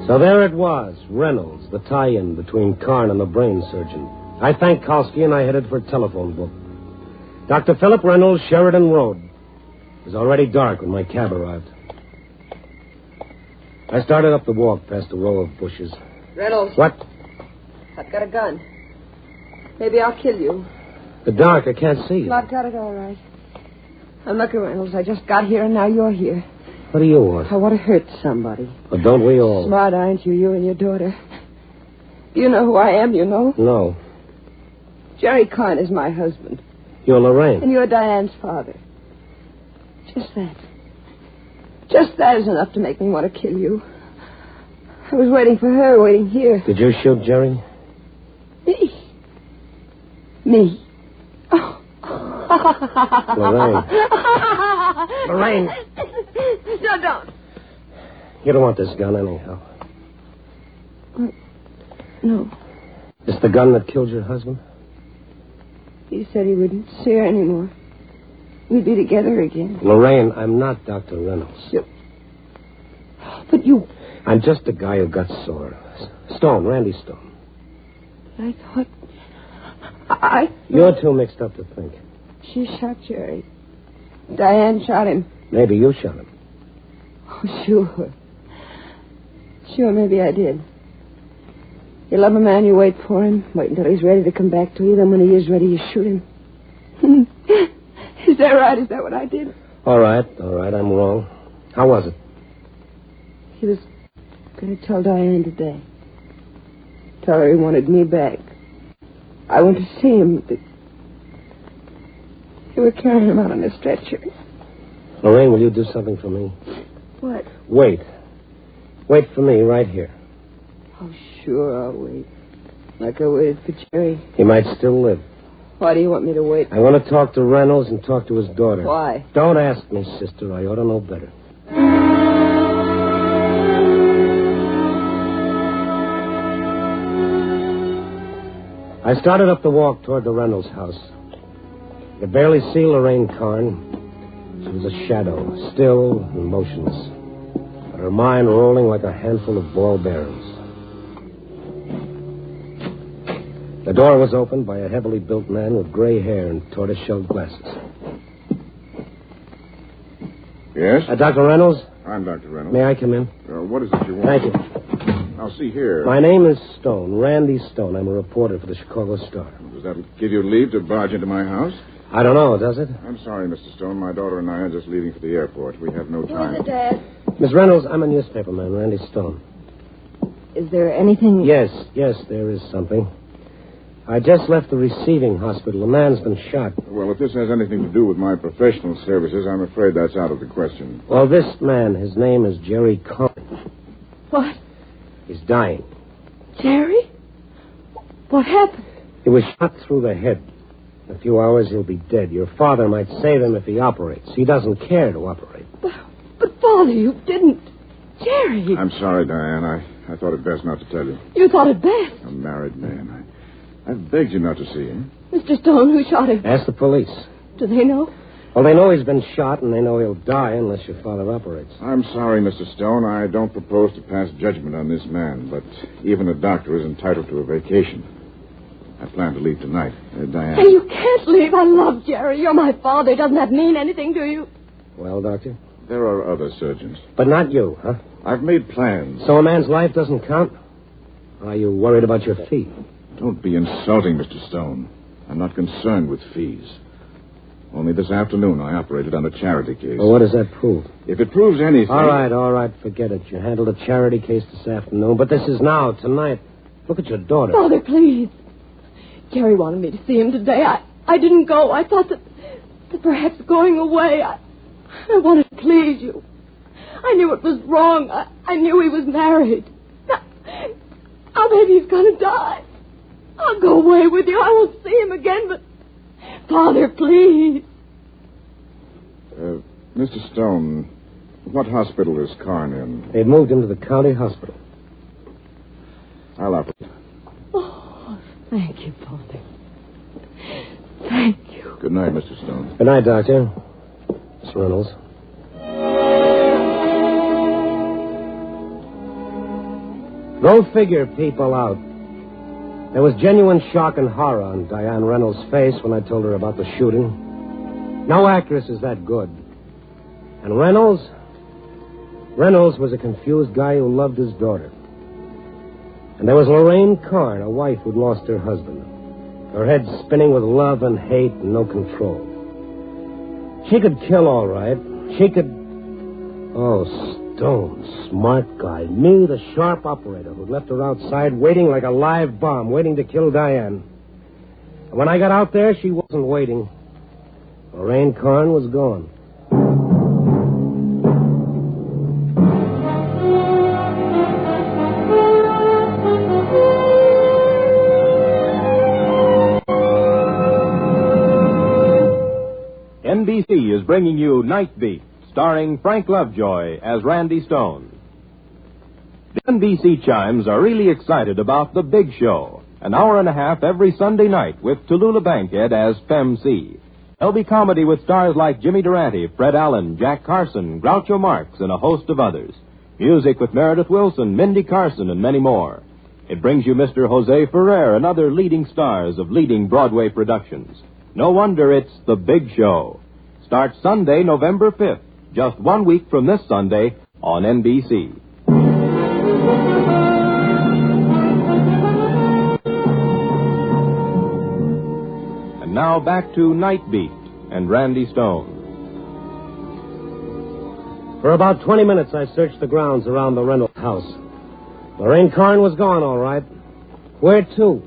So there it was, Reynolds, the tie-in between Karn and the brain surgeon. I thanked Kalski and I headed for a telephone book. Dr. Philip Reynolds, Sheridan Road. It was already dark when my cab arrived. I started up the walk past a row of bushes. Reynolds. What? I've got a gun. Maybe I'll kill you. The dark, I can't see you. Well, I've got it all right. And look, Reynolds, I just got here and now you're here. What do you want? I want to hurt somebody. But don't we all? Smart, aren't you? You and your daughter. You know who I am, you know? No. Jerry Karn is my husband. You're Lorraine. And you're Diane's father. Just that. Just that is enough to make me want to kill you. I was waiting for her, waiting here. Did you shoot Jerry? Me? Oh. Lorraine. No, don't. You don't want this gun anyhow. No. It's the gun that killed your husband? He said he wouldn't see her anymore. We'd be together again. Lorraine, I'm not Dr. Reynolds. But you... I'm just a guy who got sore. Stone, Randy Stone. I thought... You're too mixed up to think. She shot Jerry. Diane shot him. Maybe you shot him. Oh, sure. Sure, maybe I did. You love a man, you wait for him. Wait until he's ready to come back to you. Then when he is ready, you shoot him. Is that right? Is that what I did? All right. I'm wrong. How was it? He was going to tell Diane today. Tell her he wanted me back. I went to see him. They were carrying him out on a stretcher. Lorraine, will you do something for me? What? Wait. Wait for me right here. Oh, sure, I'll wait. Like I waited for Jerry. He might still live. Why do you want me to wait? I want to talk to Reynolds and talk to his daughter. Why? Don't ask me, sister. I ought to know better. I started up the walk toward the Reynolds house. I could barely see Lorraine Karn. She was a shadow, still and motionless, but her mind rolling like a handful of ball bearings. The door was opened by a heavily built man with gray hair and tortoise-shell glasses. Yes? Dr. Reynolds? I'm Dr. Reynolds. May I come in? What is it you want? Thank you. I'll see here. My name is Stone, Randy Stone. I'm a reporter for the Chicago Star. Does that give you leave to barge into my house? I don't know, does it? I'm sorry, Mr. Stone. My daughter and I are just leaving for the airport. We have no time. Who is it, Dad? Miss Reynolds, I'm a newspaperman, Randy Stone. Is there anything... Yes, there is something. I just left the receiving hospital. A man's been shot. Well, if this has anything to do with my professional services, I'm afraid that's out of the question. Well, this man, his name is Jerry Karn. What? He's dying. Jerry? What happened? He was shot through the head. In a few hours, he'll be dead. Your father might save him if he operates. He doesn't care to operate. But Father, you didn't. Jerry. I'm sorry, Diane. I thought it best not to tell you. You thought it best. A married man. I've begged you not to see him. Mr. Stone, who shot him? Ask the police. Do they know? Well, they know he's been shot, and they know he'll die unless your father operates. I'm sorry, Mr. Stone. I don't propose to pass judgment on this man, but even a doctor is entitled to a vacation. I plan to leave tonight. Diane. Hey, you can't leave. I love Jerry. You're my father. Doesn't that mean anything to you? Well, Doctor? There are other surgeons. But not you, huh? I've made plans. So a man's life doesn't count? Are you worried about your fee? Don't be insulting, Mr. Stone. I'm not concerned with fees. Only this afternoon I operated on a charity case. Well, what does that prove? If it proves anything... All right, forget it. You handled a charity case this afternoon, but this is now, tonight. Look at your daughter. Father, please. Jerry wanted me to see him today. I didn't go. I thought that perhaps going away, I wanted to please you. I knew it was wrong. I knew he was married. Now maybe he's going to die. I'll go away with you. I won't see him again, but... Father, please. Mr. Stone, what hospital is Karn in? They moved him to the county hospital. I'll operate. Oh, thank you, Father. Thank you. Good night, Mr. Stone. Good night, Doctor. Miss Reynolds. Go figure, people out. There was genuine shock and horror on Diane Reynolds' face when I told her about the shooting. No actress is that good. And Reynolds was a confused guy who loved his daughter. And there was Lorraine Karn, a wife who'd lost her husband. Her head spinning with love and hate and no control. She could kill all right. She could... Oh, Stone, smart guy. Me, the sharp operator who'd left her outside waiting like a live bomb, waiting to kill Diane. And when I got out there, she wasn't waiting. Lorraine Karn was gone. NBC is bringing you Night Beat, starring Frank Lovejoy as Randy Stone. The NBC Chimes are really excited about The Big Show, an hour and a half every Sunday night with Tallulah Bankhead as Fem C. There'll be comedy with stars like Jimmy Durante, Fred Allen, Jack Carson, Groucho Marx, and a host of others. Music with Meredith Wilson, Mindy Carson, and many more. It brings you Mr. Jose Ferrer and other leading stars of leading Broadway productions. No wonder it's The Big Show. Starts Sunday, November 5th, just 1 week from this Sunday on NBC. And now back to Night Beat and Randy Stone. For about 20 minutes, I searched the grounds around the Reynolds house. Lorraine Karn was gone, all right. Where to?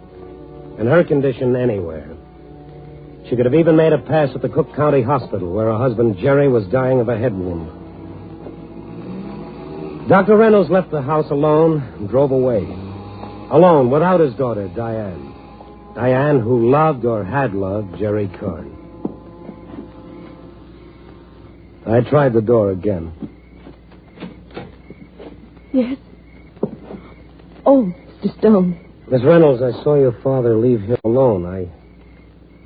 In her condition, anywhere. She could have even made a pass at the Cook County Hospital, where her husband, Jerry, was dying of a head wound. Dr. Reynolds left the house alone and drove away. Alone, without his daughter, Diane. Diane, who loved or had loved Jerry Karn. I tried the door again. Yes? Oh, Mr. Stone. Miss Reynolds, I saw your father leave here alone.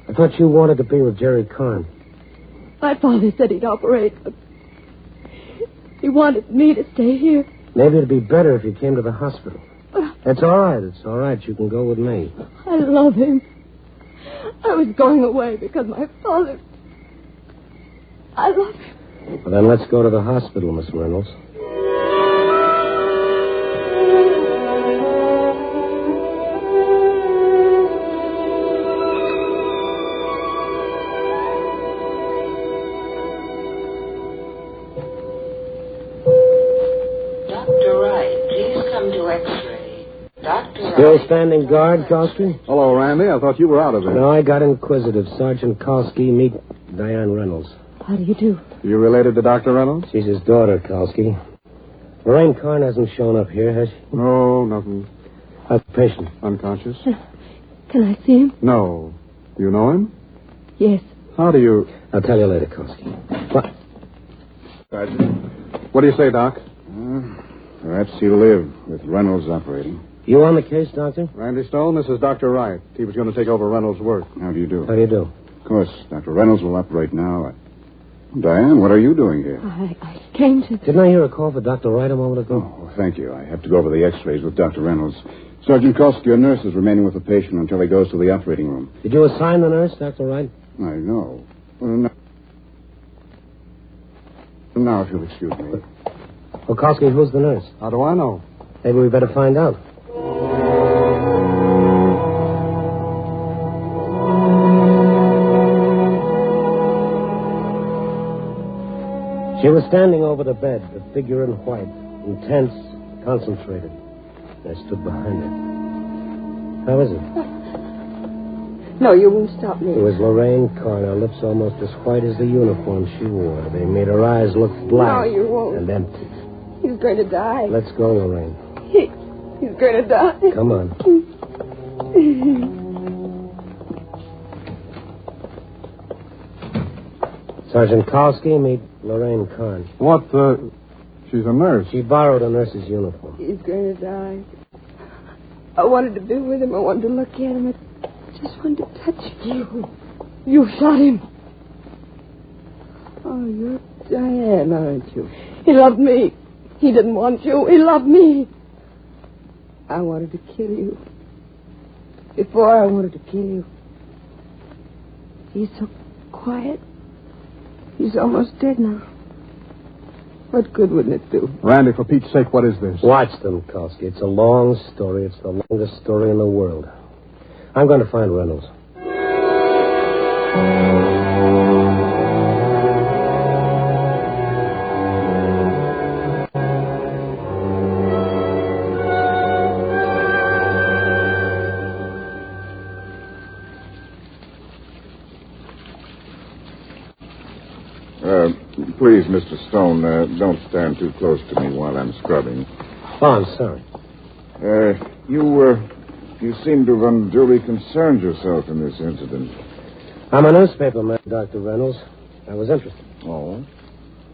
I thought you wanted to be with Jerry Karn. My father said he'd operate, but he wanted me to stay here. Maybe it'd be better if you came to the hospital. It's all right. It's all right. You can go with me. I love him. I was going away because my father... I love him. Well, then let's go to the hospital, Miss Reynolds. Still standing guard, Kowski? Hello, Randy. I thought you were out of it. No, I got inquisitive. Sergeant Kowski, meet Diane Reynolds. How do you do? You related to Dr. Reynolds? She's his daughter, Kowski. Lorraine Karn hasn't shown up here, has she? No, nothing. How's the patient? Unconscious? Can I see him? No. You know him? Yes. How do you... I'll tell you later, Kowski. What? Sergeant. What do you say, Doc? Perhaps he'll live with Reynolds operating. You on the case, Doctor? Randy Stone, this is Dr. Wright. He was going to take over Reynolds' work. How do you do? How do you do? Of course, Dr. Reynolds will operate now. Diane, what are you doing here? I came to... Didn't I hear a call for Dr. Wright a moment ago? Oh, thank you. I have to go over the x-rays with Dr. Reynolds. Sergeant Kowski, your nurse is remaining with the patient until he goes to the operating room. Did you assign the nurse, Dr. Wright? I know. Well, now, if you'll excuse me. Well, Kowski, who's the nurse? How do I know? Maybe we better find out. She was standing over the bed, a figure in white, intense, concentrated. I stood behind her. How is it? No, you won't stop me. It was Lorraine Carn, her lips almost as white as the uniform she wore. They made her eyes look black. No, you won't. And empty. He's going to die. Let's go, Lorraine. He's going to die. Come on. Sergeant Kowski, meet Lorraine Carn. What, she's a nurse. She borrowed a nurse's uniform. He's going to die. I wanted to be with him. I wanted to look at him. I just wanted to touch you. You shot him. Oh, you're Diane, aren't you? He loved me. He didn't want you. He loved me. I wanted to kill you. Before I wanted to kill you. He's so quiet. He's almost dead now. What good wouldn't it do? Randy, for Pete's sake, what is this? Watch them, Kowski. It's a long story. It's the longest story in the world. I'm going to find Reynolds. Please, Mr. Stone, don't stand too close to me while I'm scrubbing. Oh, I'm sorry. You seem to have unduly concerned yourself in this incident. I'm a newspaper man, Dr. Reynolds. I was interested. Oh?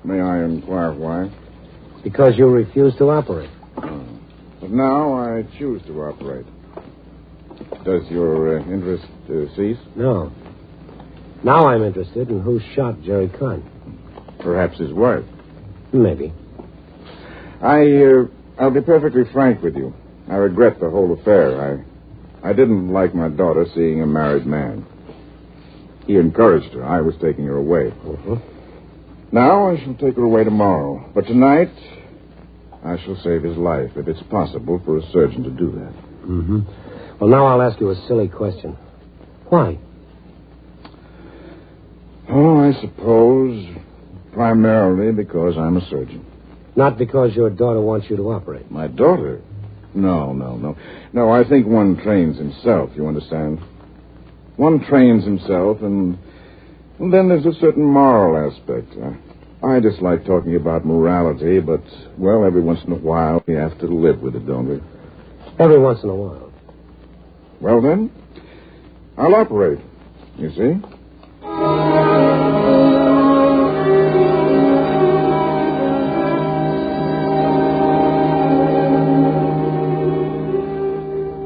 May I inquire why? Because you refused to operate. But now I choose to operate. Does your interest cease? No. Now I'm interested in who shot Jerry Kahn. Perhaps his wife. Maybe. I'll be perfectly frank with you. I regret the whole affair. I didn't like my daughter seeing a married man. He encouraged her. I was taking her away. Now I shall take her away tomorrow. But tonight, I shall save his life, if it's possible for a surgeon to do that. Well, now I'll ask you a silly question. Why? Oh, I suppose primarily because I'm a surgeon. Not because your daughter wants you to operate. My daughter? No. No, I think one trains himself, you understand? One trains himself, and then there's a certain moral aspect. I dislike talking about morality, but, well, every once in a while we have to live with it, don't we? Every once in a while. Well, then, I'll operate, you see?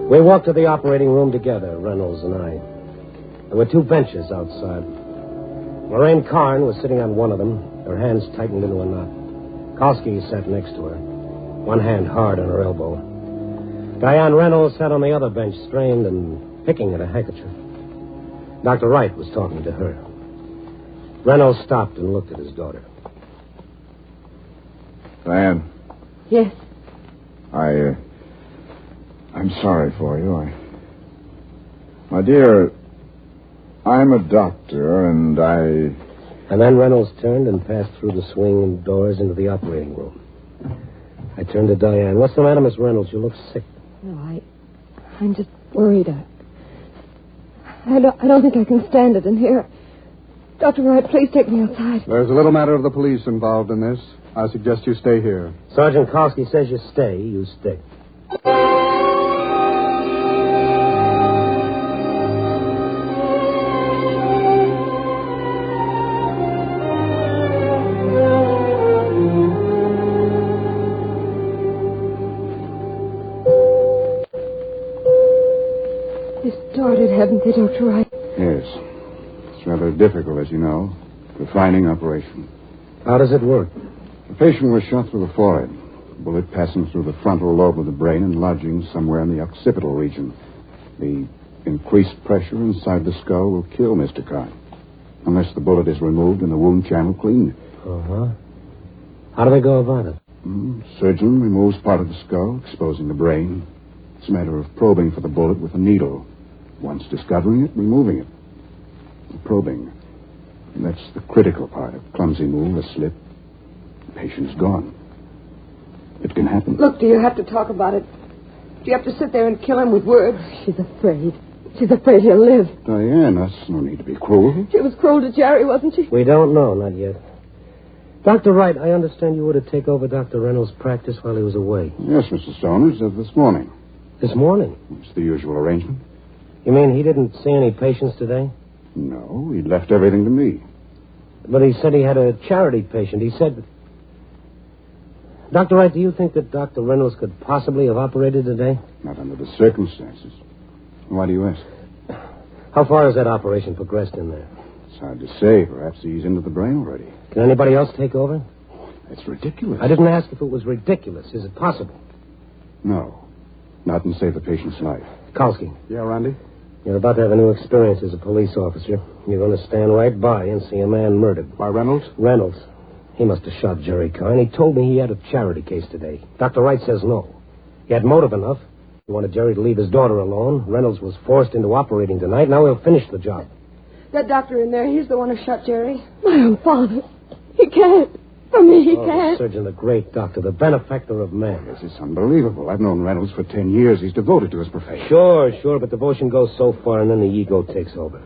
We walked to the operating room together, Reynolds and I. There were two benches outside. Lorraine Carn was sitting on one of them, her hands tightened into a knot. Kowski sat next to her, one hand hard on her elbow. Diane Reynolds sat on the other bench, strained and picking at a handkerchief. Dr. Wright was talking to her. Reynolds stopped and looked at his daughter. Diane. Yes? I'm sorry for you. My dear, I'm a doctor, and And then Reynolds turned and passed through the swing doors into the operating room. I turned to Diane. What's the matter, Miss Reynolds? You look sick. No, I'm just worried. I don't think I can stand it in here. Dr. Wright, please take me outside. There's a little matter of the police involved in this. I suggest you stay here. Sergeant Kowski says you stay. You stick. Haven't they, Dr. Wright? Yes. It's rather difficult, as you know. Refining operation. How does it work? The patient was shot through the forehead. Bullet passing through the frontal lobe of the brain and lodging somewhere in the occipital region. The increased pressure inside the skull will kill Mr. Carr. Unless the bullet is removed and the wound channel cleaned. Uh-huh. How do they go about it? Surgeon removes part of the skull, exposing the brain. It's a matter of probing for the bullet with a needle. Once discovering it, removing it. Probing. And that's the critical part. A clumsy move, a slip. The patient's gone. It can happen. Look, do you have to talk about it? Do you have to sit there and kill him with words? She's afraid. She's afraid he'll live. Diane, that's no need to be cruel. She was cruel to Jerry, wasn't she? We don't know, not yet. Dr. Wright, I understand you were to take over Dr. Reynolds' practice while he was away. Yes, Mr. Stone, as of this morning. This morning? It's the usual arrangement. You mean he didn't see any patients today? No, he left everything to me. But he said he had a charity patient. He said... Dr. Wright, do you think that Dr. Reynolds could possibly have operated today? Not under the circumstances. Why do you ask? How far has that operation progressed in there? It's hard to say. Perhaps he's into the brain already. Can anybody else take over? It's ridiculous. I didn't ask if it was ridiculous. Is it possible? No. Not and save the patient's life. Kalski. Yeah, Randy? You're about to have a new experience as a police officer. You're going to stand right by and see a man murdered. By Reynolds? Reynolds. He must have shot Jerry Carn. He told me he had a charity case today. Dr. Wright says no. He had motive enough. He wanted Jerry to leave his daughter alone. Reynolds was forced into operating tonight. Now he'll finish the job. That doctor in there, he's the one who shot Jerry. My own father. He can't. For me, he can't. The surgeon, the great doctor, the benefactor of man. This is unbelievable. I've known Reynolds for 10 years. He's devoted to his profession. Sure, but devotion goes so far and then the ego takes over.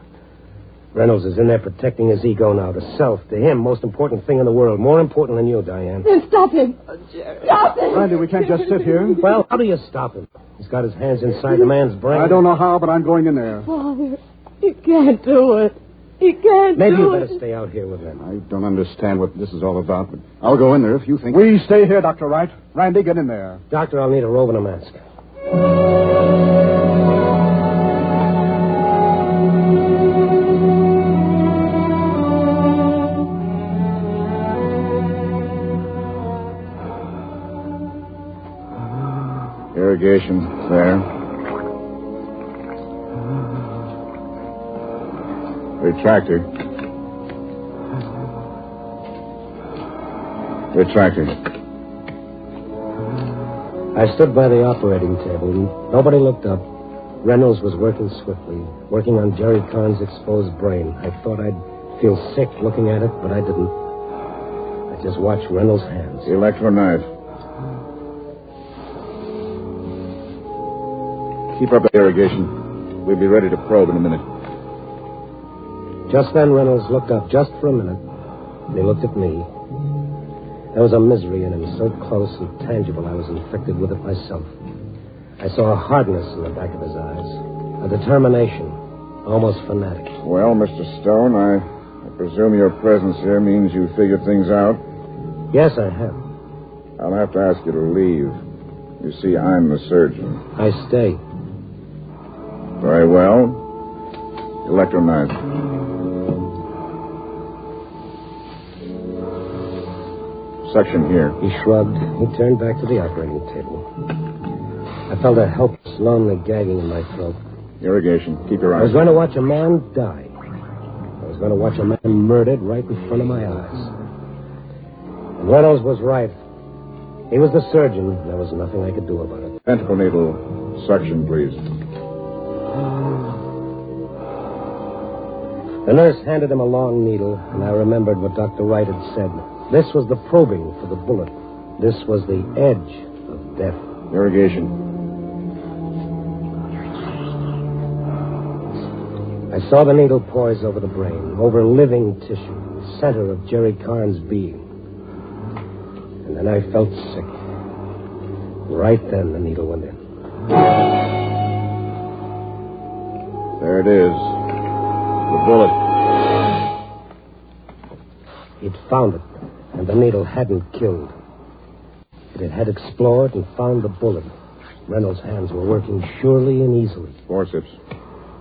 Reynolds is in there protecting his ego now, the self. To him, most important thing in the world. More important than you, Diane. Then stop him. Oh, Jerry. Stop him. Randy, we can't just sit here. Well, how do you stop him? He's got his hands inside the man's brain. I don't know how, but I'm going in there. Father, he can't do it. He can't Maybe do you it. better stay out here with him. I don't understand what this is all about, but I'll go in there if you think... We stay here, Dr. Wright. Randy, get in there. Doctor, I'll need a robe and a mask. Irrigation there. Retractor. I stood by the operating table, and nobody looked up. Reynolds was working swiftly, working on Jerry Carn's exposed brain. I thought I'd feel sick looking at it, but I didn't. I just watched Reynolds' hands. Electro-knife. Keep up the irrigation. We'll be ready to probe in a minute. Just then, Reynolds looked up just for a minute. And he looked at me. There was a misery in him so close and tangible I was infected with it myself. I saw a hardness in the back of his eyes, a determination, almost fanatic. Well, Mr. Stone, I presume your presence here means you figured things out? Yes, I have. I'll have to ask you to leave. You see, I'm the surgeon. I stay. Very well. Electro-knife. Suction here. He shrugged. He turned back to the operating table. I felt a helpless, lonely gagging in my throat. Irrigation. Keep your eyes. I was going to watch a man die. I was going to watch a man murdered right in front of my eyes. And Reynolds was right. He was the surgeon. There was nothing I could do about it. Tentacle needle. Suction, please. The nurse handed him a long needle, and I remembered what Dr. Wright had said. This was the probing for the bullet. This was the edge of death. Irrigation. I saw the needle poise over the brain, over living tissue, the center of Jerry Carn's being. And then I felt sick. Right then, the needle went in. There it is. The bullet. He'd found it, and the needle hadn't killed. It had explored and found the bullet. Reynolds' hands were working surely and easily. Forceps.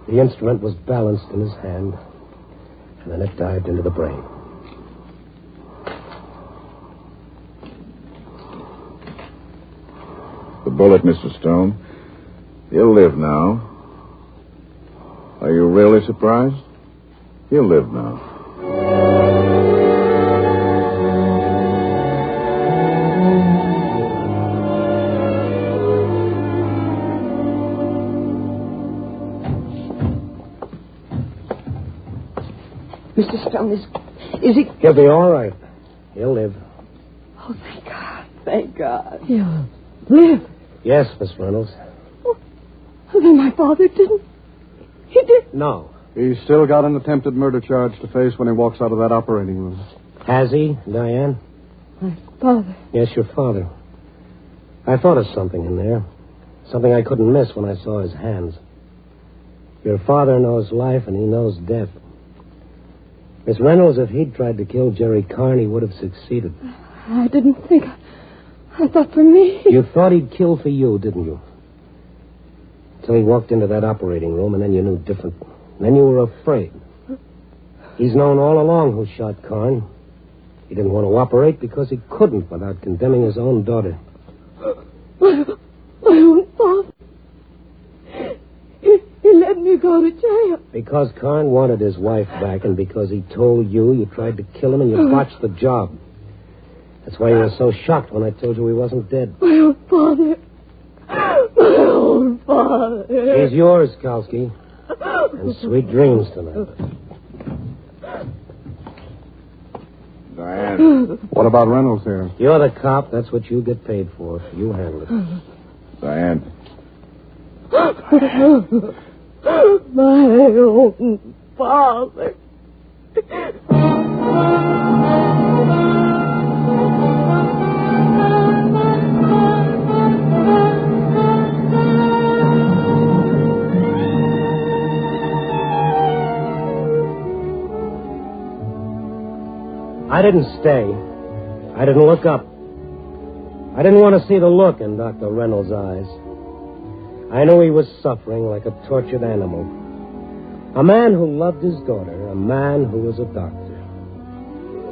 The instrument was balanced in his hand, and then it dived into the brain. The bullet, Mr. Stone. He'll live now. Are you really surprised? He'll live now. Mr. Stone, is he... He'll be all right. He'll live. Oh, thank God. Thank God. He'll live. Yes, Miss Reynolds. Then my father didn't. He did. No. He's still got an attempted murder charge to face when he walks out of that operating room. Has he, Diane? My father. Yes, your father. I thought of something in there. Something I couldn't miss when I saw his hands. Your father knows life and he knows death. Miss Reynolds, if he'd tried to kill Jerry Carn, he would have succeeded. I didn't think. I thought for me. You thought he'd kill for you, didn't you? Till he walked into that operating room, and then you knew different. Then you were afraid. He's known all along who shot Carn. He didn't want to operate because he couldn't without condemning his own daughter. My own father. He let me go to jail. Because Carn wanted his wife back, and because he told you, you tried to kill him and you botched the job. That's why you were so shocked when I told you he wasn't dead. My own father. My own father. He's yours, Kalski. And sweet dreams tonight. Diane. What about Reynolds here? You're the cop. That's what you get paid for. You handle it. Diane. My own father. I didn't stay. I didn't look up. I didn't want to see the look in Dr. Reynolds' eyes. I knew he was suffering like a tortured animal. A man who loved his daughter, a man who was a doctor.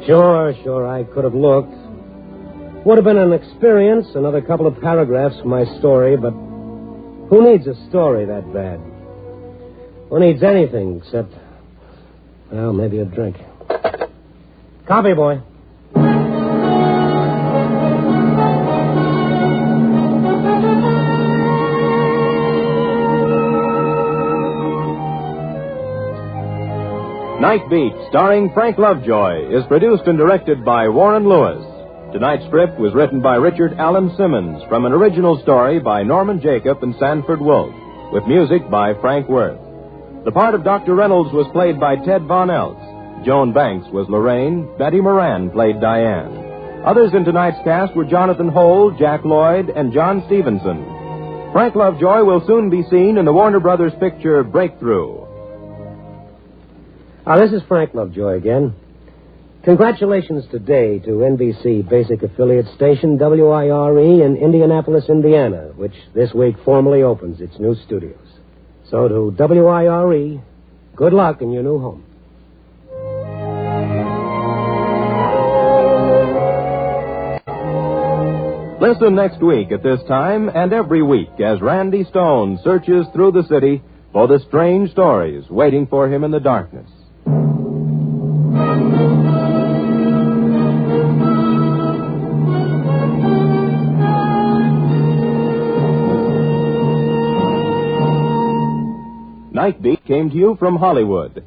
Sure, I could have looked. Would have been an experience, another couple of paragraphs for my story, but who needs a story that bad? Who needs anything except, well, maybe a drink. Copy, boy. Night Beat, starring Frank Lovejoy, is produced and directed by Warren Lewis. Tonight's script was written by Richard Allen Simmons from an original story by Norman Jacob and Sanford Wolfe, with music by Frank Worth. The part of Dr. Reynolds was played by Ted Von Eltz. Joan Banks was Lorraine. Betty Moran played Diane. Others in tonight's cast were Jonathan Hole, Jack Lloyd, and John Stevenson. Frank Lovejoy will soon be seen in the Warner Brothers picture Breakthrough. This is Frank Lovejoy again. Congratulations today to NBC basic affiliate station WIRE in Indianapolis, Indiana, which this week formally opens its new studios. So to WIRE, good luck in your new home. Listen next week at this time and every week as Randy Stone searches through the city for the strange stories waiting for him in the darkness. Night Beat came to you from Hollywood.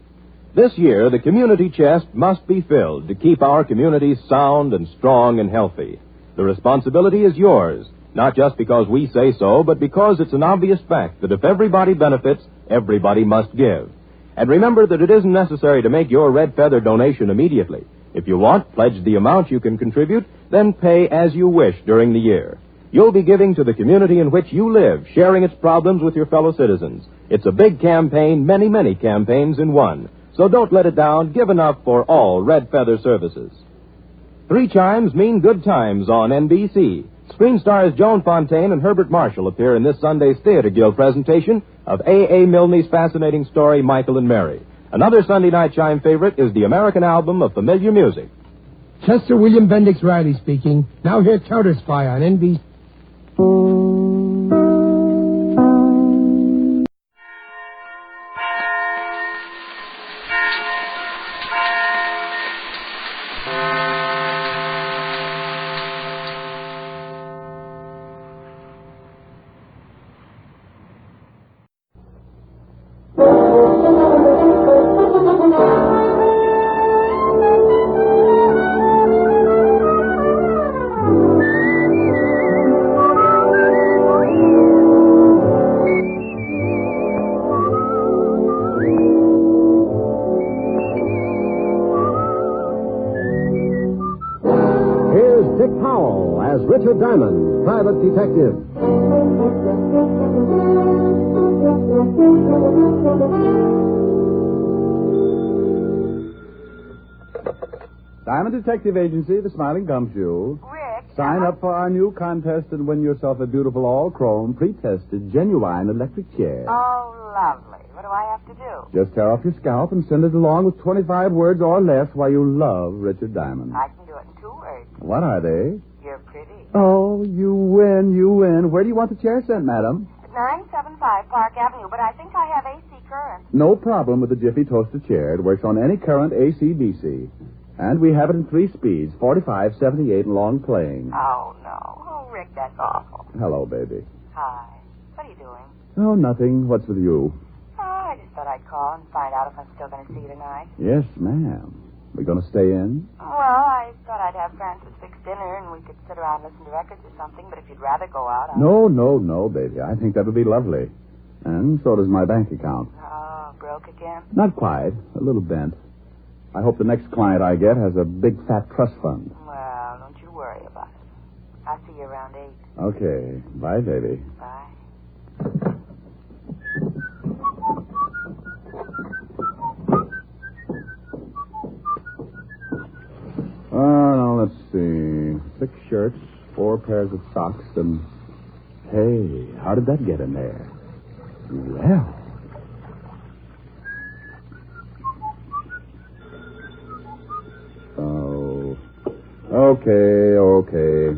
This year, the community chest must be filled to keep our communities sound and strong and healthy. The responsibility is yours, not just because we say so, but because it's an obvious fact that if everybody benefits, everybody must give. And remember that it isn't necessary to make your red feather donation immediately. If you want, pledge the amount you can contribute, then pay as you wish during the year. You'll be giving to the community in which you live, sharing its problems with your fellow citizens. It's a big campaign, many, many campaigns in one. So don't let it down. Give enough for all red feather services. 3 chimes mean good times on NBC. Screen stars Joan Fontaine and Herbert Marshall appear in this Sunday's Theater Guild presentation of A.A. Milne's fascinating story, Michael and Mary. Another Sunday night chime favorite is the American album of familiar music. Chester William Bendix Riley speaking. Now hear Counter Spy on NBC. all as Richard Diamond, private detective. Diamond Detective Agency, the Smiling Gumshoe. Rick. Sign up for our new contest and win yourself a beautiful all-chrome, pre-tested, genuine electric chair. Oh, lovely. What do I have to do? Just tear off your scalp and send it along with 25 words or less why you love Richard Diamond. I can do it in 2 words. What are they? You're pretty. Oh, you win, you win. Where do you want the chair sent, madam? 975 Park Avenue, but I think I have AC current. No problem with the Jiffy Toaster chair. It works on any current AC/DC. And we have it in 3 speeds, 45, 78, and long playing. Oh, no. Oh, Rick, that's awful. Hello, baby. Hi. What are you doing? Oh, nothing. What's with you? Oh, I just thought I'd call and find out if I'm still going to see you tonight. Yes, ma'am. We going to stay in? Well, I thought I'd have Francis fix dinner and we could sit around and listen to records or something, but if you'd rather go out, No, baby. I think that would be lovely. And so does my bank account. Oh, broke again? Not quite. A little bent. I hope the next client I get has a big fat trust fund. Well, don't you worry about it. I'll see you around 8. Okay. Bye, baby. Bye. Now, let's see. 6 shirts, 4 pairs of socks, and... Hey, how did that get in there? Well... Oh. Okay.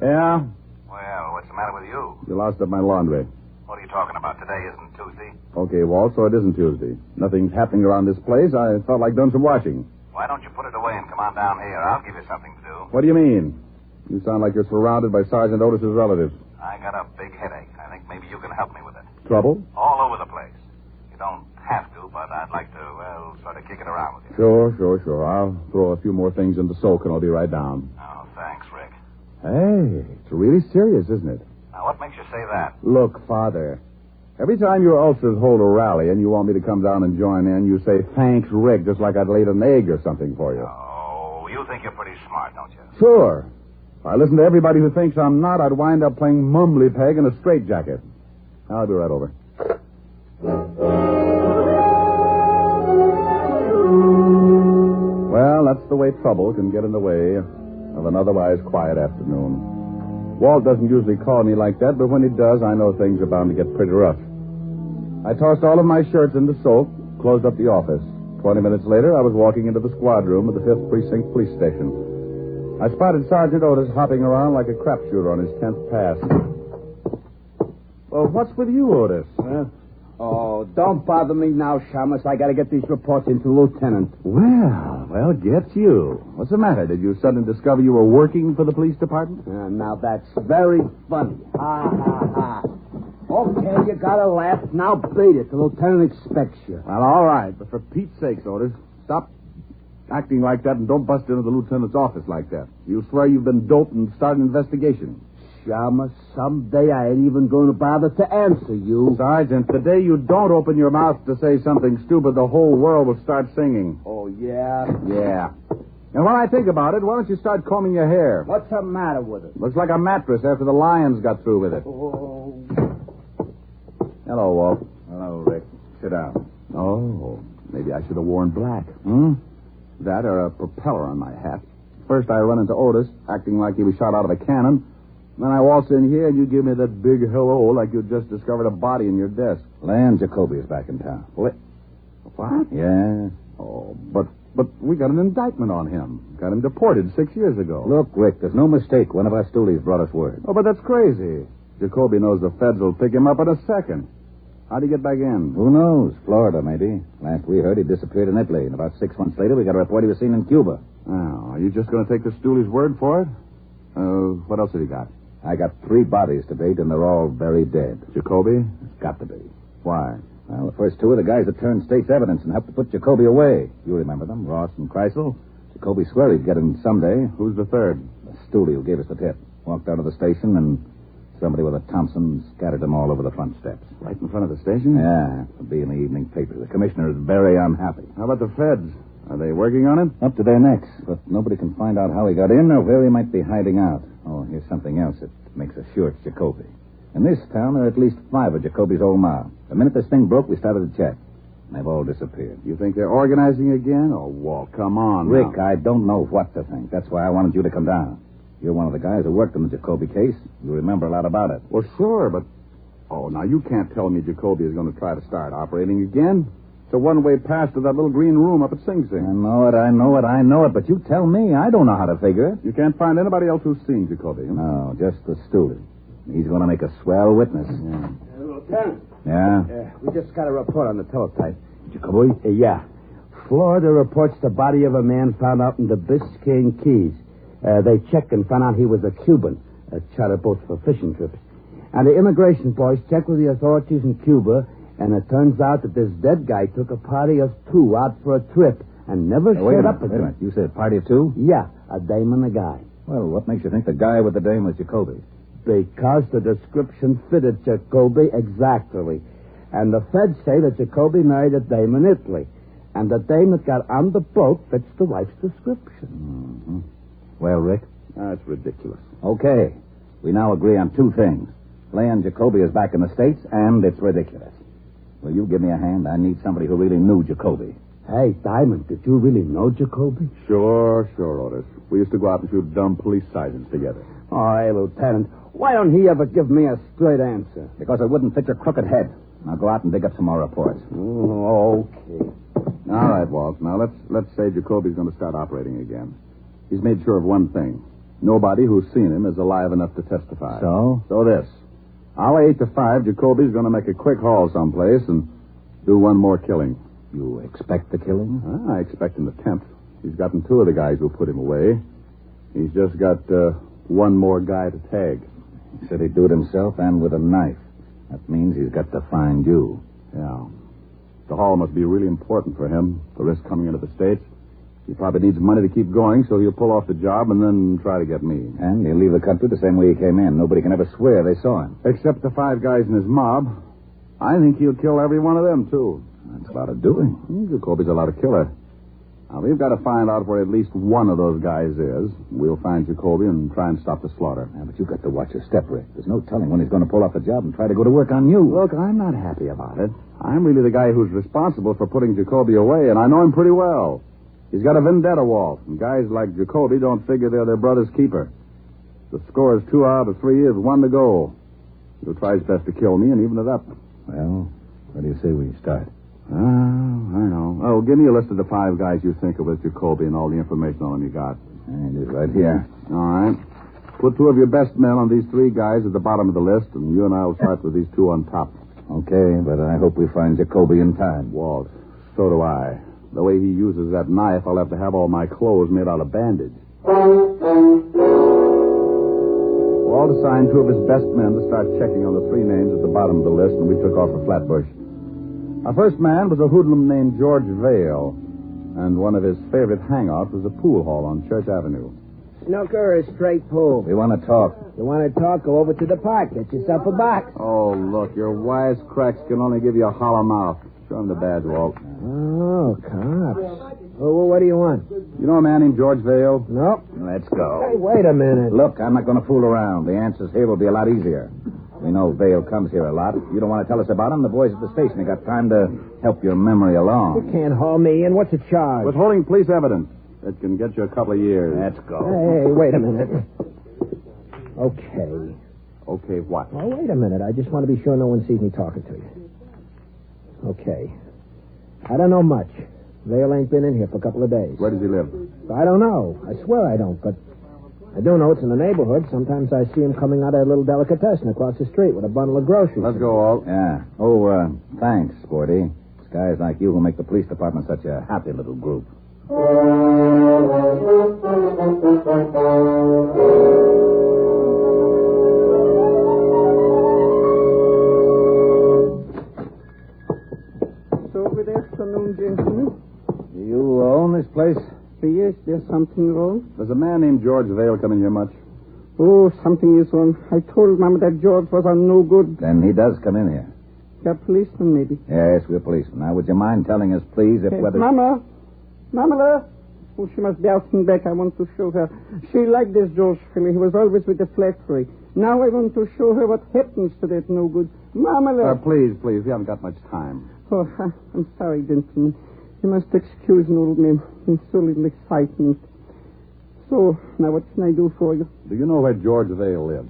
Yeah? Well, what's the matter with you? You lost up my laundry. What are you talking about? Today isn't Tuesday. Okay, Walt, so it isn't Tuesday. Nothing's happening around this place. I felt like doing some watching. Why don't you put it away and come on down here? I'll give you something to do. What do you mean? You sound like you're surrounded by Sergeant Otis's relatives. I got a big headache. I think maybe you can help me with it. Trouble? All over the place. You don't have to, but I'd like to, well, sort of kick it around with you. Sure. I'll throw a few more things into soak and I'll be right down. Oh, thanks, Rick. Hey, it's really serious, isn't it? Now, what makes you say that? Look, Father, every time your ulcers hold a rally and you want me to come down and join in, you say, thanks, Rick, just like I'd laid an egg or something for you. Oh, you think you're pretty smart, don't you? Sure. If I listen to everybody who thinks I'm not, I'd wind up playing mumbly peg in a straitjacket. I'll be right over. Well, that's the way trouble can get in the way of an otherwise quiet afternoon. Walt doesn't usually call me like that, but when he does, I know things are bound to get pretty rough. I tossed all of my shirts into soak, closed up the office. 20 minutes later, I was walking into the squad room of the 5th Precinct Police Station. I spotted Sergeant Otis hopping around like a crapshooter on his 10th pass. Well, what's with you, Otis? Oh, don't bother me now, Shamus. I got to get these reports into Lieutenant. Well, get you. What's the matter? Did you suddenly discover you were working for the police department? Now, that's very funny. Ha, ha, ha. Okay, you got to laugh. Now beat it. The lieutenant expects you. Well, all right, but for Pete's sake, Otis, stop acting like that and don't bust into the lieutenant's office like that. You swear you've been doped and start an investigation. Shamus, someday I ain't even going to bother to answer you. Sergeant, the day you don't open your mouth to say something stupid, the whole world will start singing. Oh, yeah? Yeah. And when I think about it, why don't you start combing your hair? What's the matter with it? Looks like a mattress after the lions got through with it. Oh. Hello, Walt. Hello, Rick. Sit down. Oh, maybe I should have worn black. That or a propeller on my hat. First I run into Otis, acting like he was shot out of a cannon. Then I waltz in here and you give me that big hello like you just discovered a body in your desk. Land Jacoby is back in town. What? Yeah. Oh, but we got an indictment on him. Got him deported 6 years ago. Look, Rick, there's no mistake. One of our stoolies brought us word. Oh, but that's crazy. Jacoby knows the feds will pick him up in a second. How'd he get back in? Who knows? Florida, maybe. Last we heard, he disappeared in Italy. And about 6 months later, we got a report he was seen in Cuba. Oh, are you just going to take the stoolie's word for it? What else have you got? I got 3 bodies to date, and they're all very dead. Jacoby? Got to be. Why? Well, the first 2 are the guys that turned state's evidence and helped to put Jacoby away. You remember them, Ross and Kreisel. Jacoby swore he'd get him someday. Who's the third? The stoolie who gave us the tip. Walked out of the station, and somebody with a Thompson scattered them all over the front steps. Right in front of the station? Yeah, it'll be in the evening paper. The commissioner is very unhappy. How about the feds? Are they working on him? Up to their necks, but nobody can find out how he got in or where he might be hiding out. Oh, here's something else that makes us sure it's Jacoby. In this town, there are at least 5 of Jacoby's old mob. The minute this thing broke, we started to check. And they've all disappeared. You think they're organizing again? Oh, Walt, come on. Rick, now. I don't know what to think. That's why I wanted you to come down. You're one of the guys who worked on the Jacoby case. You remember a lot about it. Well, sure, but... Oh, now you can't tell me Jacoby is going to try to start operating again. It's a one-way pass to that little green room up at Sing Sing. I know it, but you tell me. I don't know how to figure it. You can't find anybody else who's seen Jacoby. Huh? No, just the steward. He's going to make a swell witness. Yeah. Lieutenant. Yeah? We just got a report on the teletype. Jacoby? Yeah. Florida reports the body of a man found out in the Biscayne Keys. They checked and found out he was a Cuban, a charter boat for fishing trips. And the immigration boys checked with the authorities in Cuba, and it turns out that this dead guy took a party of 2 out for a trip and never showed up again. Wait a minute. You said a party of 2? Yeah, a dame and a guy. Well, what makes you think the guy with the dame was Jacoby? Because the description fitted Jacoby exactly. And the feds say that Jacoby married a dame in Italy. And the dame that got on the boat fits the wife's description. Mm-hmm. Well, Rick? That's ridiculous. Okay. We now agree on 2 things. Leon Jacoby is back in the States, and it's ridiculous. Will you give me a hand? I need somebody who really knew Jacoby. Hey, Diamond, did you really know Jacoby? Sure, Otis. We used to go out and shoot dumb police sergeants together. Oh, hey, Lieutenant, why don't he ever give me a straight answer? Because it wouldn't fit your crooked head. I'll go out and dig up some more reports. Oh, okay. All right, Walt. Now, let's say Jacoby's going to start operating again. He's made sure of one thing. Nobody who's seen him is alive enough to testify. So? So this. I'll 8 to 5, Jacoby's going to make a quick haul someplace and do one more killing. You expect the killing? I expect an attempt. He's gotten 2 of the guys who put him away. He's just got one more guy to tag. He said he'd do it himself and with a knife. That means he's got to find you. Yeah. The haul must be really important for him, the risk coming into the States. He probably needs money to keep going, so he'll pull off the job and then try to get me. And he'll leave the country the same way he came in. Nobody can ever swear they saw him. Except the 5 guys in his mob. I think he'll kill every one of them, too. That's a lot of doing. Jacoby's a lot of killer. Now, we've got to find out where at least one of those guys is. We'll find Jacoby and try and stop the slaughter. Yeah, but you've got to watch your step, Rick. There's no telling when he's going to pull off the job and try to go to work on you. Look, I'm not happy about it. I'm really the guy who's responsible for putting Jacoby away, and I know him pretty well. He's got a vendetta, Walt, and guys like Jacoby don't figure they're their brother's keeper. The score is 2 out of 3 is 1 to go. He'll try his best to kill me and even it up. Well, what do you say we start? I know. Oh, give me a list of the 5 guys you think of as Jacoby and all the information on them you got. And it's right here. All right. Put 2 of your best men on these 3 guys at the bottom of the list, and you and I will start with these 2 on top. Okay, but I hope we find Jacoby in time. Walt, so do I. The way he uses that knife, I'll have to have all my clothes made out of bandage. Walt assigned 2 of his best men to start checking on the 3 names at the bottom of the list, and we took off for Flatbush. Our first man was a hoodlum named George Vale, and one of his favorite hangouts was a pool hall on Church Avenue. Snooker or straight pool? We want to talk. You want to talk? Go over to the park. Get yourself a box. Oh, look, your wisecracks can only give you a hollow mouth. Show him the badge, Walt. Oh, cops. Well, what do you want? You know a man named George Vale? Nope. Let's go. Hey, wait a minute. Look, I'm not going to fool around. The answers here will be a lot easier. We know Vale comes here a lot. You don't want to tell us about him? The boys at the station have got time to help your memory along. You can't haul me in. What's the charge? Withholding police evidence. It can get you a couple of years. Let's go. Hey, wait a minute. Okay. Okay, what? Oh, wait a minute. I just want to be sure no one sees me talking to you. Okay. I don't know much. Vale ain't been in here for a couple of days. Where does he live? I don't know. I swear I don't, but I do know it's in the neighborhood. Sometimes I see him coming out of a little delicatessen across the street with a bundle of groceries. Let's go, Walt. Yeah. Oh, thanks, Sporty. It's guys like you who make the police department such a happy little group. So, good afternoon, gentlemen. Do you own this place? Yes, there's something wrong. Does a man named George Vale come in here much? Oh, something is wrong. I told Mama that George was on no good. Then he does come in here. You're policeman, maybe. Yes, we're policemen. Now, would you mind telling us, please, if whether... Mama, Mamala. Oh, she must be out and back. I want to show her. She liked this George fellow. He was always with the flattery. Now I want to show her what happens to that no good. Mamala. Please. We haven't got much time. Oh, I'm sorry, gentlemen. You must excuse an old man in so little excitement. So, now what can I do for you? Do you know where George Vale lives?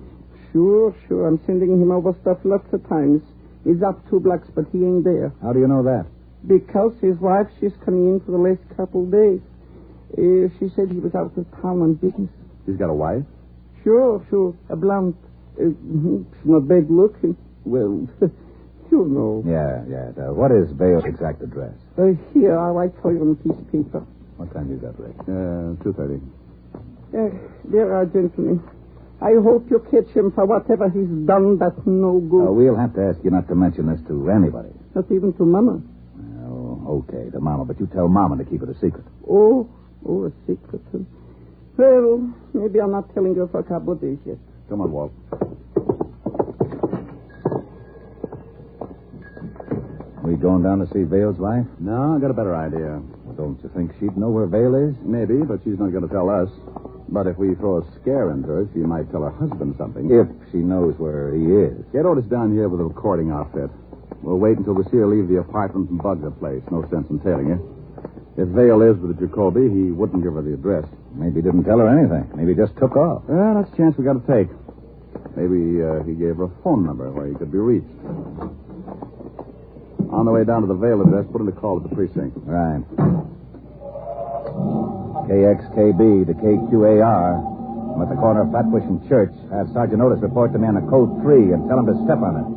Sure. I'm sending him over stuff lots of times. He's up 2 blocks, but he ain't there. How do you know that? Because his wife, she's coming in for the last couple of days. She said he was out of town on business. He's got a wife? Sure. A blonde. She's not bad looking. Well, you know. Yeah. What is Vale's exact address? Here, I'll write for you on a piece of paper. What time you got, Rick? 2:30. There are, gentlemen. I hope you catch him for whatever he's done that's no good. We'll have to ask you not to mention this to anybody. Not even to Mama. Oh, okay, to Mama, but you tell Mama to keep it a secret. Oh, a secret. Well, maybe I'm not telling you for a couple of days yet. Come on, Walt. We going down to see Vale's wife? No, I got a better idea. Well, don't you think she'd know where Vale is? Maybe, but she's not going to tell us. But if we throw a scare into her, she might tell her husband something. If she knows where he is. Get Otis down here with a recording outfit. We'll wait until we see her leave the apartment and bug the place. No sense in tailing her. If Vale is with the Jacoby, he wouldn't give her the address. Maybe he didn't tell her anything. Maybe he just took off. Well, that's a chance we got to take. Maybe he gave her a phone number where he could be reached. On the way down to the Vale address, put in a call at the precinct. Right. KXKB to KQAR. I'm at the corner of Flatbush and Church. Have Sergeant Otis report to me on a code 3 and tell him to step on it.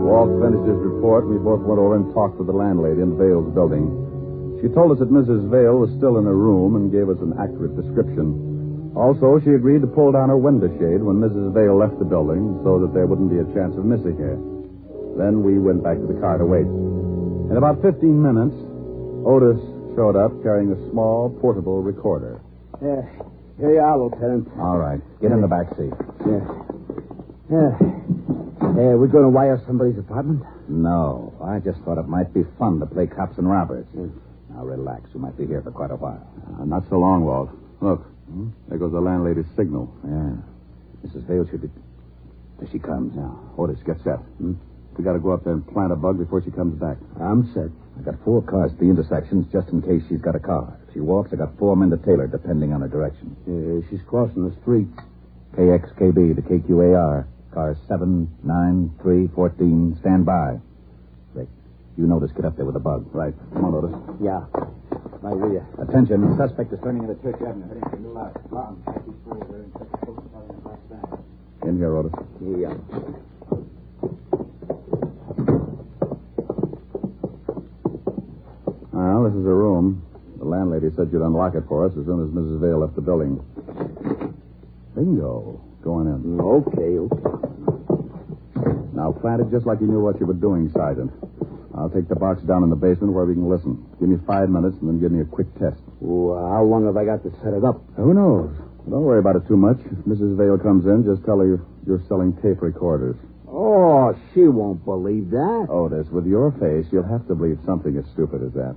Walt finished his report, and we both went over and talked to the landlady in Vale's building. She told us that Mrs. Vale was still in her room and gave us an accurate description. Also, she agreed to pull down her window shade when Mrs. Vale left the building so that there wouldn't be a chance of missing her. Then we went back to the car to wait. In about 15 minutes, Otis showed up carrying a small, portable recorder. Here you are, Lieutenant. All right. Get in the back seat. We're going to wire somebody's apartment? No. I just thought it might be fun to play cops and robbers. Now, relax. We might be here for quite a while. Not so long, Walt. Look. There goes the landlady's signal. Yeah. Mrs. Vale should be... There she comes. Now, Otis, get set. We got to go up there and plant a bug before she comes back. I'm set. I got 4 cars at the intersections just in case she's got a car. If she walks, I got 4 men to tail her, depending on her direction. She's crossing the street. KXKB to KQAR. Cars 7, 9, 3, 14. Stand by. Rick, you notice, get up there with a bug. Right. Come on, Otis. Yeah. Right with you. Attention. The suspect is turning into Church Avenue, heading for New Life. In here, Otis. Yeah. Well, this is her room. The landlady said you'd unlock it for us as soon as Mrs. Vale left the building. Bingo. Go on in. Okay. Now, plant it just like you knew what you were doing, Sergeant. I'll take the box down in the basement where we can listen. Give me 5 minutes and then give me a quick test. How long have I got to set it up? Who knows? Don't worry about it too much. If Mrs. Vale comes in, just tell her you're selling tape recorders. Oh, she won't believe that. Otis, with your face, you'll have to believe something as stupid as that.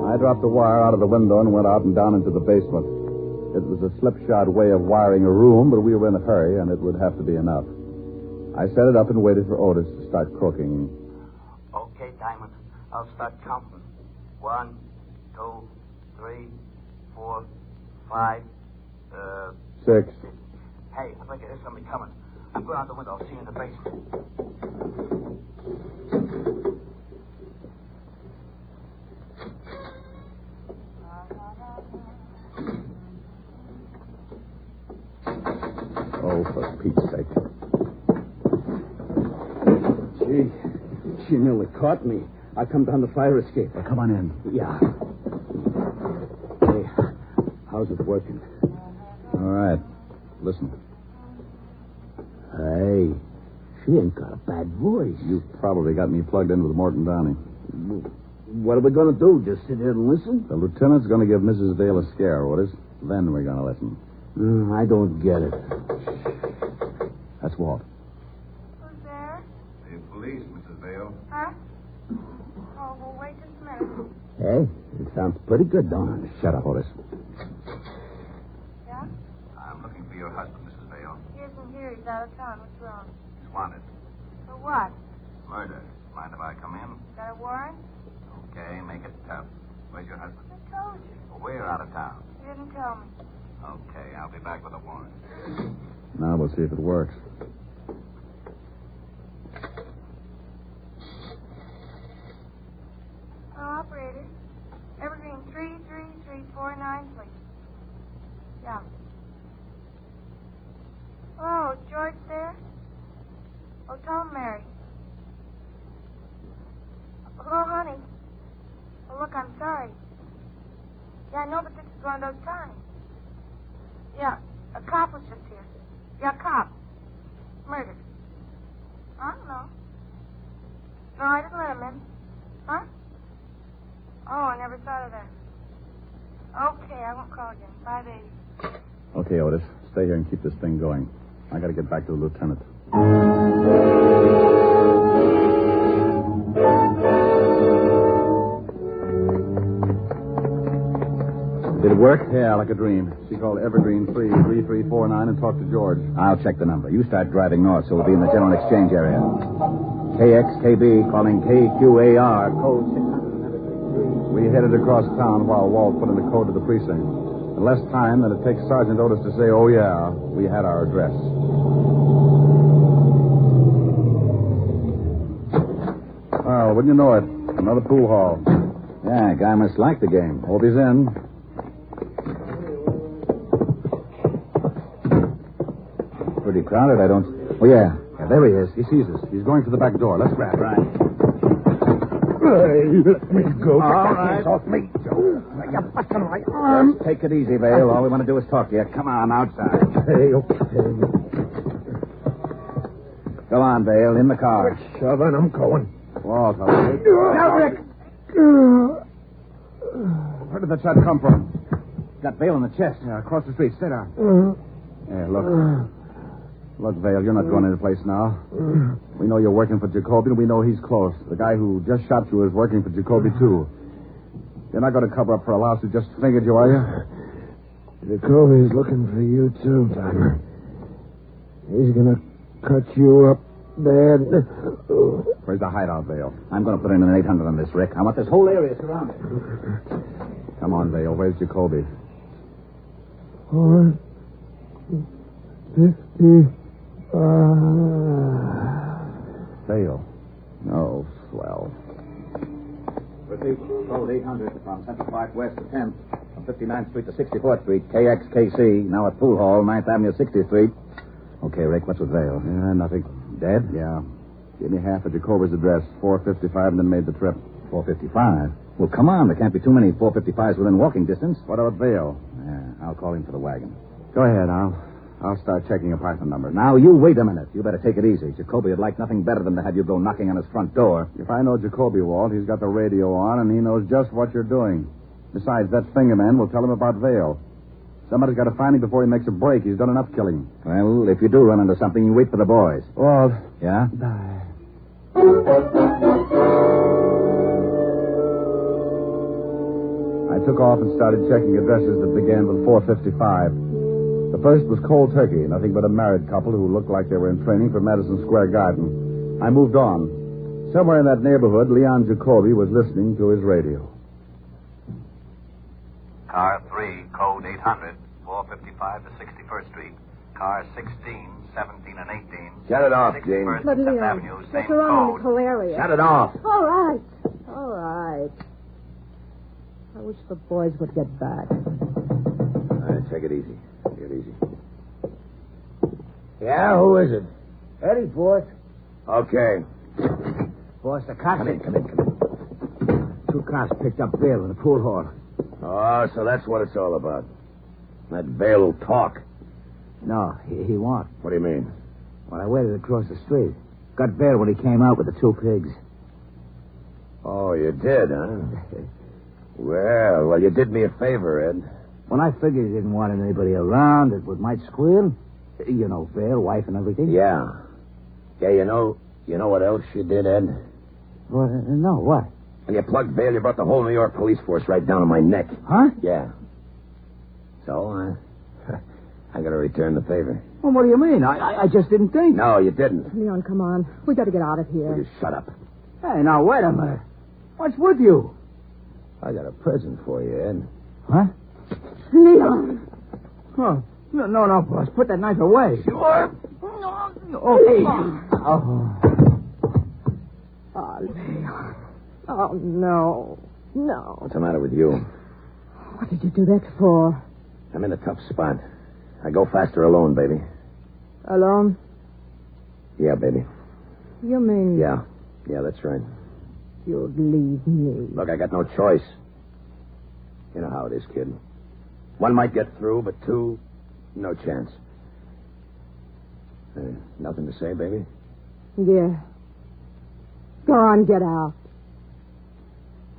I dropped the wire out of the window and went out and down into the basement. It was a slipshod way of wiring a room, but we were in a hurry, and it would have to be enough. I set it up and waited for Otis to start croaking. Okay, Damon. I'll start counting. 1, 2, 3, 4, 5, 6. Hey, I think there's somebody coming. I'm going out the window. I'll see you in the basement. Oh, for Pete's sake. She nearly caught me. I come down the fire escape. Well, come on in. Yeah. Hey, how's it working? All right. Listen. Hey, she ain't got a bad voice. You've probably got me plugged in with Morton Downey. What are we going to do? Just sit here and listen? The lieutenant's going to give Mrs. Vale a scare, Otis. Then we're going to listen. I don't get it. That's Walt. Who's there? pretty good, don't it? Shut up, Otis. Yeah? I'm looking for your husband, Mrs. Vale. He isn't here. He's out of town. What's wrong? He's wanted. For what? Murder. Mind if I come in? Got a warrant? Okay, make it tough. Where's your husband? I told you. Well, we're out of town. You didn't tell me. Okay, I'll be back with a warrant. Now we'll see if it works. Operator. Evergreen 33349, please. Yeah. Hello, is George there? Oh, tell him Mary. Hello, honey. Oh, look, I'm sorry. Yeah, I know, but this is one of those times. Yeah, a cop was just here. Yeah, a cop. Murdered. I don't know. No, I didn't let him in. Huh? Oh, I never thought of that. Okay, I won't call again. Bye, baby. Okay, Otis. Stay here and keep this thing going. I gotta get back to the lieutenant. Did it work? Yeah, like a dream. She called Evergreen 33349 and talked to George. I'll check the number. You start driving north, so we'll be in the general exchange area. KXKB calling KQAR, code 600. We headed across town while Walt put in the code to the precinct. In less time than it takes Sergeant Otis to say, oh, yeah, we had our address. Well, wouldn't you know it? Another pool hall. Yeah, guy must like the game. Hope he's in. Pretty crowded, I don't... Oh, yeah. Yeah, there he is. He sees us. He's going for the back door. Let's grab him. Right. Hey, let me go. All right. Off me, Joe. You're busting my arm. Just take it easy, Vale. All we want to do is talk to you. Come on, outside. Okay, okay. Go on, Vale. In the car. Shoving, I'm going. Walt, how Now, Rick. Where did that shot come from? Got Vale in the chest. Yeah, across the street. Sit down. Yeah, look. Look, Vale, you're not going any place now. We know you're working for Jacoby, and we know he's close. The guy who just shot you is working for Jacoby, too. You're not going to cover up for a louse who just fingered you, are you? Jacoby's looking for you, too, Timer. He's going to cut you up bad. Where's the hideout, Vale? I'm going to put in an 800 on this, Rick. I want this whole area surrounded. Come on, Vale. Where's Jacoby? 450. Vale. Oh, swell. Repeat. Code 800 from Central Park West to 10th, from 59th Street to 64th Street, KXKC, now at Pool Hall, 9th Avenue, 60th Street. Okay, Rick, what's with Vale? Yeah, nothing. Dead? Yeah. Gave me half of Jacoby's address, 455, and then made the trip. 455? Well, come on. There can't be too many 455s within walking distance. What about Vale? Yeah, I'll call him for the wagon. Go ahead, I'll start checking apartment numbers. Now, you wait a minute. You better take it easy. Jacoby would like nothing better than to have you go knocking on his front door. If I know Jacoby, Walt, he's got the radio on, and he knows just what you're doing. Besides, that fingerman will tell him about Vale. Somebody's got to find him before he makes a break. He's done enough killing. Well, if you do run into something, you wait for the boys. Walt. Yeah? I took off and started checking addresses that began with 455. The first was Cold Turkey, nothing but a married couple who looked like they were in training for Madison Square Garden. I moved on. Somewhere in that neighborhood, Leon Jacoby was listening to his radio. Car 3, code 800, 455 to 61st Street. Car 16, 17, and 18. Shut it off, Jane. But Leon, Avenue, same what's wrong in code. this whole area? Shut it off. All right. All right. I wish the boys would get back. Take it easy. Take it easy. Yeah, who is it? Eddie, boss. Okay. Boss, the cops. Come in. Two cops picked up Vale in the pool hall. Oh, so that's what it's all about. That Vale will talk. No, he won't. What do you mean? Well, I waited across the street. Got Vale when he came out with the two pigs. Oh, you did, huh? Well, you did me a favor, Ed. When I figured he didn't want anybody around that might squeal, you know, Vale, wife and everything. Yeah. Yeah, you know what else you did, Ed? Well, no, what? When you plugged bail, you brought the whole New York police force right down on my neck. Huh? Yeah. So, I gotta return the favor. Well, what do you mean? I just didn't think. No, you didn't. Leon, come on. We got to get out of here. Will you shut up? Hey, now, wait a minute. What's with you? I got a present for you, Ed. Huh? Leon. Oh, no, boss. Put that knife away. Sure. Okay. Oh, Leon. Oh, no. No. What's the matter with you? What did you do that for? I'm in a tough spot. I go faster alone, baby. Alone? Yeah, baby. You mean... Yeah, that's right. You'd leave me. Look, I got no choice. You know how it is, kid. One might get through, but two, no chance. Nothing to say, baby? Yeah. Go on, get out.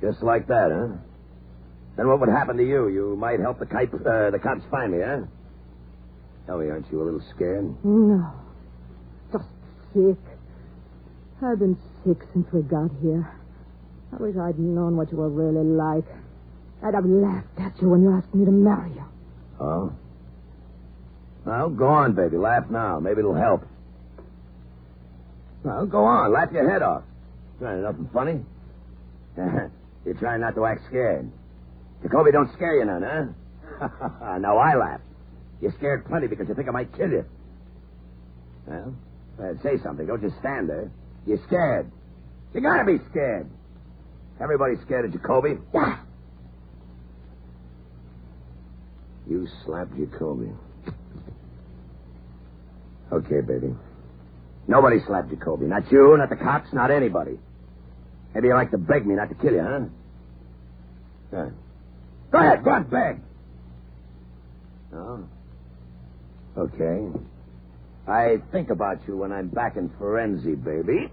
Just like that, huh? Then what would happen to you? You might help the cops find me, huh? Tell me, aren't you a little scared? No. Just sick. I've been sick since we got here. I wish I'd known what you were really like. I'd have laughed at you when you asked me to marry you. Oh? Well, go on, baby. Laugh now. Maybe it'll help. Well, go on. Laugh your head off. Nothing funny. You're trying not to act scared. Jacoby don't scare you none, huh? No, I laugh. You're scared plenty because you think I might kill you. Well, say something. Don't just stand there. You're scared. You gotta be scared. Everybody's scared of Jacoby. You slapped Jacoby. Okay, baby. Nobody slapped Jacoby. Not you, not the cops, not anybody. Maybe you like to beg me not to kill you, huh? Go ahead, go on, beg. Oh. Okay. I think about you when I'm back in Forenzy, baby.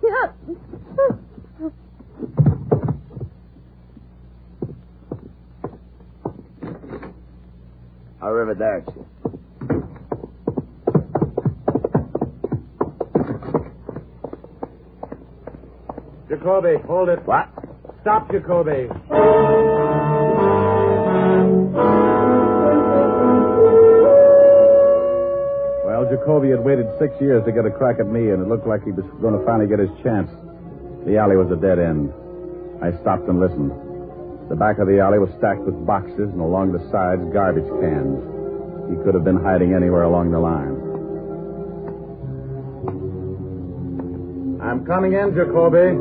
Arrivederci. Jacoby, hold it. What? Stop, Jacoby. Well, Jacoby had waited 6 years to get a crack at me, and it looked like he was going to finally get his chance. The alley was a dead end. I stopped and listened. The back of the alley was stacked with boxes, and along the sides, garbage cans. He could have been hiding anywhere along the line. I'm coming in, Jacoby.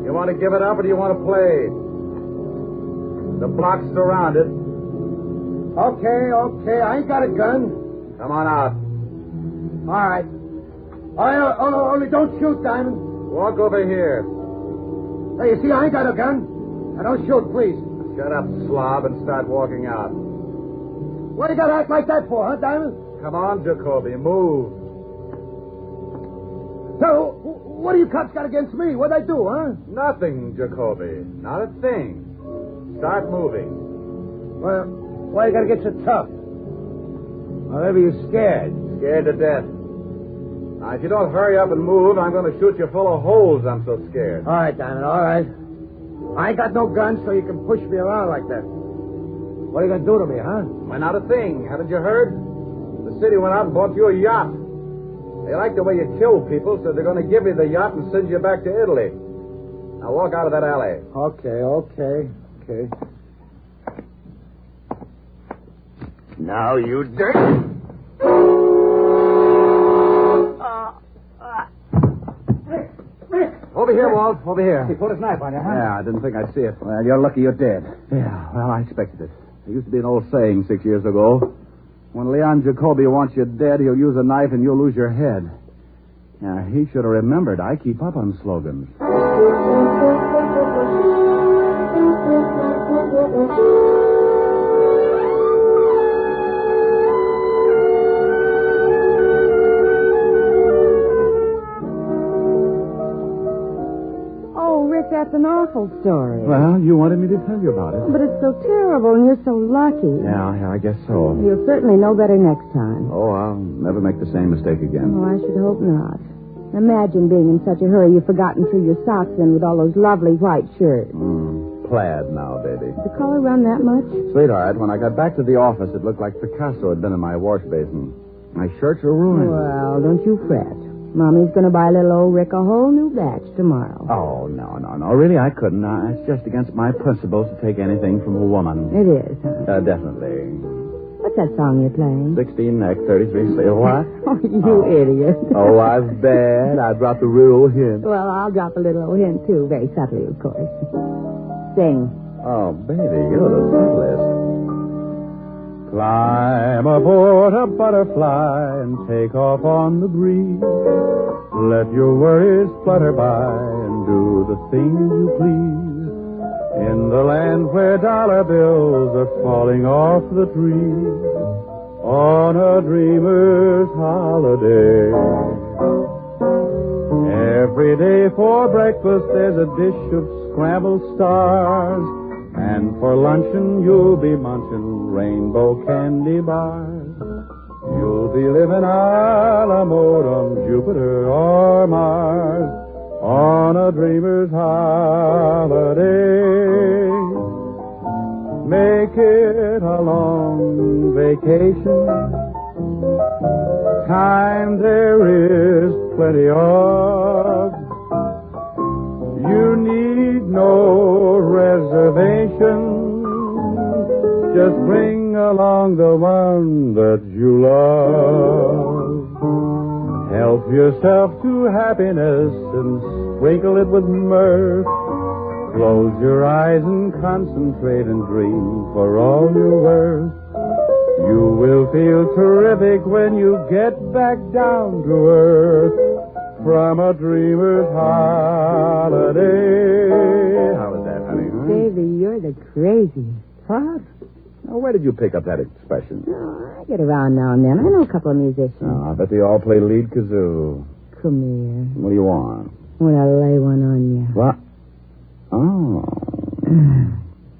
You want to give it up or do you want to play? The block's surrounded. Okay. I ain't got a gun. Come on out. All right. Only don't shoot, Diamond. Walk over here. Hey, you see, I ain't got a gun. Now, don't shoot, please. Shut up, slob, and start walking out. What do you got to act like that for, huh, Diamond? Come on, Jacoby, move. So, what do you cops got against me? What'd I do, huh? Nothing, Jacoby. Not a thing. Start moving. Well, why you gotta get so tough? Well, maybe you're scared. Scared to death. Now, if you don't hurry up and move, I'm going to shoot you full of holes. I'm so scared. All right, Diamond, all right. I ain't got no gun, so you can push me around like that. What are you going to do to me, huh? Why, not a thing. Haven't you heard? The city went out and bought you a yacht. They like the way you kill people, so they're going to give you the yacht and send you back to Italy. Now, walk out of that alley. Okay. Now, you dirt. Over here, Walt. Over here. He put his knife on you, huh? Yeah, I didn't think I'd see it. Well, you're lucky you're dead. Yeah, well, I expected it. There used to be an old saying 6 years ago. When Leon Jacoby wants you dead, he'll use a knife and you'll lose your head. Yeah, he should have remembered. I keep up on slogans. Oh, Rick, that's an awful story. Well, you wanted me to tell you about it. But it's so terrible, and you're so lucky. Yeah, I guess so. You'll certainly know better next time. Oh, I'll never make the same mistake again. Oh, I should hope not. Imagine being in such a hurry you've forgotten threw your socks in with all those lovely white shirts. Plaid now, baby. Did the color run that much? Sweetheart, when I got back to the office, it looked like Picasso had been in my wash basin. My shirts are ruined. Well, don't you fret. Mommy's going to buy little old Rick a whole new batch tomorrow. Oh, no. Really, I couldn't. It's just against my principles to take anything from a woman. It is, huh? Definitely. What's that song you're playing? 16 neck, 33 say what? Oh, you idiot. Oh, I've bad. I dropped a real hint. Well, I'll drop a little hint, too. Very subtly, of course. Sing. Oh, baby, you're the subtlest. Climb aboard a butterfly and take off on the breeze. Let your worries flutter by and do the things you please. In the land where dollar bills are falling off the trees. On a dreamer's holiday. Every day for breakfast there's a dish of scrambled stars. And for luncheon, you'll be munching rainbow candy bars. You'll be living a la mode on Jupiter or Mars on a dreamer's holiday. Make it a long vacation. Time there is plenty of. You need no reservation. Just bring along the one that you love. Help yourself to happiness and sprinkle it with mirth. Close your eyes and concentrate and dream for all you're worth. You will feel terrific when you get back down to earth. From a dreamer's holiday. How was that, honey? Huh? Davy, you're the craziest. What? Now, where did you pick up that expression? Oh, I get around now and then. I know a couple of musicians. Oh, I bet they all play lead kazoo. Come here. What do you want? I want to lay one on you. What? Oh.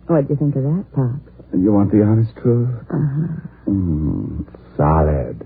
What'd you think of that, Pops? You want the honest truth? Uh-huh. Solid.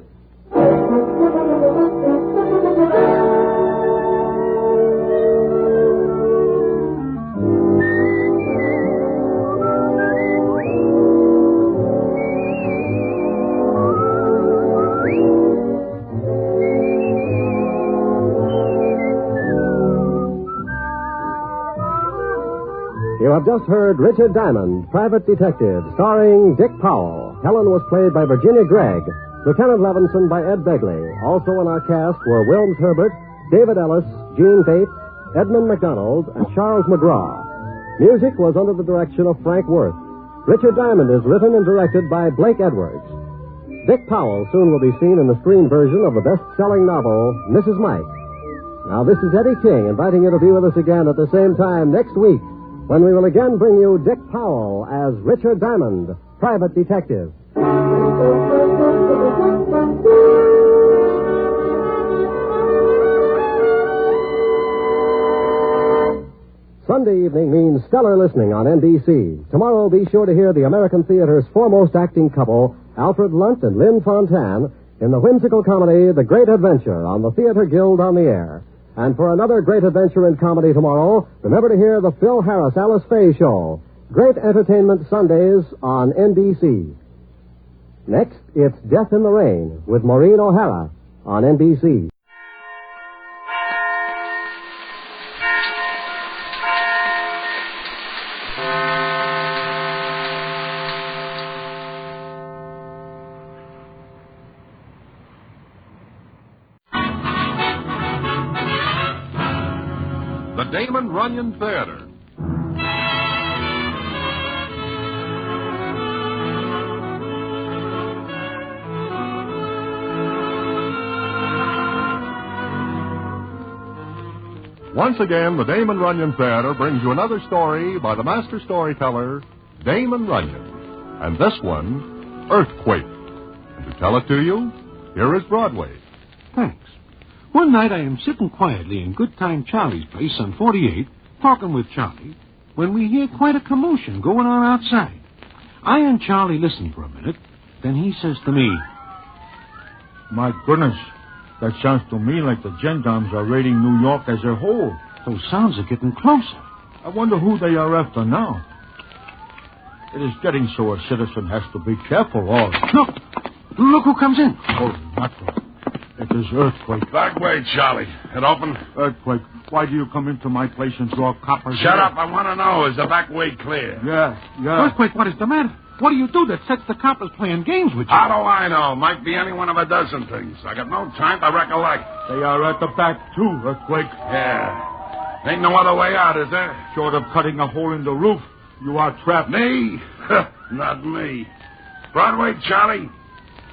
You have just heard Richard Diamond, Private Detective, starring Dick Powell. Helen was played by Virginia Gregg, Lieutenant Levinson by Ed Begley. Also in our cast were Wilms Herbert, David Ellis, Gene Tate, Edmund McDonald, and Charles McGraw. Music was under the direction of Frank Worth. Richard Diamond is written and directed by Blake Edwards. Dick Powell soon will be seen in the screen version of the best-selling novel, Mrs. Mike. Now, this is Eddie King inviting you to be with us again at the same time next week, when we will again bring you Dick Powell as Richard Diamond, Private Detective. Sunday evening means stellar listening on NBC. Tomorrow, be sure to hear the American theater's foremost acting couple, Alfred Lunt and Lynn Fontanne, in the whimsical comedy The Great Adventure on the Theater Guild on the Air. And for another great adventure in comedy tomorrow, remember to hear the Phil Harris Alice Faye Show. Great entertainment Sundays on NBC. Next, it's Death in the Rain with Maureen O'Hara on NBC. The Damon Runyon Theater. Once again, the Damon Runyon Theater brings you another story by the master storyteller, Damon Runyon. And this one, Earthquake. And to tell it to you, here is Broadway. Thanks. One night I am sitting quietly in Good Time Charlie's place on 48, talking with Charlie, when we hear quite a commotion going on outside. I and Charlie listen for a minute, then he says to me, My goodness, That sounds to me like the gendarmes are raiding New York as a whole. Those sounds are getting closer. I wonder who they are after now. It is getting so a citizen has to be careful all. Look who comes in. Oh, mackerel. It is Earthquake. Back way, Charlie. It open? Earthquake, why do you come into my place and draw coppers? Shut up. I want to know, is the back way clear? Yeah. Earthquake, what is the matter? What do you do that sets the coppers playing games with you? How do I know? Might be any one of a dozen things. I got no time to recollect. They are at the back, too, Earthquake. Yeah. Ain't no other way out, is there? Short of cutting a hole in the roof, you are trapped. Me? Not me. Broadway, Charlie,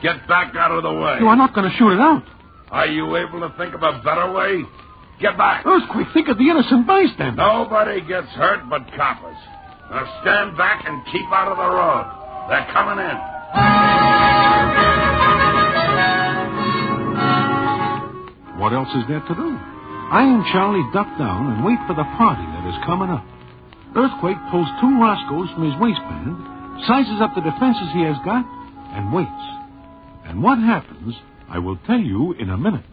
get back out of the way. You are not going to shoot it out. Are you able to think of a better way? Get back. Earthquake, think of the innocent bystander. Nobody gets hurt but coppers. Now stand back and keep out of the road. They're coming in. What else is there to do? I and Charlie duck down and wait for the party that is coming up. Earthquake pulls 2 Roscoes from his waistband, sizes up the defenses he has got, and waits. And what happens, I will tell you in a minute.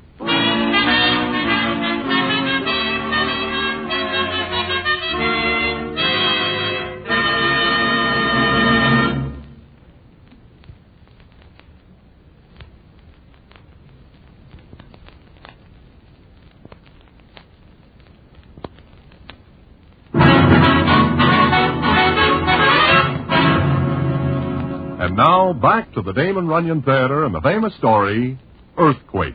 And now, back to the Damon Runyon Theater and the famous story, Earthquake.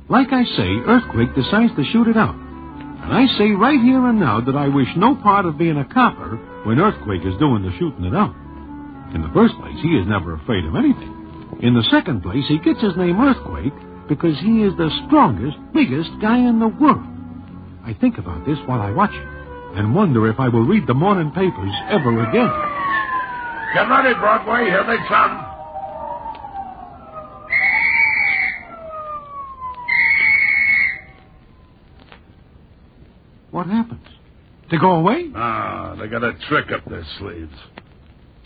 Like I say, Earthquake decides to shoot it out. And I say right here and now that I wish no part of being a copper when Earthquake is doing the shooting it out. In the first place, he is never afraid of anything. In the second place, he gets his name Earthquake because he is the strongest, biggest guy in the world. I think about this while I watch it and wonder if I will read the morning papers ever again. Get ready, Broadway. Here they come. What happens? They go away? Ah, they got a trick up their sleeves.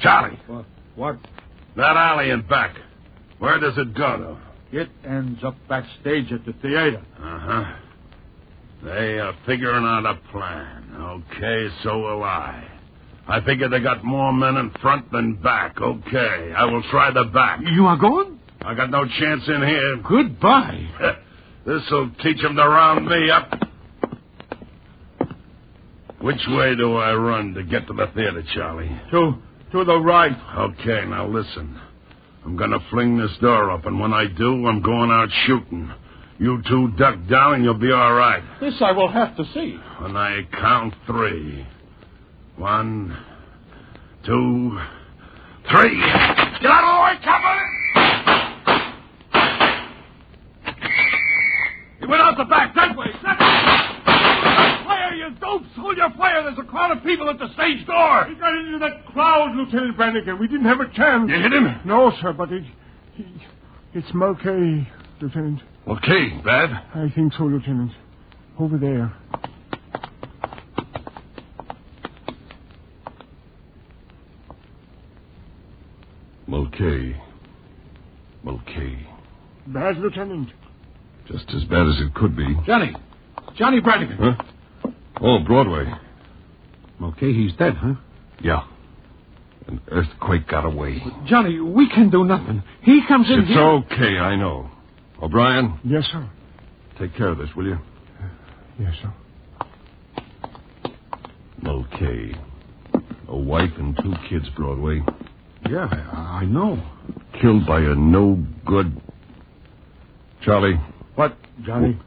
Charlie. What? That alley in back. Where does it go to? It ends up backstage at the theater. Uh-huh. They are figuring out a plan. Okay, so will I. I figure they got more men in front than back. Okay, I will try the back. You are going? I got no chance in here. Goodbye. This'll teach them to round me up. Which way do I run to get to the theater, Charlie? To the right. Okay, now listen. I'm going to fling this door up, and when I do, I'm going out shooting. You 2 duck down, and you'll be all right. This I will have to see. When I count 3. 1, 2, 3. Get out of the way, Captain! He went out the back, that way. Fire, you dopes! Hold your fire! There's a crowd of people at the stage door. He got into that crowd, Lieutenant Brannigan. We didn't have a chance. You hit him? No, sir, but it's Mulcahy, Lieutenant. Okay, bad? I think so, Lieutenant. Over there. Mulcahy. Bad, Lieutenant. Just as bad as it could be. Johnny Brannigan. Huh? Oh, Broadway. Mulcahy's dead, huh? Yeah. An earthquake got away. Johnny, we can do nothing. He comes in It's here. okay, I know. O'Brien? Yes, sir. Take care of this, will you? Yes, sir. Mulcahy. A wife and 2 kids, Broadway. Yeah, I know. Killed by a no-good... Charlie. What, Johnny?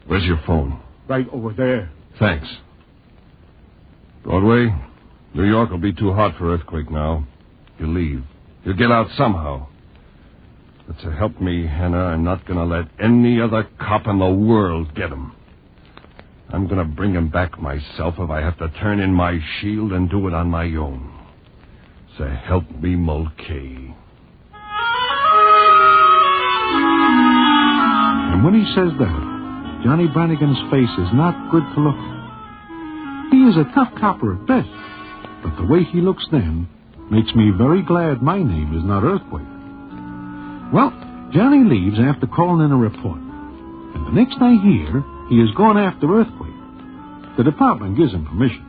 Where's your phone? Right over there. Thanks. Broadway, New York will be too hot for Earthquake now. He'll leave. He'll get out somehow. But to help me, Hannah, I'm not going to let any other cop in the world get him. I'm going to bring him back myself if I have to turn in my shield and do it on my own. So help me, Mulcahy. And when he says that, Johnny Brannigan's face is not good to look at. is a tough copper at best, but the way he looks then makes me very glad my name is not Earthquake. Well, Johnny leaves after calling in a report, and the next I hear, he is going after Earthquake. The department gives him permission.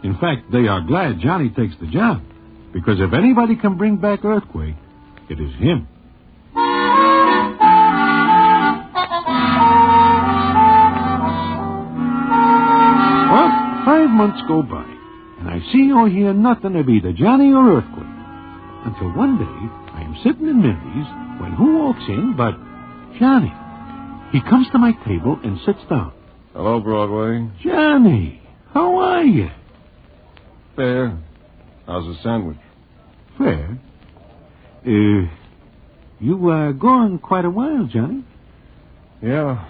In fact, they are glad Johnny takes the job, because if anybody can bring back Earthquake, it is him. Well, 5 months go by, and I see or hear nothing of either Johnny or Earthquake. Until one day, I am sitting in Mindy's when who walks in but Johnny. He comes to my table and sits down. Hello, Broadway. Johnny, how are you? Fair. How's the sandwich? Fair. You are gone quite a while, Johnny. Yeah.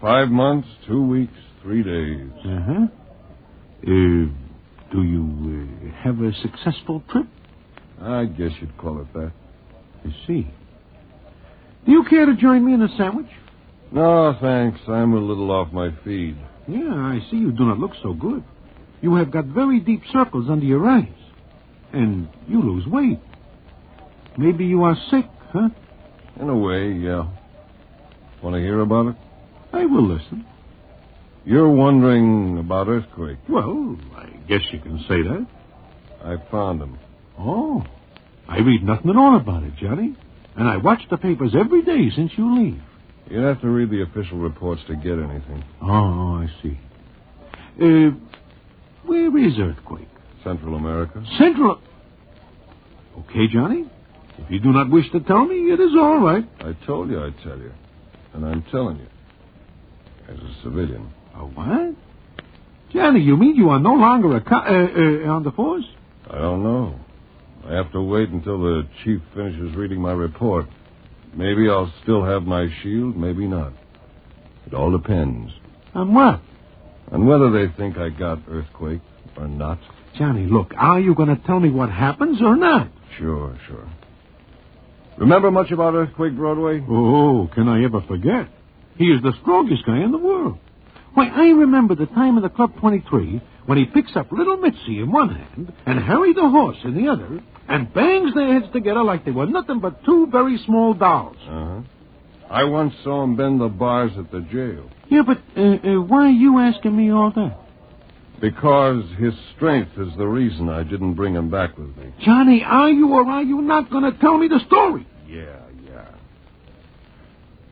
5 months, 2 weeks, 3 days. Uh-huh. Do you have a successful trip? I guess you'd call it that. I see. Do you care to join me in a sandwich? No, thanks. I'm a little off my feed. Yeah, I see you do not look so good. You have got very deep circles under your eyes. And you lose weight. Maybe you are sick, huh? In a way, yeah. Want to hear about it? I will listen. You're wondering about Earthquake. Well, I guess you can say that. I found him. Oh. I read nothing at all about it, Johnny. And I watch the papers every day since you leave. You'd have to read the official reports to get anything. Oh, I see. Where is Earthquake? Central America. Central... Okay, Johnny. If you do not wish to tell me, it is all right. I told you I'd tell you. And I'm telling you. As a civilian. A what? Johnny, you mean you are no longer on the force? I don't know. I have to wait until the chief finishes reading my report. Maybe I'll still have my shield, maybe not. It all depends. On what? On whether they think I got Earthquake or not. Johnny, look, are you going to tell me what happens or not? Sure. Remember much about Earthquake, Broadway? Oh, can I ever forget? He is the strongest guy in the world. Why, I remember the time in the Club 23 when he picks up little Mitzi in one hand and Harry the horse in the other and bangs their heads together like they were nothing but two very small dolls. Uh-huh. I once saw him bend the bars at the jail. Yeah, but why are you asking me all that? Because his strength is the reason I didn't bring him back with me. Johnny, are you or are you not going to tell me the story? Yeah.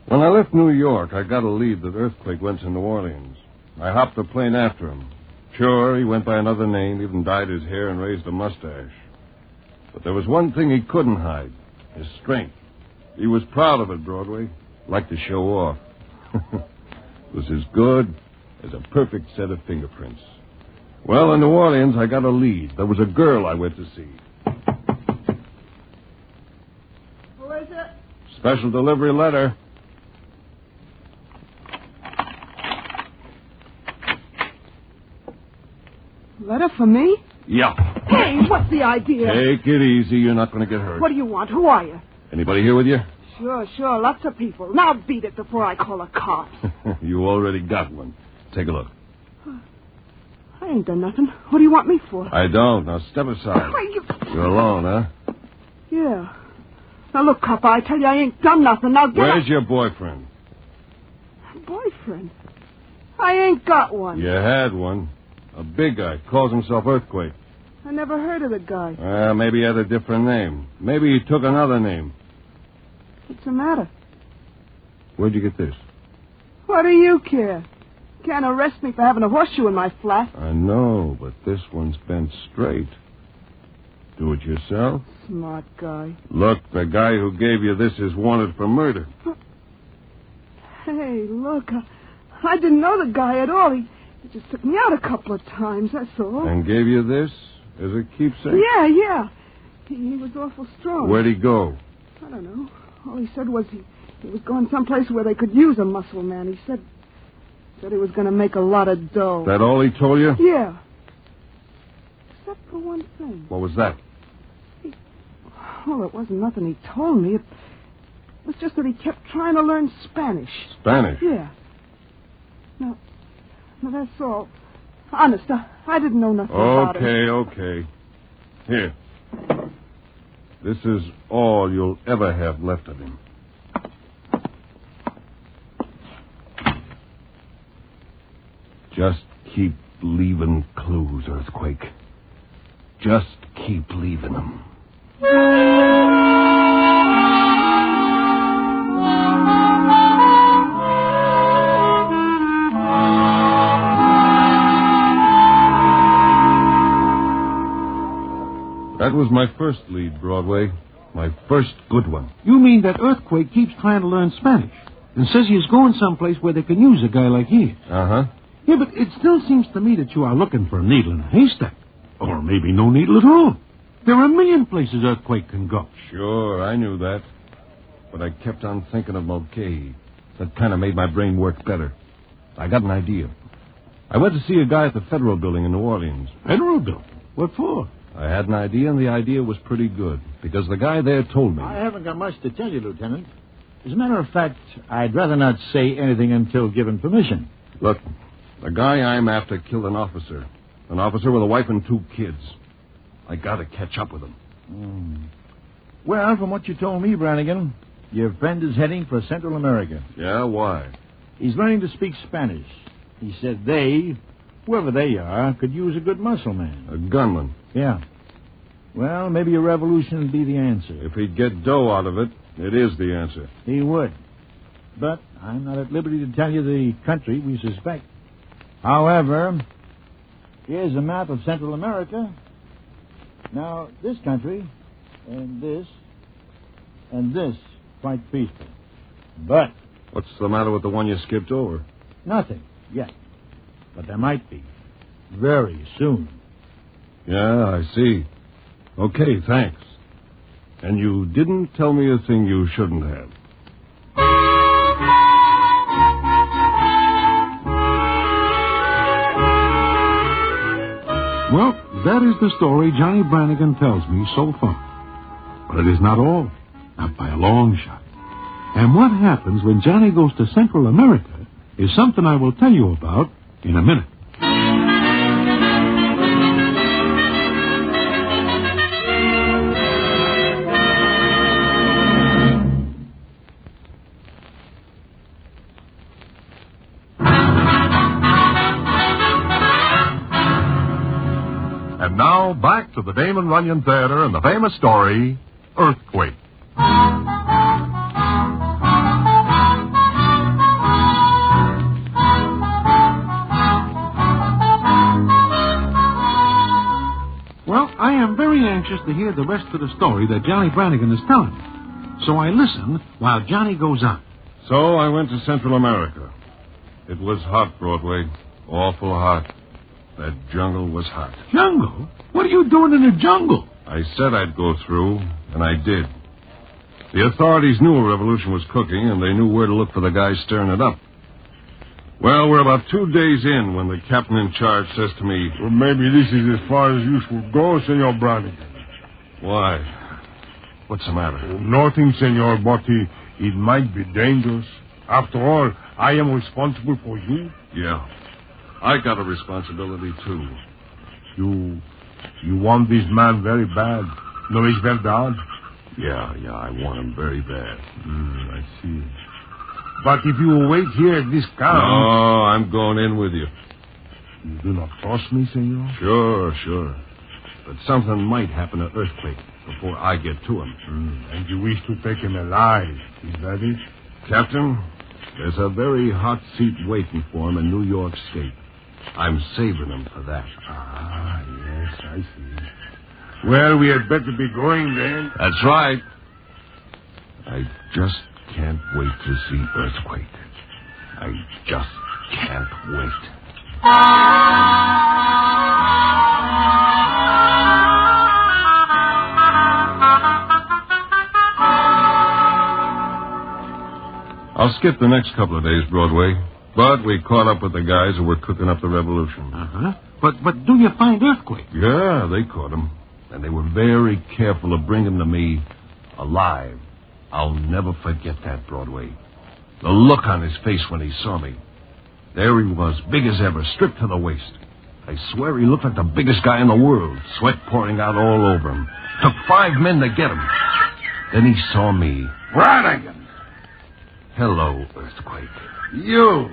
When I left New York, I got a lead that Earthquake went to New Orleans. I hopped a plane after him. Sure, he went by another name, even dyed his hair and raised a mustache. But there was one thing he couldn't hide, his strength. He was proud of it, Broadway. Liked to show off. It was as good as a perfect set of fingerprints. Well, in New Orleans, I got a lead. There was a girl I went to see. Who is it? Special delivery letter. Letter for me? Yeah. Hey, what's the idea? Take it easy. You're not going to get hurt. What do you want? Who are you? Anybody here with you? Sure. Lots of people. Now beat it before I call the cops. You already got one. Take a look. I ain't done nothing. What do you want me for? I don't. Now step aside. You're alone, huh? Yeah. Now look, cop, I tell you I ain't done nothing. Now get Where's your boyfriend? Boyfriend? I ain't got one. You had one. A big guy. Calls himself Earthquake. I never heard of the guy. Maybe he had a different name. Maybe he took another name. What's the matter? Where'd you get this? What do you care? Can't arrest me for having a horseshoe in my flat. I know, but this one's bent straight. Do it yourself? Smart guy. Look, the guy who gave you this is wanted for murder. Hey, look, I didn't know the guy at all. He just took me out a couple of times, that's all. And gave you this as a keepsake? Yeah. He was awful strong. Where'd he go? I don't know. All he said was he was going someplace where they could use a muscle man. He said he was going to make a lot of dough. That all he told you? Yeah. Except for one thing. What was that? It wasn't nothing he told me. It was just that he kept trying to learn Spanish. Spanish? Yeah. No, that's all. Honest, I didn't know nothing about it. Okay. Here. This is all you'll ever have left of him. Just keep leaving clues, Earthquake. Just keep leaving them. That was my first lead, Broadway. My first good one. You mean that Earthquake keeps trying to learn Spanish and says he's going someplace where they can use a guy like he is? Uh-huh. Yeah, but it still seems to me that you are looking for a needle in a haystack. Or maybe no needle at all. There are a million places Earthquake can go. Sure, I knew that. But I kept on thinking of Mulcahy. That kind of made my brain work better. I got an idea. I went to see a guy at the Federal Building in New Orleans. Federal Building? What for? I had an idea, and the idea was pretty good. Because the guy there told me. I haven't got much to tell you, Lieutenant. As a matter of fact, I'd rather not say anything until given permission. Look, the guy I'm after killed an officer. An officer with a wife and 2 kids. I gotta catch up with him. Well, from what you told me, Brannigan, your friend is heading for Central America. Yeah, why? He's learning to speak Spanish. He said they, whoever they are, could use a good muscle man. A gunman. Yeah. Well, maybe a revolution would be the answer. If he'd get dough out of it, it is the answer. He would. But I'm not at liberty to tell you the country we suspect. However, here's a map of Central America. Now, this country, and this, quite peaceful. But... What's the matter with the one you skipped over? Nothing, yet. But there might be. Very soon. Yeah, I see. Okay, thanks. And you didn't tell me a thing you shouldn't have. Well, that is the story Johnny Brannigan tells me so far. But it is not all. Not by a long shot. And what happens when Johnny goes to Central America is something I will tell you about in a minute. And now, back to the Damon Runyon Theater and the famous story, Earthquake. Well, I am very anxious to hear the rest of the story that Johnny Brannigan is telling me. So I listen while Johnny goes on. So I went to Central America. It was hot, Broadway. Awful hot. That jungle was hot. Jungle? What are you doing in the jungle? I said I'd go through, and I did. The authorities knew a revolution was cooking, and they knew where to look for the guys stirring it up. Well, we're about 2 days in when the captain in charge says to me... Well, maybe this is as far as you should go, Senor Brannigan. Why? What's the matter? Nothing, Senor, but it might be dangerous. After all, I am responsible for you. Yeah. I got a responsibility, too. You want this man very bad. No es verdad? Yeah, I want him very bad. I see. But if you wait here at this camp... No, I'm going in with you. You do not trust me, senor? Sure. But something might happen to Earthquake before I get to him. And you wish to take him alive, is that it? Captain, there's a very hot seat waiting for him in New York State. I'm saving him for that. Ah, yes, I see. Well, we had better be going then. That's right. I just can't wait to see Earthquake. I just can't wait. I'll skip the next couple of days, Broadway. But we caught up with the guys who were cooking up the revolution. Uh-huh. But do you find Earthquake? Yeah, they caught him. And they were very careful to bring him to me alive. I'll never forget that, Broadway. The look on his face when he saw me. There he was, big as ever, stripped to the waist. I swear he looked like the biggest guy in the world, sweat pouring out all over him. Took 5 men to get him. Then he saw me. Brannigan! Hello, Earthquake. You!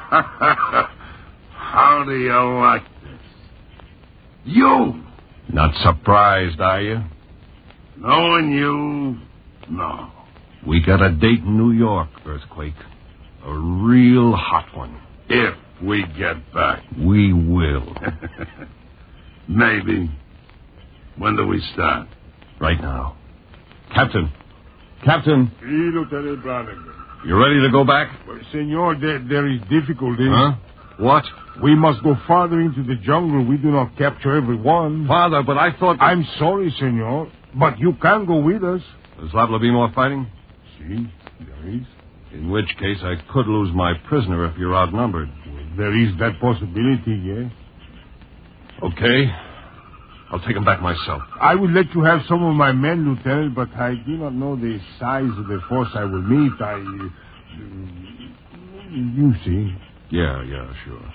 How do you like this? You! Not surprised, are you? Knowing you, no. We got a date in New York, Earthquake. A real hot one. If we get back. We will. Maybe. When do we start? Right now. Captain. Captain. Lieutenant Brannigan. You ready to go back? Well, senor, there is difficulty. Huh? What? We must go farther into the jungle. We do not capture everyone. Father, but I thought... I'm sorry, senor, but you can go with us. There's liable to be more fighting? See, there is. In which case I could lose my prisoner if you're outnumbered. Well, there is that possibility, yes. Okay. I'll take him back myself. I will let you have some of my men, Lieutenant, but I do not know the size of the force I will meet. You see. Yeah, sure.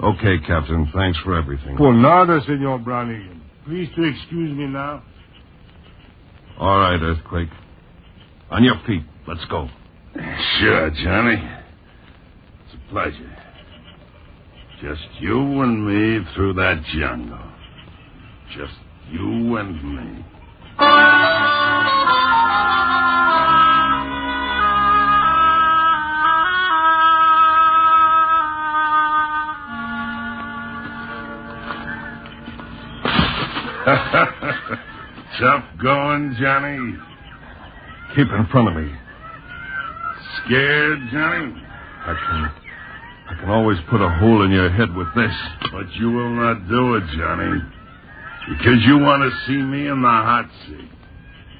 Okay, Captain. Thanks for everything. Por nada, Senor Brannigan. Please to excuse me now. All right, Earthquake. On your feet. Let's go. Sure, Johnny. It's a pleasure. Just you and me through that jungle. Just you and me. Tough going, Johnny? Keep in front of me. Scared, Johnny? I can always put a hole in your head with this. But you will not do it, Johnny. Because you want to see me in the hot seat.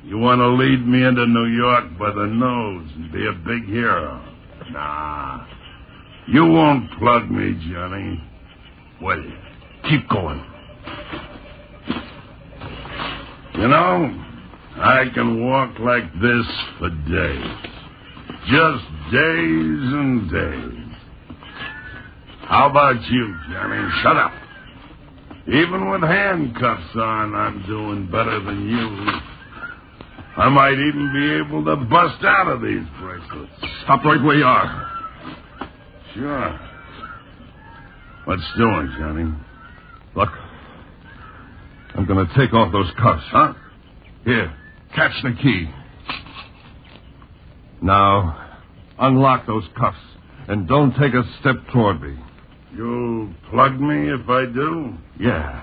You want to lead me into New York by the nose and be a big hero. Nah. You won't plug me, Johnny. Will you? Keep going. You know, I can walk like this for days. Just days and days. How about you, Johnny? Shut up. Even with handcuffs on, I'm doing better than you. I might even be able to bust out of these bracelets. Stop right where you are. Sure. What's doing, Johnny? Look. I'm going to take off those cuffs. Huh? Here, catch the key. Now, unlock those cuffs, and don't take a step toward me. You'll plug me if I do? Yeah.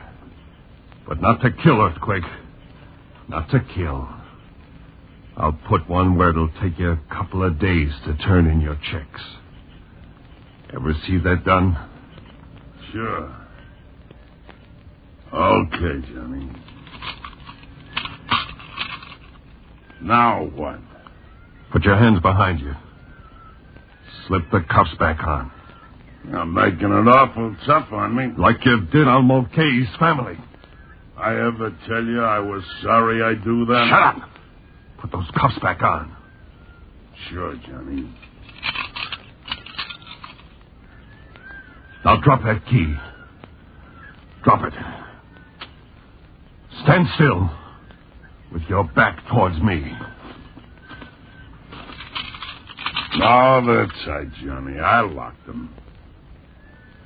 But not to kill, Earthquake. Not to kill. I'll put one where it'll take you a couple of days to turn in your checks. Ever see that done? Sure. Okay, Johnny. Now what? Put your hands behind you. Slip the cuffs back on. You're making it awful tough on me. Like you did on Mulcahy's family. I ever tell you I was sorry I do that? Shut up! Put those cuffs back on. Sure, Johnny. Now drop that key. Drop it. Stand still. With your back towards me. No, that's right, Johnny. I locked them.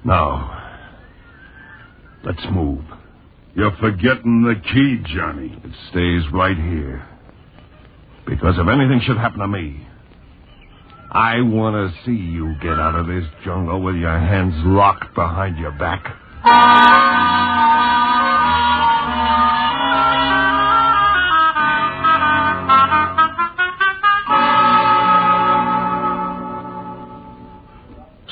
Now, let's move. You're forgetting the key, Johnny. It stays right here. Because if anything should happen to me, I want to see you get out of this jungle with your hands locked behind your back.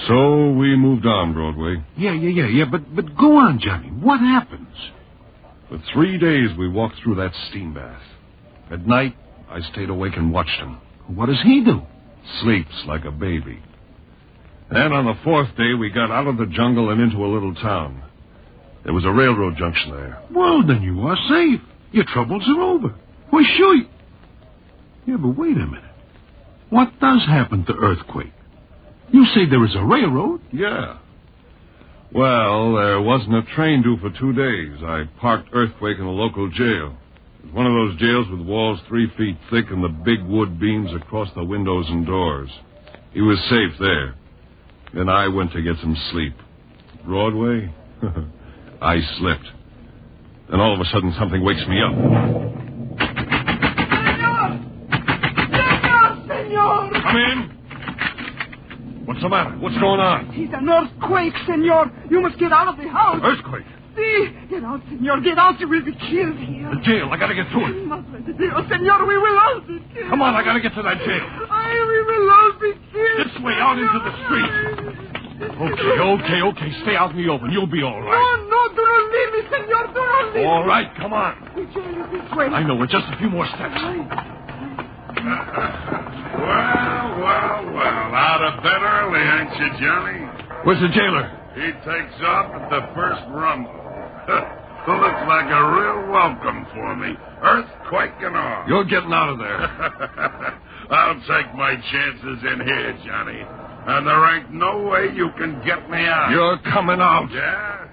So we moved on, Broadway. Yeah. But go on, Johnny. What happens? For 3 days, we walked through that steam bath. At night, I stayed awake and watched him. What does he do? Sleeps like a baby. And on the 4th day, we got out of the jungle and into a little town. There was a railroad junction there. Well, then you are safe. Your troubles are over. Why, sure. Yeah, but wait a minute. What does happen to Earthquake? You say there is a railroad? Yeah. Well, there wasn't a train due for 2 days. I parked Earthquake in a local jail. It was one of those jails with walls 3 feet thick and the big wood beams across the windows and doors. He was safe there. Then I went to get some sleep. Broadway? I slipped. Then all of a sudden something wakes me up. Senor! Come in. What's the matter? What's going on? He's an earthquake, senor. You must get out of the house. Earthquake? See? Get out, senor. Get out. You will be killed here. The jail. I gotta get to it. Madre de Dios, senor, we will all be killed. Come on, I gotta get to that jail. We will all be killed. This way, out into the street. Okay. Stay out in the open. You'll be all right. No, do not leave me, senor. Do not leave me. All right, come on. The jail is this way. I know. We're just a few more steps. Well, out of bed early, ain't you, Johnny? Where's the jailer? He takes off at the first rumble. Looks like a real welcome for me. Earthquake and all. You're getting out of there. I'll take my chances in here, Johnny. And there ain't no way you can get me out. You're coming out. Yeah?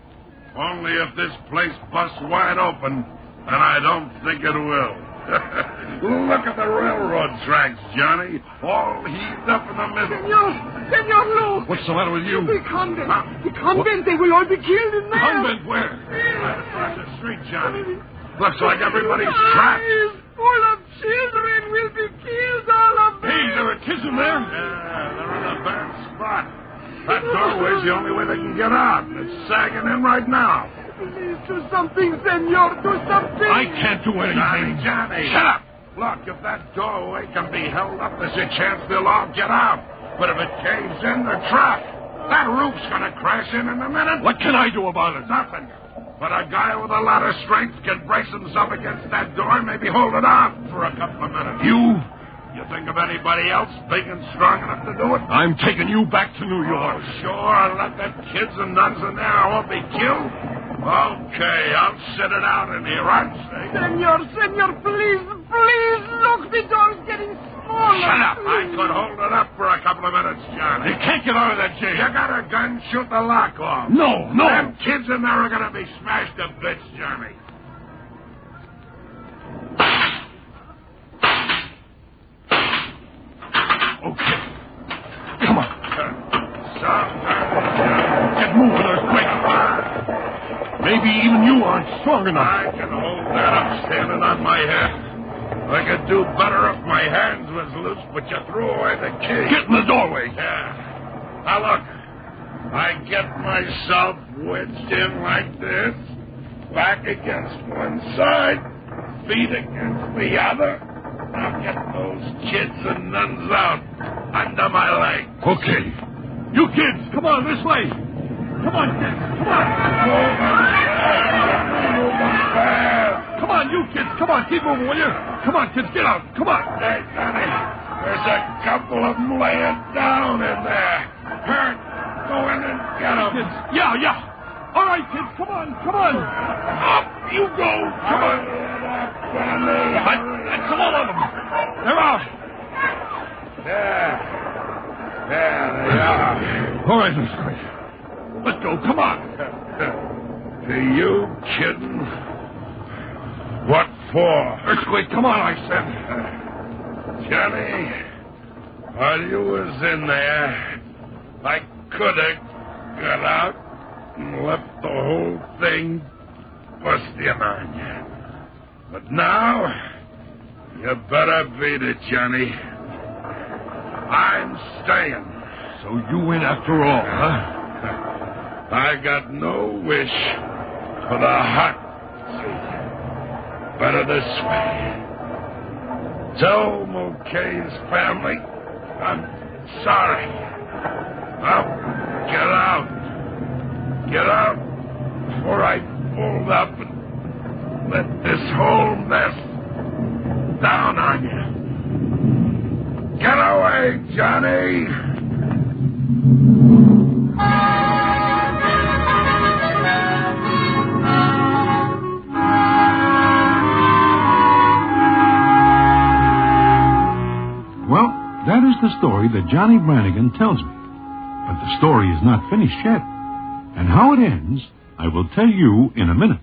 Only if this place busts wide open, and I don't think it will. Look at the railroad tracks, Johnny. All heaved up in the middle. Senor, look. What's the matter with you? The convent. The convent. They will all be killed in there. Convent where? Right across the street, Johnny. Looks like everybody's trapped. Full of children will be killed, all of them. Hey, there are kids in there? Yeah, they're in a bad spot. That doorway's the only way they can get out. It's sagging in right now. Please do something, senor. Do something. I can't do anything. Johnny. Shut up. Look, if that doorway can be held up, there's a chance they'll all get out. But if it caves in, they're trapped. That roof's going to crash in a minute. What can I do about it? Nothing. But a guy with a lot of strength can brace himself against that door and maybe hold it out for a couple of minutes. You think of anybody else big and strong enough to do it? I'm taking you back to New York. Oh, sure. Let the kids and nuns in there all be killed. Okay, I'll sit it out in here, I'd say. Senor, please, look, the door's getting smaller. Shut up. I could hold it up for a couple of minutes, Johnny. You can't get out of that jail. You got a gun, shoot the lock off. No. Them kids in there are going to be smashed to bits, Johnny. Okay. Come on. Get moving, Earthquake. Maybe even you aren't strong enough. I can hold that up standing on my head. I could do better if my hands was loose, but you threw away the key. Get in the doorway. Yeah. Now, look. I get myself wedged in like this, back against one side, feet against the other. Now get those kids and nuns out under my leg. Okay. You kids, come on, this way. Come on, kids. Come on. Come on, you kids. Come on, keep moving, will you? Come on, kids, get out. Come on. Hey, Sonny, there's a couple of them laying down in there. Hurt. Go in and get them. Kids. Yeah. All right, kids, come on. Up you go. Come on. That's all of them. They're out. There they are. All right, Earthquake. Let's go. Come on. Are you kidding? What for? Earthquake, come on, I said. Johnny, while you was in there, I could have got out and left the whole thing busting on you. But now, you better beat it, Johnny. I'm staying. So you win after all, huh? I got no wish for the hot seat. Better this way. Tell Mulcahy's family I'm sorry. Now, get out. Get out before I fold up and let this whole mess down on you. Get away, Johnny. Well, that is the story that Johnny Brannigan tells me. But the story is not finished yet. And how it ends, I will tell you in a minute.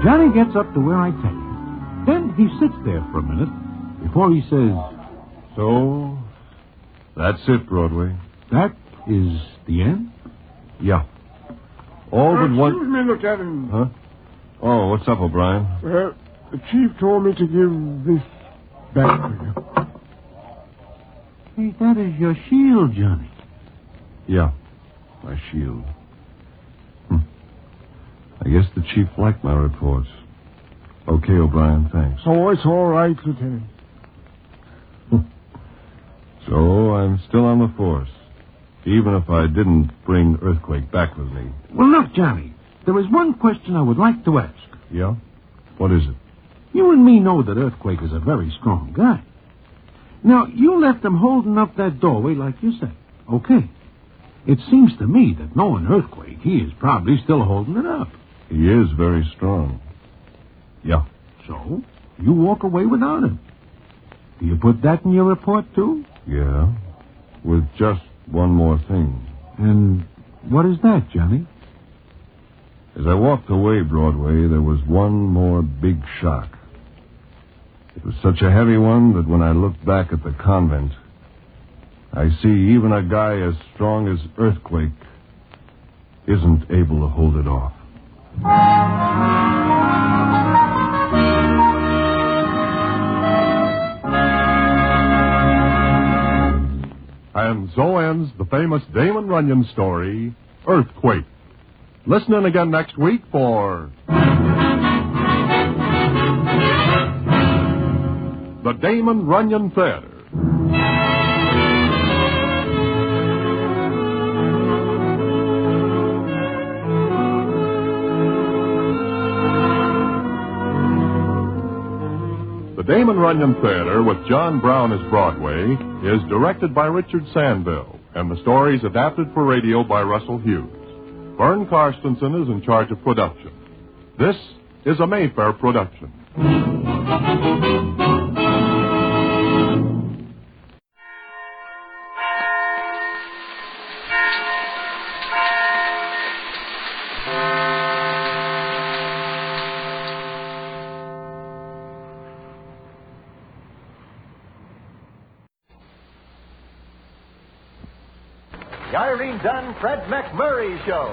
Johnny gets up to where I take him. Then he sits there for a minute before he says, So, that's it, Broadway. That is the end? Yeah. All but one... Excuse me, Lieutenant. Huh? Oh, what's up, O'Brien? Well, the chief told me to give this back to you. Hey, that is your shield, Johnny. Yeah, my shield. I guess the chief liked my reports. Okay, O'Brien, thanks. Oh, it's all right, Lieutenant. So I'm still on the force, even if I didn't bring Earthquake back with me. Well, look, Johnny, there is one question I would like to ask. Yeah? What is it? You and me know that Earthquake is a very strong guy. Now, you left him holding up that doorway like you said. Okay. It seems to me that knowing Earthquake, he is probably still holding it up. He is very strong. Yeah. So, you walk away without him. Do you put that in your report, too? Yeah. With just one more thing. And what is that, Johnny? As I walked away, Broadway, there was one more big shock. It was such a heavy one that when I looked back at the convent, I see even a guy as strong as Earthquake isn't able to hold it off. And so ends the famous Damon Runyon story, Earthquake. Listen in again next week for the Damon Runyon Theater. The Damon Runyon Theater with John Brown as Broadway is directed by Richard Sandville, and the story is adapted for radio by Russell Hughes. Vern Karstensen is in charge of production. This is a Mayfair production. The Irene Dunn, Fred McMurray Show.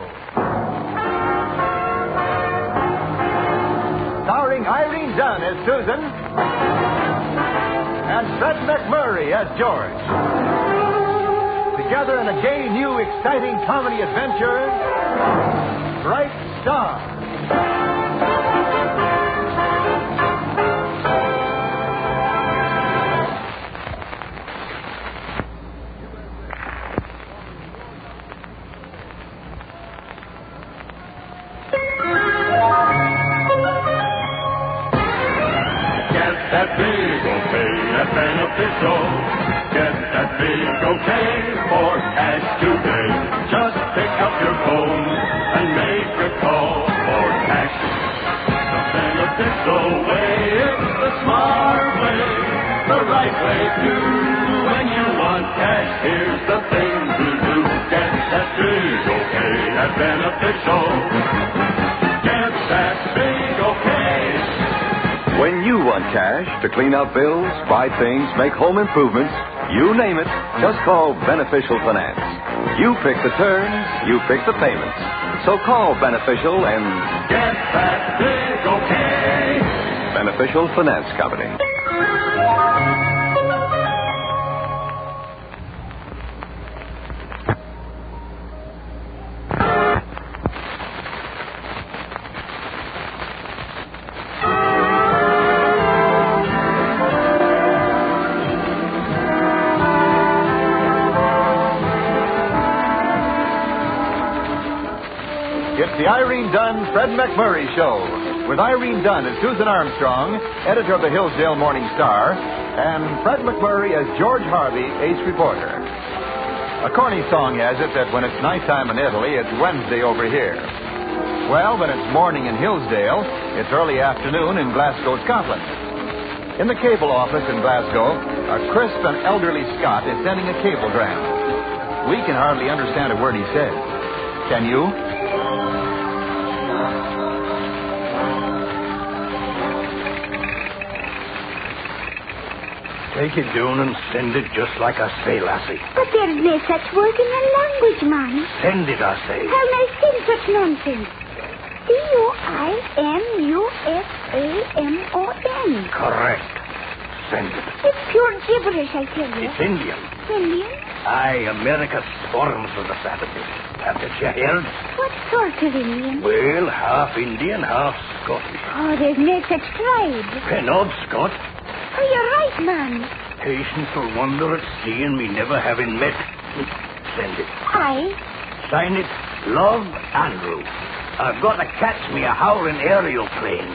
Starring Irene Dunn as Susan and Fred McMurray as George. Together in a gay, new, exciting comedy adventure, Bright Star. That big okay at Beneficial. Get that big okay for cash today. Just pick up your phone and make a call for cash. The Beneficial way, it's the smart way, the right way too. When you want cash, here's the thing to do. Get that big okay at Beneficial. Get that big okay. When you want cash to clean out bills, buy things, make home improvements, you name it, just call Beneficial Finance. You pick the terms, you pick the payments. So call Beneficial and get that big okay. Beneficial Finance Company. It's the Irene Dunn, Fred McMurray Show, with Irene Dunn as Susan Armstrong, editor of the Hillsdale Morning Star, and Fred McMurray as George Harvey, ace reporter. A corny song has it that when it's nighttime in Italy, it's Wednesday over here. Well, when it's morning in Hillsdale, it's early afternoon in Glasgow, Scotland. In the cable office in Glasgow, a crisp and elderly Scot is sending a cablegram. We can hardly understand a word he says. Can you? Take it down and send it just like I say, lassie. But there's no such word in the language, man. Send it, I say. How may I send such nonsense? Duimusam-on. Correct. Send it. It's pure gibberish, I tell you. It's Indian. Indian? Aye, America storms for the Saturday. Haven't you heard? What sort of Indian? Well, half Indian, half Scottish. Oh, there's no such tribe. Penobscot. Oh, you're right, man. Patience will wonder at seeing me never having met. Send it. Aye. Sign it, Love Andrew. I've got to catch me a howling aerial plane.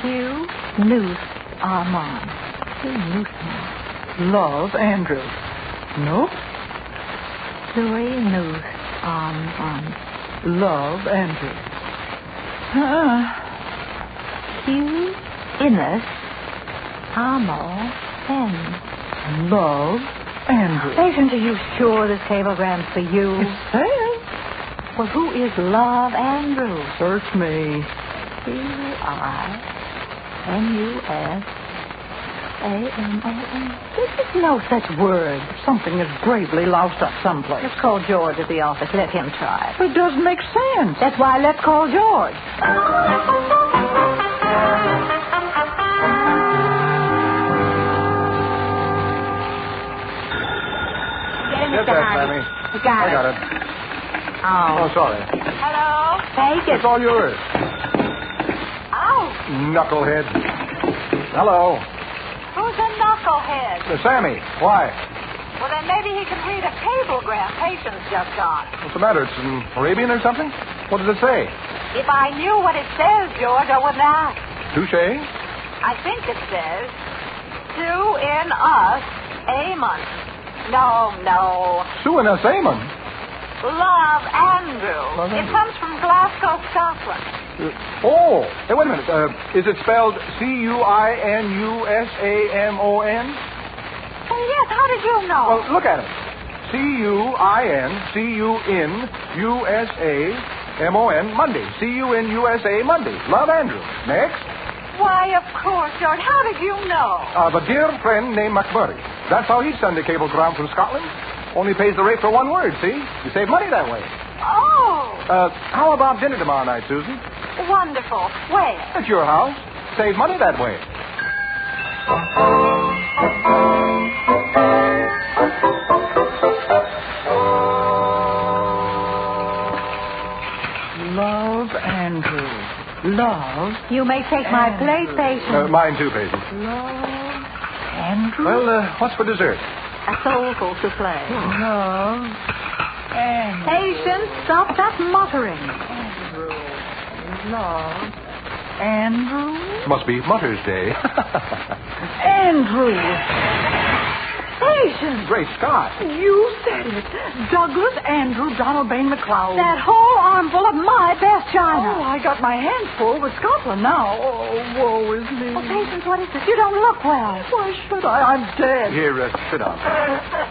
Hugh Noose Armand. Hugh Noose. Love Andrew. Nope. Louis Noose Armand. Love Andrew. Hugh Innes Amo N. Love Andrew. Patient, are you sure this cablegram's for you? It says. Well, who is Love Andrew? Search me. P1394. There's no such word. Something is gravely loused up someplace. Let's call George at the office. Let him try. It doesn't make sense. That's why let's call George. Get that, Sammy. You got I got it. Oh, sorry. Hello? Take it. It's all yours. Oh. Knucklehead. Hello. Who's a knucklehead? Sammy, why? Well, then maybe he can read a cablegram Patience just got. What's the matter? It's in Arabian or something? What does it say? If I knew what it says, George, I wouldn't ask. Touche? I think it says, do in us Amon. No. Sue and us, Amon. Love Andrew. It comes from Glasgow, Scotland. Hey, wait a minute. Is it spelled Cuinusamon? Well, yes, how did you know? Well, look at it. Cuinusamon, Monday. Cunusa, Monday. Love Andrew. Next. Why, of course, George. How did you know? A dear friend named McMurray. That's how he sent a cablegram from Scotland. Only pays the rate for one word, see? You save money that way. Oh. How about dinner tomorrow night, Susan? Wonderful. Where? At your house. Save money that way. Love Andrew. Love. You may take my place, Patience. Mine too, Patience. Love Andrew. Well, what's for dessert? A soulful souffle. Love Andrew. Patience, stop that muttering. Andrew. Love Andrew. Must be Mother's Day. Andrew. Patience. Great Scott. You said it. Douglas Andrew Donald Bain McLeod. That whole armful of my best china. Oh, I got my hands full with Scotland now. Oh, woe is me. Oh, Patience, what is this? You don't look well. Why should I? I'm dead. Here, sit down.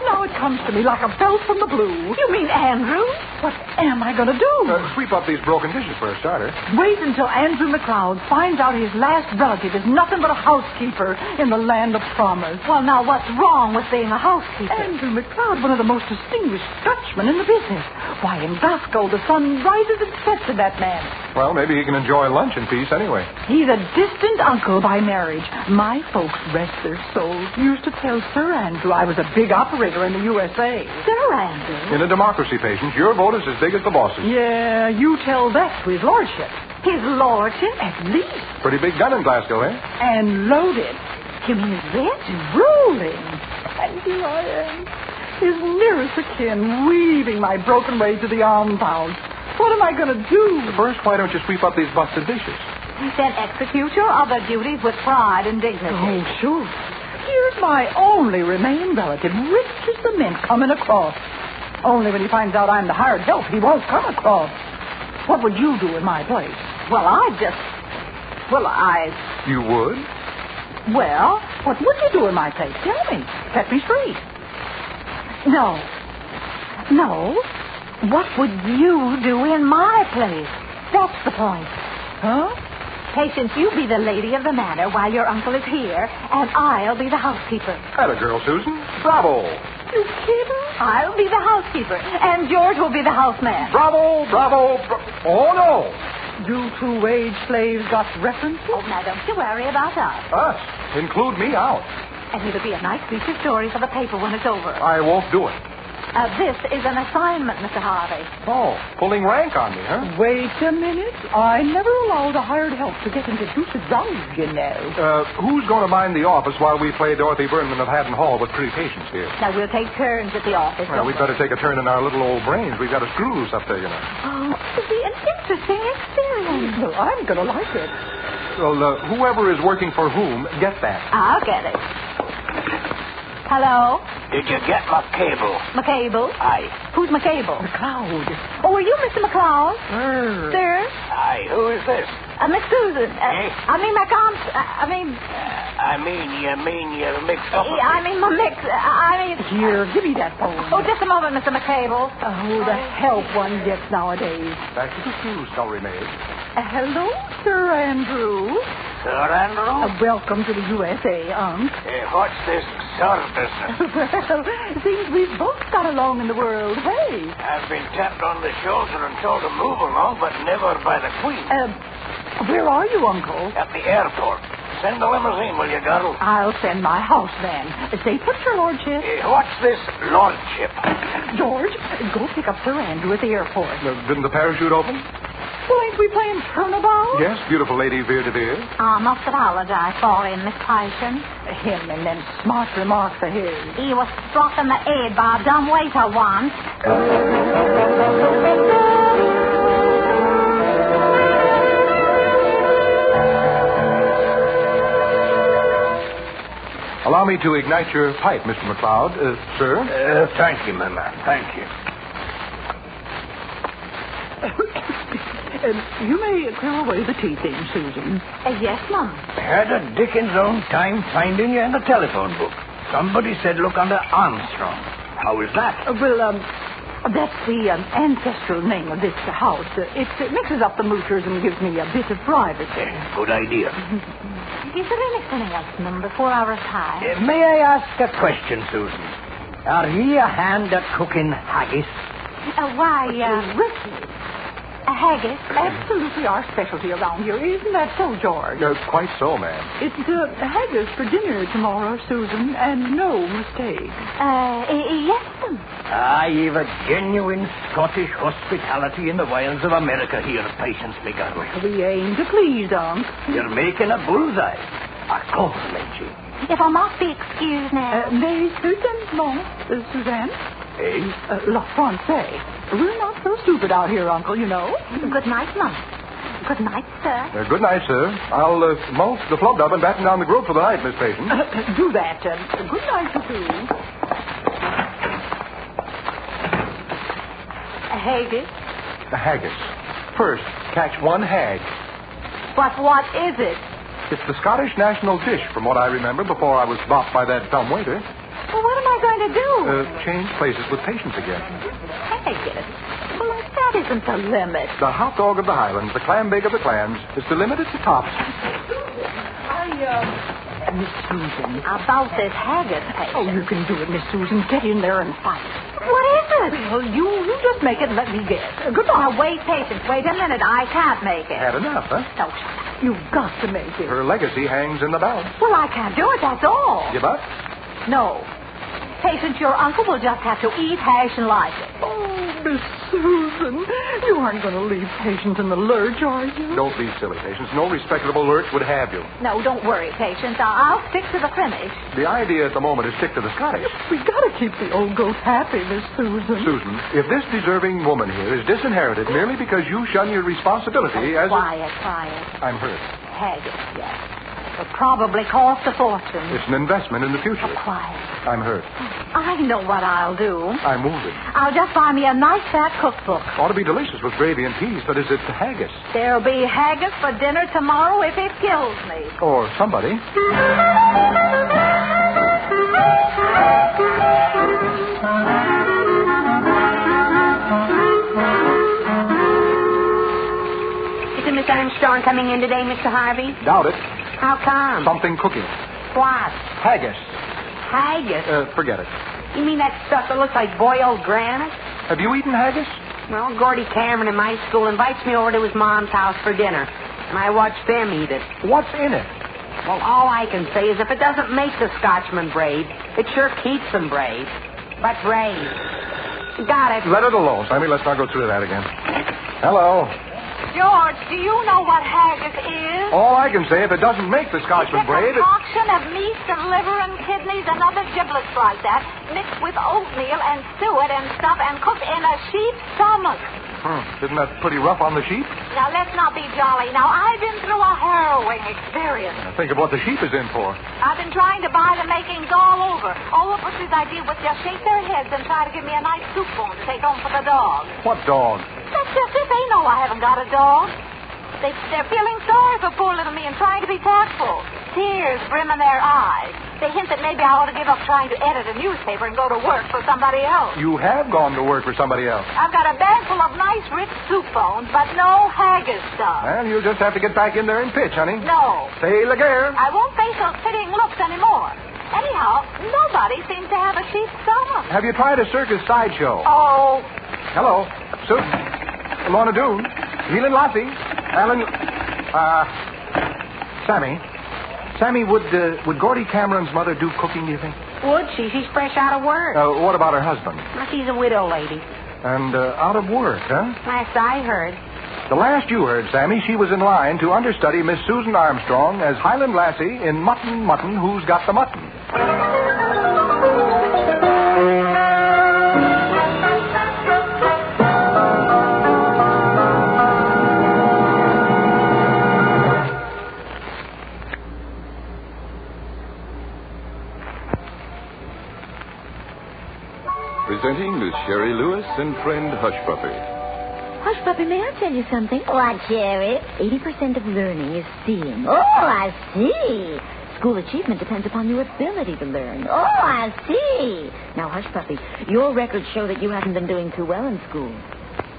Now it comes to me like a belt from the blue. You mean Andrew? What am I going to do? Sweep up these broken dishes for a starter. Wait until Andrew McLeod finds out his last relative is nothing but a housekeeper in the land of promise. Well, now, what's wrong with being a housekeeper? Andrew McLeod, one of the most distinguished Dutchmen in the business. Why, in Glasgow, the sun rises and sets in that man. Well, maybe he can enjoy lunch in peace anyway. He's a distant uncle by marriage. My folks, rest their souls, used to tell Sir Andrew I was a big operator in the USA. Sir Andrew? In a democracy, Patience, your vote is as big as the boss's. Yeah, you tell that to his lordship. His lordship? At least. Pretty big gun in Glasgow, eh? And loaded. You mean rich? Rolling. And here I am, his nearest of kin, weaving my broken way to the almshouse. What am I going to do? First, why don't you sweep up these busted dishes? Then execute your other duties with pride and dignity. Oh, sure. Here's my only remaining relative, rich as the mint, coming across. Only when he finds out I'm the hired help, he won't come across. What would you do in my place? Well, You would? Well, what would you do in my place? Tell me. Set me straight. No. What would you do in my place? That's the point. Huh? Patience, you be the lady of the manor while your uncle is here, and I'll be the housekeeper. Atta girl, Susan. Bravo. You kidding? I'll be the housekeeper, and George will be the houseman. Bravo. Oh, no. You two wage slaves got references? Oh, now don't you worry about us. Us? Include me out. And it'll be a nice piece of story for the paper when it's over. I won't do it. This is an assignment, Mr. Harvey. Oh, pulling rank on me, huh? Wait a minute. I never allow the hired help to get into deuced rows, you know. Who's going to mind the office while we play Dorothy Burnman of Haddon Hall with pretty patience here? Now, we'll take turns at the office. Well, we'd better take a turn in our little old brains. We've got a screw loose up there, you know. Oh, it'll be an interesting experience. Well, I'm going to like it. Well, whoever is working for whom, get that. I'll get it. Hello? Did you get my cable? McCable? Aye. Who's McCable? McLeod. Oh, are you Mr. McLeod? Sir? Aye, who is this? Miss Susan. I mean, my comp... you mean you're mixed up with I mean, my mix... Here, give me that phone. Oh, just a moment, Mr. McCable. Oh, the help one gets nowadays. Back to the shoes, scullery maid. Hello, Sir Andrew. Sir Andrew? Welcome to the USA, Unc. What's this sir business? Well, seems we've both got along in the world, hey? I've been tapped on the shoulder and told to move along, but never by the Queen. Where are you, Uncle? At the airport. Send the limousine, will you, girl? I'll send my houseman. Say, put your lordship. What's this lordship? George, go pick up Sir Andrew at the airport. Didn't the parachute open? Well, ain't we playing turnabout? Yes, beautiful lady Veer de Veer. I must apologize for him, Miss Tyson. Him and them smart remarks of his. He was struck in the head by a dumb waiter once. Allow me to ignite your pipe, Mr. McLeod. Sir? Thank you, my man. Thank you. You may clear away the tea things, Susan. Yes, Mum. Had a Dickens' own time finding you in the telephone book. Somebody said look under Armstrong. How is that? That's the ancestral name of this house. It mixes up the mooters and gives me a bit of privacy. Good idea. Is there anything else, Mum, before I retire? May I ask a question, Susan? Are ye a hand at cooking haggis? Ricky. Haggis, absolutely our specialty around here. Isn't that so, George? Quite so, ma'am. It's haggis for dinner tomorrow, Susan, and no mistake. Yes, ma'am. You've a genuine Scottish hospitality in the wilds of America here, Patience, me girl. We aim to please, Unc. You're making a bullseye. Of course, Menchie. If I must be excused now. Mais certainement, Suzanne. La Francais. We're not so stupid out here, Uncle, you know. Good night, Mum. Good night, sir. Good night, sir. I'll mulch the flub dub and batten down the grove for the night, Miss Patience. Do that. Good night, you two. Haggis? Haggis. First, catch one hag. But what is it? It's the Scottish national dish, from what I remember, before I was bopped by that dumb waiter. Well, what am I going to do? Change places with Patience again. Haggis? Well, that isn't the limit. The hot dog of the Highlands, the clam bake of the clams, is the limit at the top. Miss Susan. About this haggis, Patience. Oh, you can do it, Miss Susan. Get in there and fight. What is it? Well, you just make it and let me guess. Goodbye. Now, wait, Patience. Wait a minute. I can't make it. Had enough, huh? No, you've got to make it. Her legacy hangs in the balance. Well, I can't do it, that's all. Give up? No. Patience, your uncle will just have to eat hash and like it. Oh, Miss Susan, you aren't going to leave Patience in the lurch, are you? Don't be silly, Patience. No respectable lurch would have you. No, don't worry, Patience. I'll stick to the finish. The idea at the moment is stick to the Scottish. We've got to keep the old goat happy, Miss Susan. Susan, if this deserving woman here is disinherited merely because you shun your responsibility as Quiet. I'm hurt. Haggis, yes. It'll probably cost a fortune. It's an investment in the future. Quiet. I'm hurt. I know what I'll do. I'm wounded. I'll just buy me a nice fat cookbook. Ought to be delicious with gravy and peas, but is it haggis? There'll be haggis for dinner tomorrow if it kills me. Or somebody. Isn't Miss Armstrong coming in today, Mr. Harvey? Doubt it. How come? Something cooking. What? Haggis. Haggis? Forget it. You mean that stuff that looks like boiled granite? Have you eaten haggis? Well, Gordy Cameron in my school invites me over to his mom's house for dinner, and I watch them eat it. What's in it? Well, all I can say is if it doesn't make the Scotchman brave, it sure keeps them brave. But brave. Got it. Let it alone, Sammy. Let's not go through that again. Hello. George, do you know what haggis is? All I can say, if it doesn't make the Scotchman brave, It's a concoction of meat and liver and kidneys and other giblets like that, mixed with oatmeal and suet and stuff and cooked in a sheep's stomach. Isn't that pretty rough on the sheep? Now, let's not be jolly. Now, I've been through a harrowing experience. Think of what the sheep is in for. I've been trying to buy the makings all over. All of which's idea was just shake their heads and try to give me a nice soup bone to take home for the dog. What dog? That's just it. They know I haven't got a dog. They're feeling sorry for poor little me and trying to be tactful. Tears brim in their eyes. They hint that maybe I ought to give up trying to edit a newspaper and go to work for somebody else. You have gone to work for somebody else. I've got a bag full of nice, rich soup bones, but no haggis stuff. Well, you'll just have to get back in there and pitch, honey. No. Say la guerre. I won't face those pitying looks anymore. Anyhow, nobody seems to have a sheep's stomach. Have you tried a circus sideshow? Oh. Hello. Susan. Lorna Doone. Neil and Lassie. Alan. Sammy, would Gordy Cameron's mother do cooking, do you think? Would she? She's fresh out of work. What about her husband? Well, she's a widow lady. And out of work, huh? Last I heard. The last you heard, Sammy, she was in line to understudy Miss Susan Armstrong as Highland Lassie in Mutton, Who's Got the Mutton? Presenting Miss Sherry Lewis and friend Hush Puppy. Hush, Puppy, may I tell you something? What, Jerry? 80% of learning is seeing. Oh, I see. School achievement depends upon your ability to learn. Oh, I see. Now, Hush, Puppy, your records show that you haven't been doing too well in school.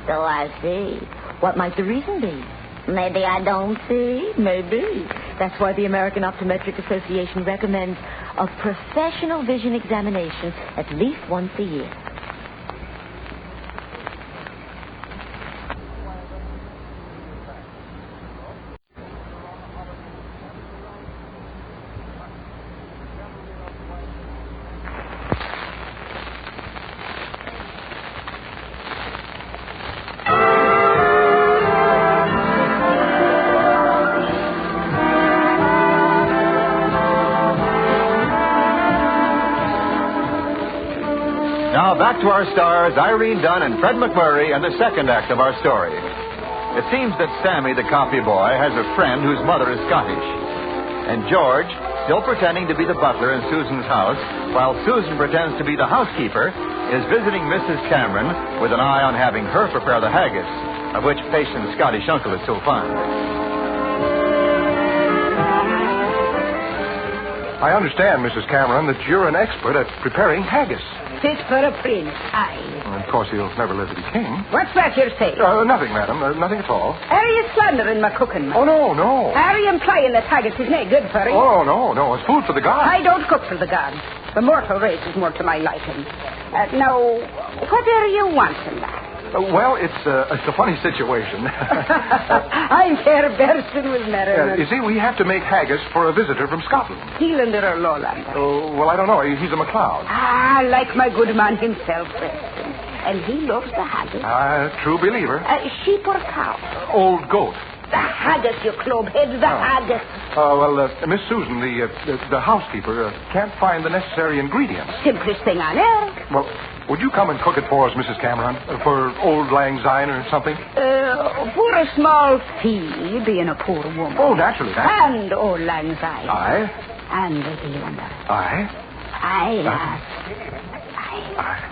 So I see. What might the reason be? Maybe I don't see. Maybe. That's why the American Optometric Association recommends a professional vision examination at least once a year. Now back to our stars, Irene Dunn and Fred McMurray, and the second act of our story. It seems that Sammy, the copy boy, has a friend whose mother is Scottish. And George, still pretending to be the butler in Susan's house, while Susan pretends to be the housekeeper, is visiting Mrs. Cameron with an eye on having her prepare the haggis, of which Patient's Scottish uncle is so fond. I understand, Mrs. Cameron, that you're an expert at preparing haggis. Fit for a prince, aye. Well, of course, he'll never live to be king. What's that you're saying? Nothing, madam. Nothing at all. Are you slandering my cooking, man? Oh, no. Are you implying that haggis is no good for you? Oh, no. It's food for the gods. I don't cook for the gods. The mortal race is more to my liking. Now, what are you wanting, lad? Well, it's a funny situation. I'm Herr Berson with Merriman. You see, we have to make haggis for a visitor from Scotland. Heelander or Lowlander? Oh, well, I don't know. He's a MacLeod. Like my good man himself, Preston. And he loves the haggis. True believer. Sheep or cow? Old goat. The haggis, you clubhead, the haggis. Miss Susan, the housekeeper, can't find the necessary ingredients. Simplest thing on earth. Well, would you come and cook it for us, Mrs. Cameron? For Old Lang Syne or something? For a small fee, being a poor woman. Oh, naturally. And Old Lang Syne. Aye. And the Heelander. Aye. Aye, lass. Aye.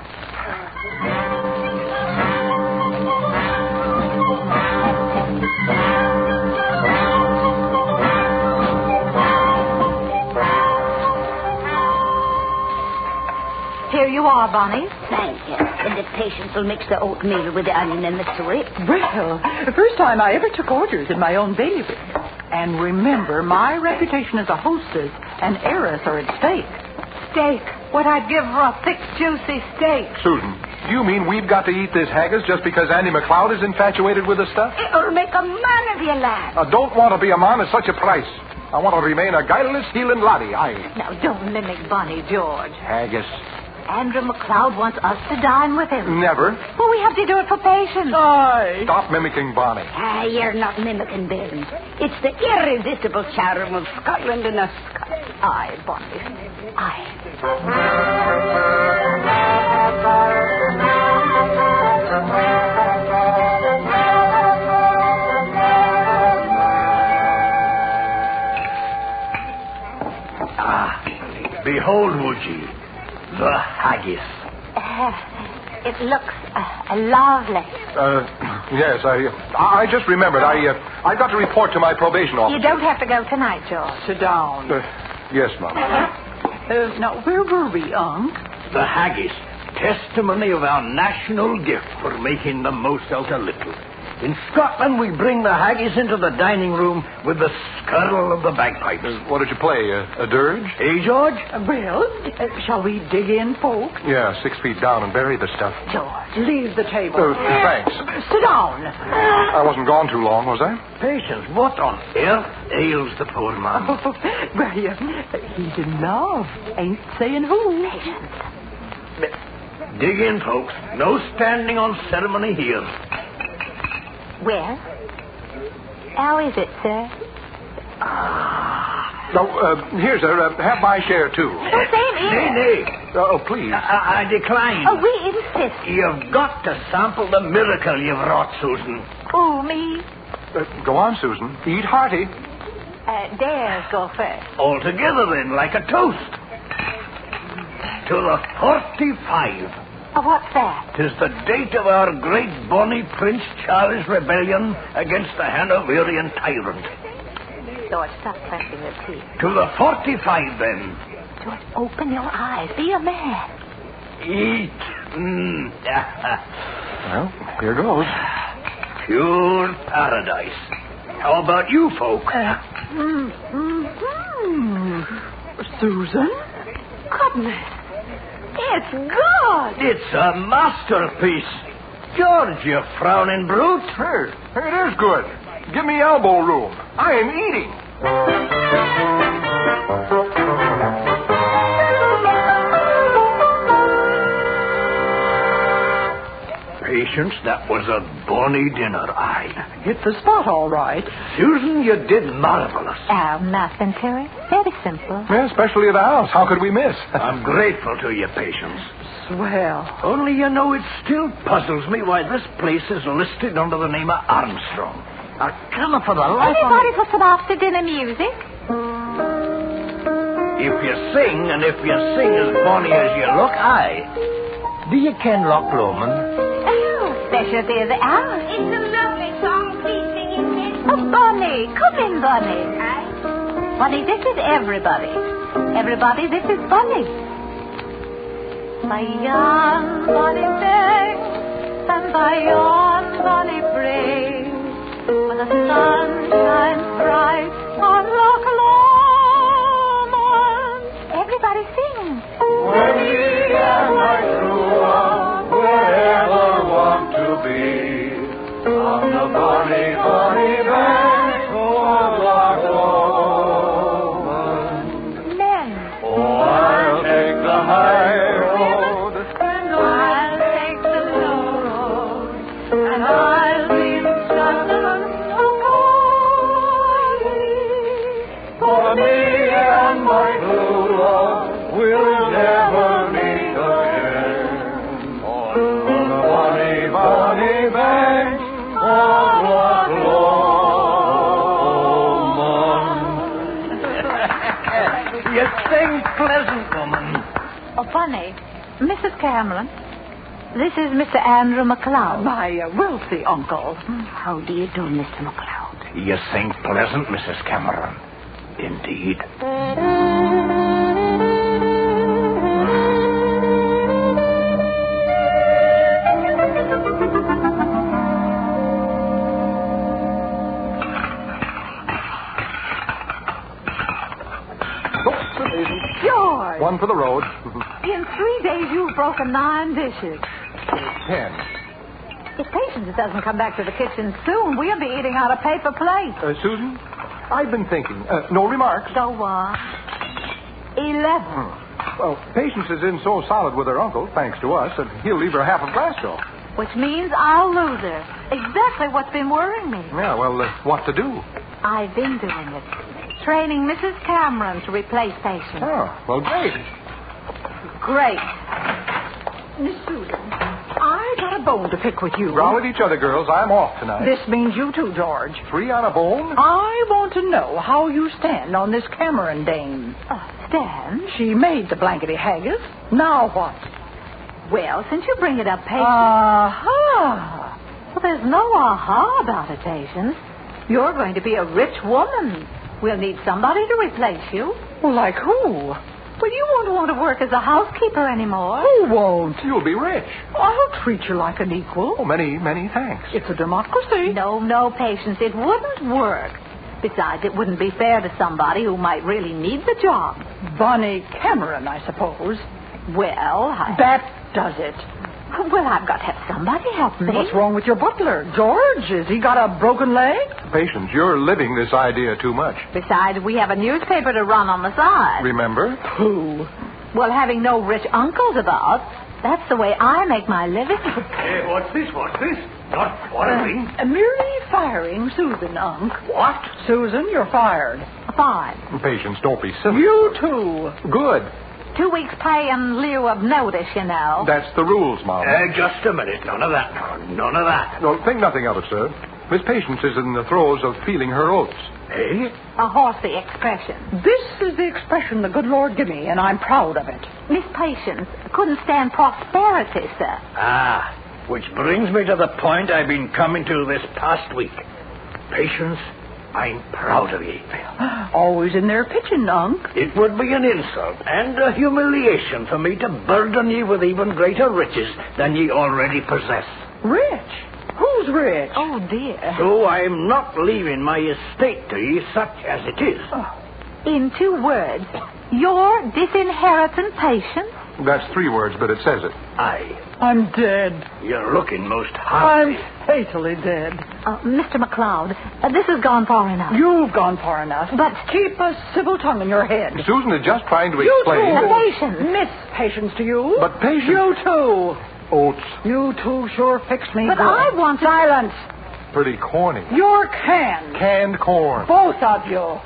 Here you are, Bonnie. Thank you. And the patients will mix the oatmeal with the onion and the syrup. Well, the first time I ever took orders in my own bailiwick. And remember, my reputation as a hostess and heiress are at stake. Steak. What I'd give for a thick, juicy steak. Susan, do you mean we've got to eat this haggis just because Andy MacLeod is infatuated with the stuff? It'll make a man of you, lad. I don't want to be a man at such a price. I want to remain a guileless, healing laddie. Now, don't mimic Bonnie George. Haggis. Andrew MacLeod wants us to dine with him. Never. Well, we have to do it for patients. Aye. Stop mimicking Bonnie. You're not mimicking Bill. It's the irresistible charm of Scotland and us Scots. Aye, Bonnie. Aye. Behold, would ye, the haggis. It looks lovely. Yes, I just remembered. I got to report to my probation officer. You don't have to go tonight, George. Sit down. Yes, Mom. Now, where were we, Unc? The haggis, testimony of our national gift for making the most out of little. In Scotland, we bring the haggis into the dining room with the skirl of the bagpipes. What did you play, a dirge? Eh, George? Well, shall we dig in, folks? Yeah, 6 feet down and bury the stuff. George, leave the table. Thanks. Sit down. I wasn't gone too long, was I? Patience, what on earth ails the poor man? Well, he's in love. Ain't saying who. Dig in, folks. No standing on ceremony here. Well, how is it, sir? Here, sir. Have my share, too. Same here. Nay. Oh, please. I decline. Oh, we insist. You've got to sample the miracle you've wrought, Susan. Oh, me? Go on, Susan. Eat hearty. Dares go first. All together, then, like a toast. To the 45. What's that? 'Tis the date of our great bonny Prince Charles' rebellion against the Hanoverian tyrant. George, stop pressing your teeth. To the 45, then. George, open your eyes. Be a man. Eat. Well, here goes. Pure paradise. How about you, folk? Susan? Goodness. It's good. It's a masterpiece. George, you frowning brute. Hey, it is good. Give me elbow room. I am eating. Patience, that was a bonny dinner, aye. Hit the spot, all right. Susan, you did marvelous. Nothing to it. Very simple. Yeah, especially at the house. How could we miss? I'm grateful to you, Patience. Swell. Only, you know, it still puzzles me why this place is listed under the name of Armstrong. I cannot for the life of me... Anybody for some after-dinner music? If you sing, and if you sing as bonny as you look, aye. Do you ken Loch Lomond? Specialty of the hour. It's a lovely song. Please sing it, miss. Oh, Bonnie. Come in, Bonnie. Bonnie, this is everybody. Everybody, this is Bonnie. By yon bonny bank and by yon bonny brink, where the sun shines bright on Loch Lomond. Everybody sing. When ye and my true one wherever want to be, You sing pleasant, woman. Oh, funny. Mrs. Cameron, this is Mr. Andrew McLeod. My wealthy uncle. How do you do, Mr. McLeod? You sing pleasant, Mrs. Cameron. Indeed. George! One for the road. In 3 days, you've broken 9 dishes. 10. If Patience doesn't come back to the kitchen soon, we'll be eating out of paper plates. Susan, I've been thinking. No remarks. So what? 11. Well, Patience is in so solid with her uncle, thanks to us, that he'll leave her half of Glasgow. Which means I'll lose her. Exactly what's been worrying me. Yeah, well, what to do? I've been doing it. Training Mrs. Cameron to replace Patience. Oh, well, great. Great. Miss Susan, I got a bone to pick with you. Growl at each other, girls. I'm off tonight. This means you too, George. 3 on a bone? I want to know how you stand on this Cameron dame. Stand? She made the blankety haggis. Now what? Well, since you bring it up, Patience... Aha! Well, there's no aha about it, Patience. You're going to be a rich woman. We'll need somebody to replace you. Well, like who? Well, you won't want to work as a housekeeper anymore. Who won't? You'll be rich. I'll treat you like an equal. Oh, many, many thanks. It's a democracy. No, Patience. It wouldn't work. Besides, it wouldn't be fair to somebody who might really need the job. Bonnie Cameron, I suppose. Well, That does it. Well, I've got to have somebody help me. What's wrong with your butler? George, has he got a broken leg? Patience, you're living this idea too much. Besides, we have a newspaper to run on the side. Remember? Who? Well, having no rich uncles about, that's the way I make my living. Hey, what's this? Not quarreling. Merely firing Susan, Unc. What? Susan, you're fired. Fine. Patience, don't be silly. You too. Good. 2 weeks' pay in lieu of notice, you know. That's the rules, Mom. Just a minute. None of that. None of that. No, think nothing of it, sir. Miss Patience is in the throes of feeling her oats. Eh? A horsey expression. This is the expression the good Lord gave me, and I'm proud of it. Miss Patience couldn't stand prosperity, sir. Which brings me to the point I've been coming to this past week. Patience, I'm proud of ye. Always in there pitching, Unc. It would be an insult and a humiliation for me to burden ye with even greater riches than ye already possess. Rich? Who's rich? Oh, dear. So I'm not leaving my estate to ye such as it is. In 2 words, you're disinheriting Patience? That's 3 words, but it says it. Aye. I'm dead. You're looking most hearty. I'm fatally dead. Mr. McLeod, this has gone far enough. You've gone far enough. But keep a civil tongue in your head. Susan is just trying to explain. You too. Patience. Miss Patience to you. But Patience... You too. Oats. You two sure fixed me But good. I want silence. Pretty corny. You're canned. Canned corn. Both of you.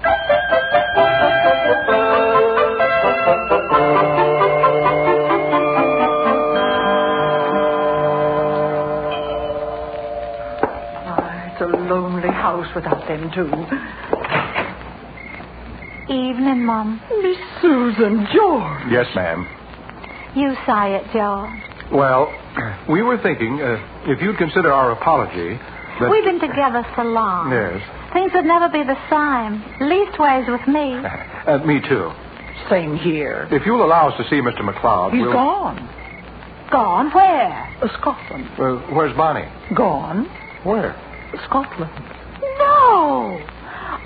It's a lonely house without them two. Evening, Mom. Miss Susan, George. Yes, ma'am. You sigh it, George. Well, we were thinking, if you'd consider our apology, that... We've been together so long. Yes. Things would never be the same. Leastways with me. Me too. Same here. If you'll allow us to see Mr. McLeod, He's gone. Gone? Where? Scotland. Where's Bonnie? Gone. Where? Scotland. No!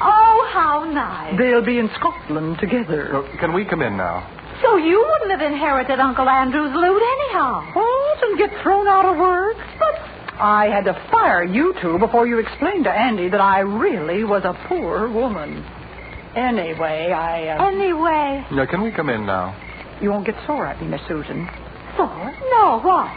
Oh, how nice. They'll be in Scotland together. Can we come in now? So you wouldn't have inherited Uncle Andrew's loot anyhow. What? And get thrown out of work? But I had to fire you two before you explained to Andy that I really was a poor woman. Anyway, Anyway. Now, can we come in now? You won't get sore at me, Miss Susan. Sore? No, what?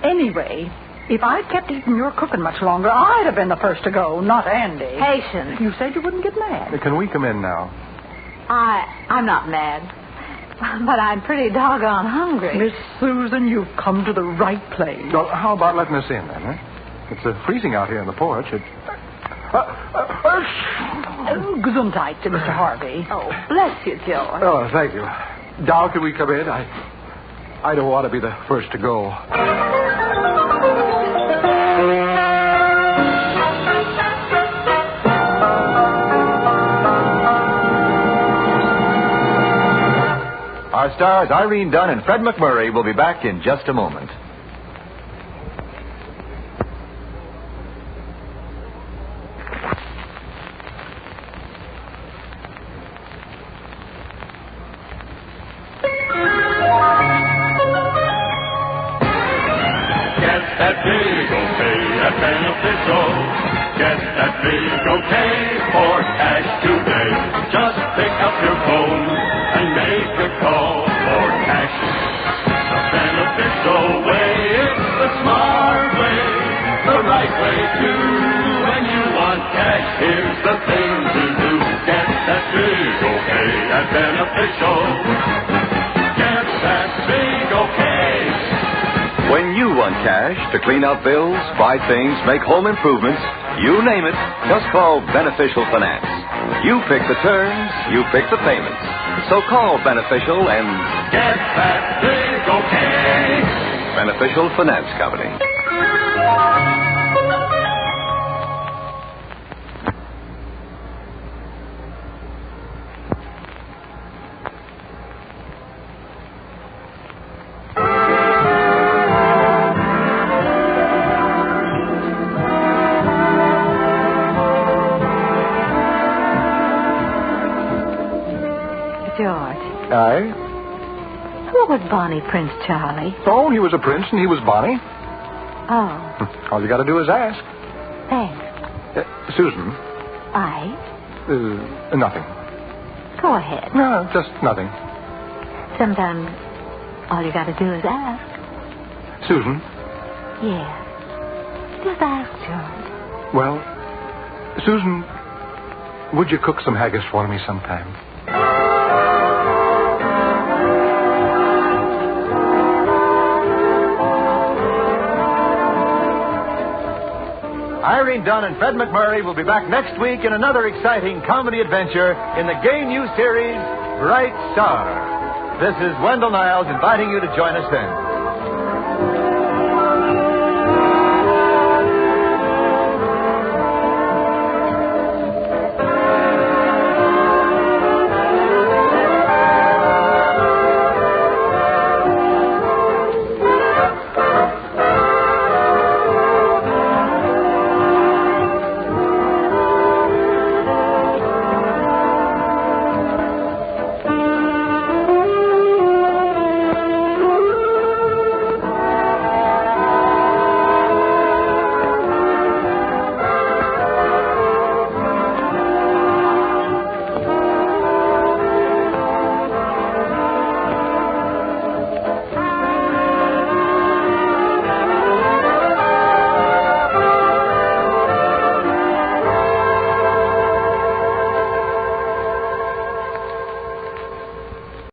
Anyway, if I'd kept eating your cooking much longer, I'd have been the first to go, not Andy. Patience. You said you wouldn't get mad. Can we come in now? I'm not mad. But I'm pretty doggone hungry. Miss Susan, you've come to the right place. Well, how about letting us in, then, huh? It's freezing out here on the porch. Gesundheit to Mr. Harvey. Oh, bless you, George. Oh, thank you. Dow, can we come in? I don't want to be the first to go. Our stars Irene Dunn and Fred McMurray will be back in just a moment. To clean out bills, buy things, make home improvements, you name it, just call Beneficial Finance. You pick the terms, you pick the payments. So call Beneficial and get that big okay. Beneficial Finance Company. Aye? Who was Bonnie Prince Charlie? Oh, he was a prince and he was Bonnie. Oh. All you got to do is ask. Thanks. Susan. Aye? Nothing. Go ahead. No, just nothing. Sometimes all you got to do is ask. Susan. Yeah. Just ask, George. Well, Susan, would you cook some haggis for me sometime? Irene Dunn and Fred McMurray will be back next week in another exciting comedy adventure in the gay new series, Bright Star. This is Wendell Niles inviting you to join us then.